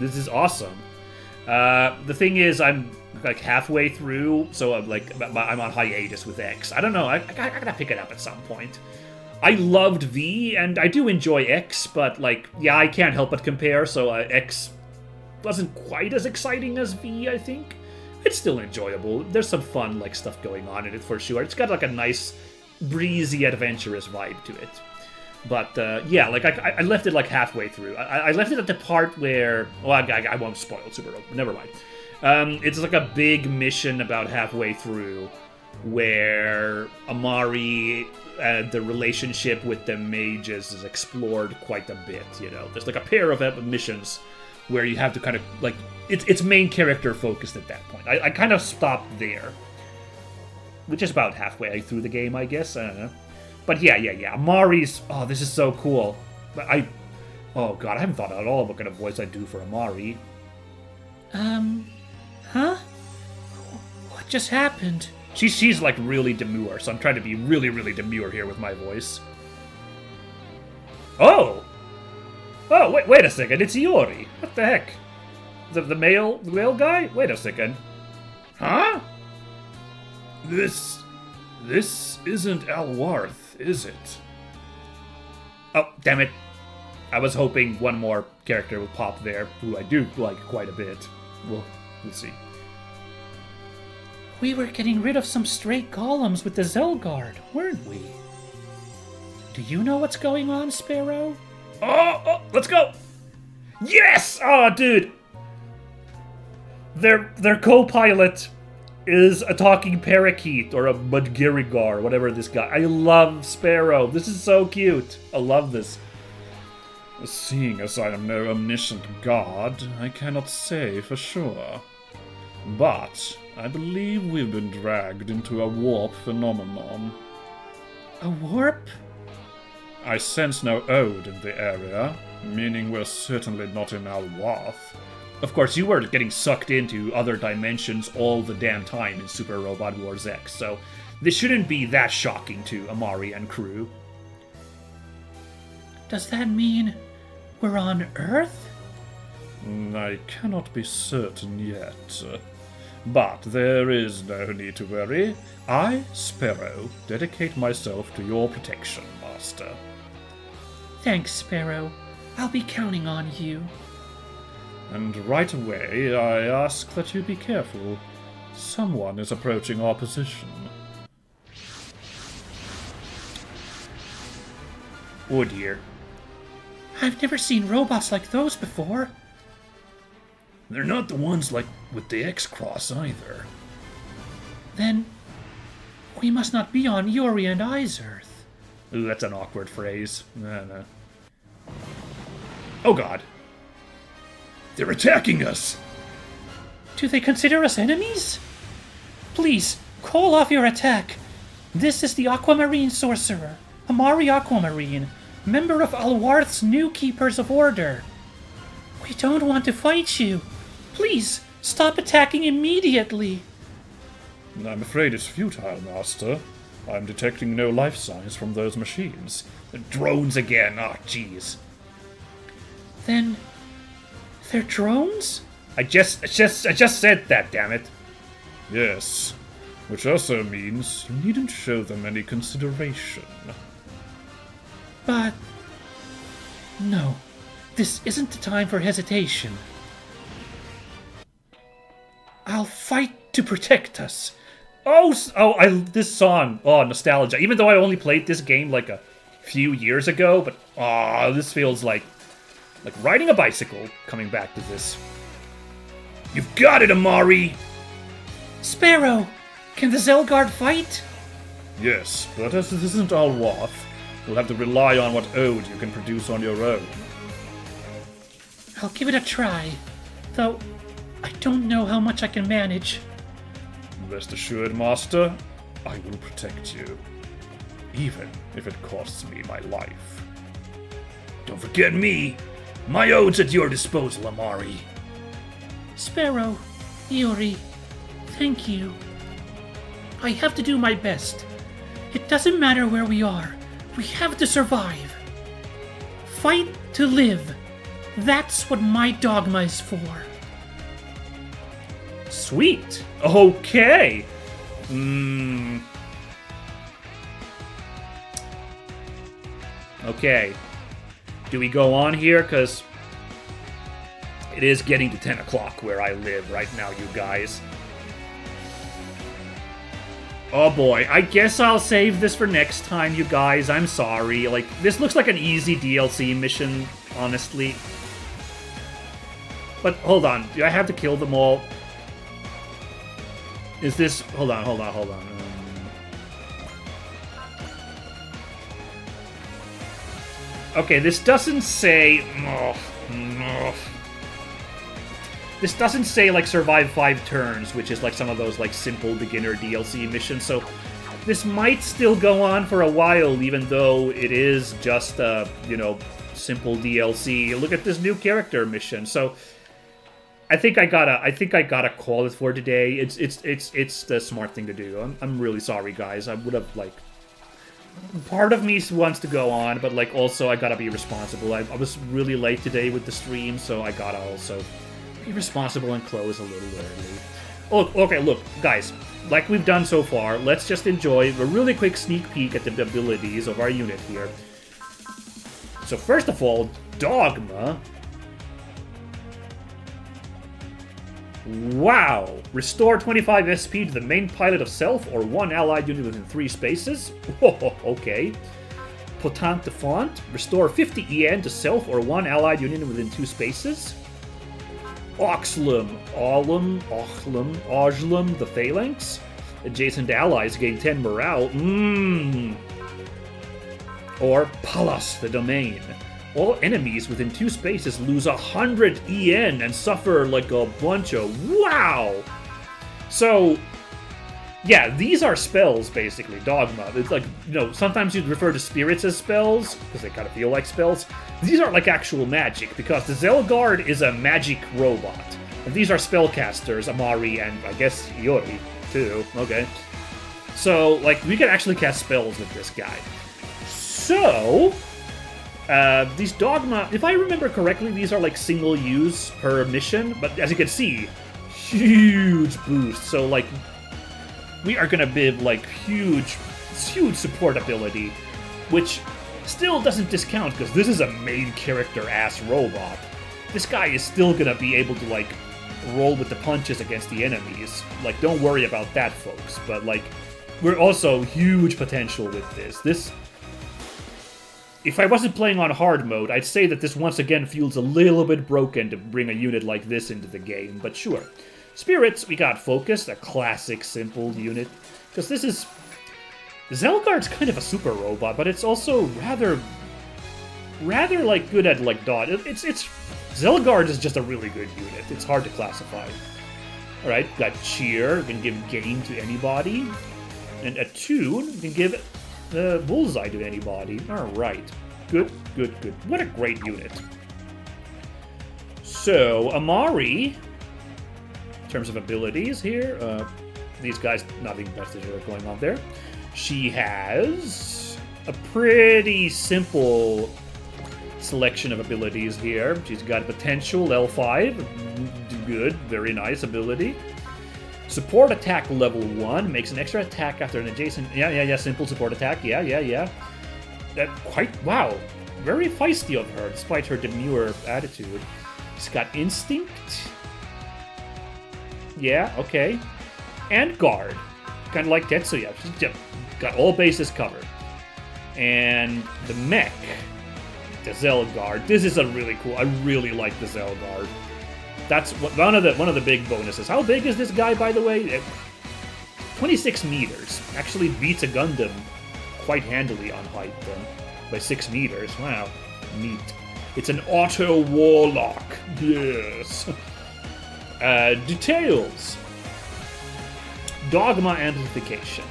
this is awesome. The thing is, I'm like halfway through, so I'm on hiatus with X. I don't know, I gotta pick it up at some point. I loved V, and I do enjoy X, but like, yeah, I can't help but compare, so X wasn't quite as exciting as V, I think. It's still enjoyable. There's some fun, like, stuff going on in it for sure. It's got, like, a nice, breezy, adventurous vibe to it. But, yeah, like, I left it, like, halfway through. I left it at the part where... Well, I won't spoil Super Robot. Never mind. It's, like, a big mission about halfway through where Amari and the relationship with the mages is explored quite a bit, you know. There's, like, a pair of missions where you have to kind of, like... It's main character focused at that point. I kind of stopped there. Which is about halfway through the game, I guess. I don't know. But yeah. Amari's... Oh, this is so cool. But oh god, I haven't thought at all what kind of voice I'd do for Amari. Huh? What just happened? She's like really demure, so I'm trying to be really, really demure here with my voice. Oh, wait a second, it's Iori. What the heck? The male guy? Wait a second. Huh? This isn't Alwarth, is it? Oh, damn it. I was hoping one more character would pop there, who I do like quite a bit. We'll see. We were getting rid of some stray golems with the Zelgard, weren't we? Do you know what's going on, Sparrow? Oh, let's go! Yes! Oh, dude! Their co-pilot is a talking parakeet, or a Mudgirigar, whatever this guy. I love Sparrow. This is so cute. I love this. Seeing as I am no omniscient god, I cannot say for sure. But I believe we've been dragged into a warp phenomenon. A warp? I sense no ode in the area, meaning we're certainly not in Alwarth. Of course, you were getting sucked into other dimensions all the damn time in Super Robot Wars X, so this shouldn't be that shocking to Amari and crew. Does that mean we're on Earth? I cannot be certain yet. But there is no need to worry. I, Sparrow, dedicate myself to your protection, Master. Thanks, Sparrow. I'll be counting on you. And right away, I ask that you be careful. Someone is approaching our position. Oh dear. I've never seen robots like those before. They're not the ones like with the X-Cross either. Then we must not be on Yuri and I's Earth. Ooh, that's an awkward phrase. No. Oh god. They're attacking us! Do they consider us enemies? Please, call off your attack. This is the Aquamarine Sorcerer, Amari Aquamarine, member of Alwarth's new Keepers of Order. We don't want to fight you. Please, stop attacking immediately. I'm afraid it's futile, Master. I'm detecting no life signs from those machines. Drones again. Oh, jeez. Then, they're drones? I just said that, damn it. Yes, which also means you needn't show them any consideration. But... no, this isn't the time for hesitation. I'll fight to protect us. This song. Oh, nostalgia. Even though I only played this game like a few years ago, but this feels like riding a bicycle coming back to this. You've got it, Amari! Sparrow, can the Zelgard fight? Yes, but as this isn't Alwarth, you'll have to rely on what ode you can produce on your own. I'll give it a try, though I don't know how much I can manage. Rest assured, Master, I will protect you, even if it costs me my life. Don't forget me! My ode's at your disposal, Amari. Sparrow, Yuri, thank you. I have to do my best. It doesn't matter where we are. We have to survive. Fight to live. That's what my dogma is for. Sweet. Okay. Okay. Do we go on here? Because it is getting to 10 o'clock where I live right now, you guys. Oh boy, I guess I'll save this for next time, you guys. I'm sorry. Like, this looks like an easy DLC mission, honestly. But hold on, do I have to kill them all? Is this... Hold on. Okay, this doesn't say... This doesn't say, like, survive 5 turns, which is, like, some of those, like, simple beginner DLC missions, so this might still go on for a while, even though it is just a, simple DLC. Look at this new character mission, so... I think I gotta call it for today. It's the smart thing to do. I'm really sorry, guys. I would have, like... Part of me wants to go on, but, like, also I gotta be responsible. I was really late today with the stream, so I gotta also be responsible and close a little early. Oh, okay, look, guys. Like we've done so far, let's just enjoy a really quick sneak peek at the abilities of our unit here. So first of all, Dogma... Wow! Restore 25 SP to the main pilot of self or one allied unit within 3 spaces. Oh, okay. Potent de Font. Restore 50 EN to self or one allied unit within 2 spaces. Oxlum, the Phalanx. Adjacent allies gain 10 morale. Or Pallas, the Domain. All enemies within 2 spaces lose 100 EN and suffer like a bunch of... Wow! So, yeah, these are spells, basically, Dogma. It's like, sometimes you'd refer to spirits as spells, because they kind of feel like spells. These are like actual magic, because the Zelgard is a magic robot. And these are spellcasters, Amari and, I guess, Yori, too. Okay. So, like, we can actually cast spells with this guy. So... these Dogma, if I remember correctly, these are like single use per mission, but as you can see, huge boost. So like, we are gonna be like huge support ability, which still doesn't discount because this is a main character ass robot. This guy is still gonna be able to like roll with the punches against the enemies. Like, don't worry about that, folks. But like, we're also huge potential with this. If I wasn't playing on hard mode, I'd say that this once again feels a little bit broken to bring a unit like this into the game, but sure. Spirits, we got Focus, a classic simple unit. Because this is... Zelgard's kind of a super robot, but it's also rather like good at like dodge. It's Zelgard is just a really good unit. It's hard to classify. Alright, got Cheer, can give gain to anybody. And Attune can give the bullseye to anybody. Alright. Good. What a great unit. So, Amari, in terms of abilities here, these guys, nothing particular going on there. She has a pretty simple selection of abilities here. She's got potential L5, good, very nice ability. Support attack level 1, makes an extra attack after an adjacent... Yeah, simple support attack, yeah. That wow, very feisty of her, despite her demure attitude. She's got Instinct. Yeah, okay. And Guard. Kind of like Tetsuya. She's just got all bases covered. And the mech, the Zelgard. This is a really cool... I really like the Zelgard. That's one of the big bonuses. How big is this guy, by the way? 26 meters. Actually beats a Gundam quite handily on height, by 6 meters. Wow. Neat. It's an auto warlock. Yes. Details. Dogma amplification.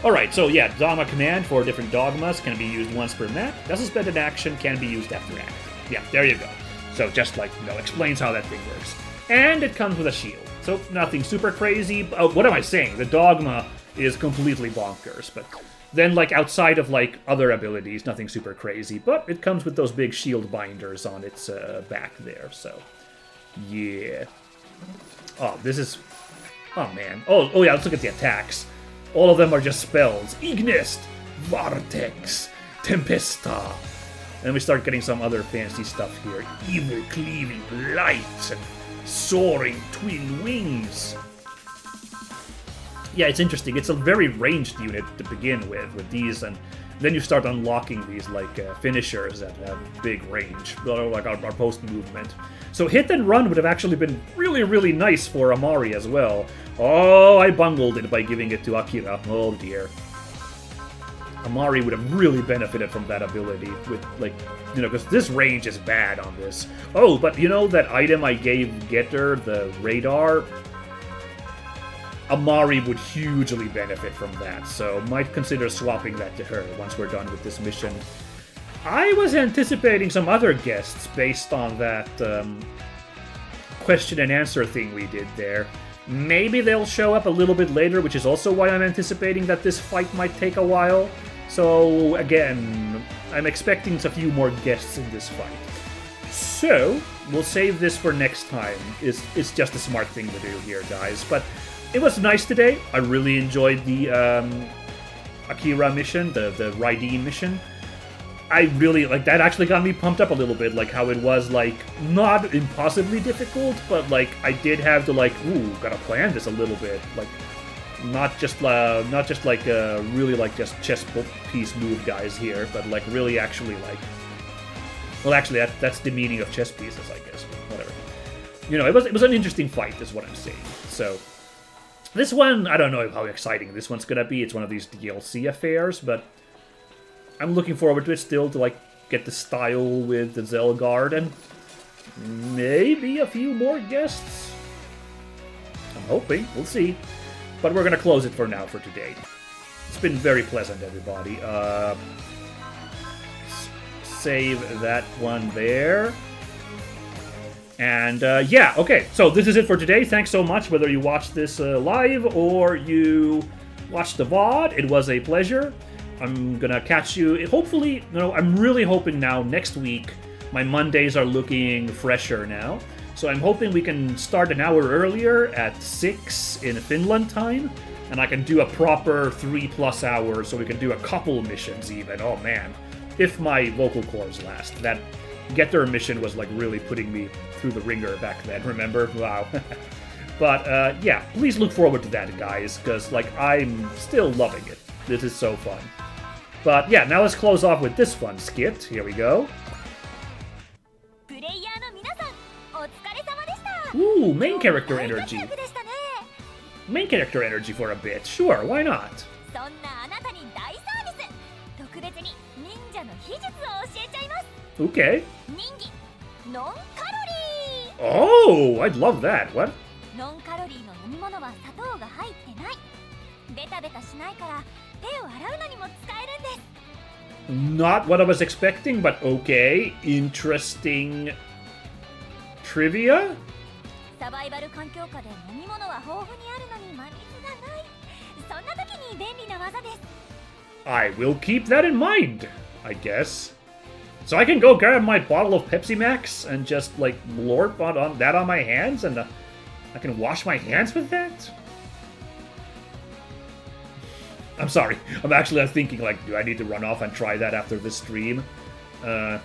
Alright, so yeah, Dogma command for different dogmas can be used once per map. Doesn't spend an action, can be used after act. Yeah, there you go. So just like, explains how that thing works. And it comes with a shield. So nothing super crazy. Oh, what am I saying? The Dogma is completely bonkers, but then like outside of like other abilities, nothing super crazy. But it comes with those big shield binders on its back there, so yeah. Oh, this is... Oh man. Oh yeah, let's look at the attacks. All of them are just spells. Ignist, Vortex, Tempesta. And we start getting some other fancy stuff here. Evil cleaving lights and soaring twin wings. Yeah, it's interesting. It's a very ranged unit to begin with these, and then you start unlocking these like finishers that have big range, like our post movement. So hit and run would have actually been really, really nice for Amari as well. Oh, I bungled it by giving it to Akira. Oh dear. Amari would have really benefited from that ability with, like, because this range is bad on this. Oh, but that item I gave Getter, the radar? Amari would hugely benefit from that, so might consider swapping that to her once we're done with this mission. I was anticipating some other guests based on that question and answer thing we did there. Maybe they'll show up a little bit later, which is also why I'm anticipating that this fight might take a while. So, again, I'm expecting a few more guests in this fight. So, we'll save this for next time. It's just a smart thing to do here, guys. But it was nice today. I really enjoyed the Akira mission, the Reideen mission. I really, that actually got me pumped up a little bit, like how it was, not impossibly difficult, but, I did have to, gotta plan this a little bit, not just really, just chess piece move guys here, but, really actually, well, actually, that's the meaning of chess pieces, I guess, but whatever. It was an interesting fight, is what I'm saying, so... This one, I don't know how exciting this one's gonna be, it's one of these DLC affairs, but... I'm looking forward to it still, to, get the style with the Zelgard, and maybe a few more guests. I'm hoping. We'll see. But we're going to close it for now for today. It's been very pleasant, everybody. Save that one there. And, yeah, okay. So this is it for today. Thanks so much, whether you watched this live or you watched the VOD. It was a pleasure. I'm gonna catch you, hopefully, I'm really hoping now, next week, my Mondays are looking fresher now. So I'm hoping we can start an hour earlier at 6 in Finland time, and I can do a proper 3+ hours, so we can do a couple missions even. Oh man, if my vocal cords last. That Getter mission was really putting me through the ringer back then, remember? Wow. But yeah, please look forward to that, guys, because I'm still loving it. This is so fun. But yeah, now let's close off with this fun skit. Here we go. Ooh, main character energy. main character energy for a bit. Sure, why not? そんなあなたに大サービス。特別に忍者の秘術を教えちゃいます。 Okay. 忍技ノンカロリ Oh, I'd love that. What? ー。ノンカロリーの飲み物は砂糖が入ってない。ベタベタしないから手を洗うのにも使えるんです。 Not what I was expecting, but okay. Interesting trivia? サバイバル環境下で飲み物は豊富にあるのに真水がない。そんな時に便利な技です。 I will keep that in mind, I guess. So I can go grab my bottle of Pepsi Max and just, like, lord on that on my hands, and I can wash my hands with that? I'm sorry. I'm actually thinking, like, do I need to run off and try that after this stream? I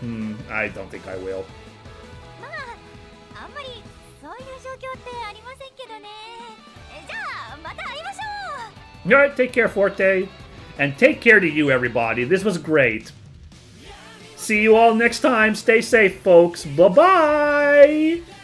don't think I will. まあ、あんまりそういう状況ってありませんけどね。じゃあまた会いましょう。 Alright, take care, Forte. And take care to you, everybody. This was great. See you all next time. Stay safe, folks. Bye-bye!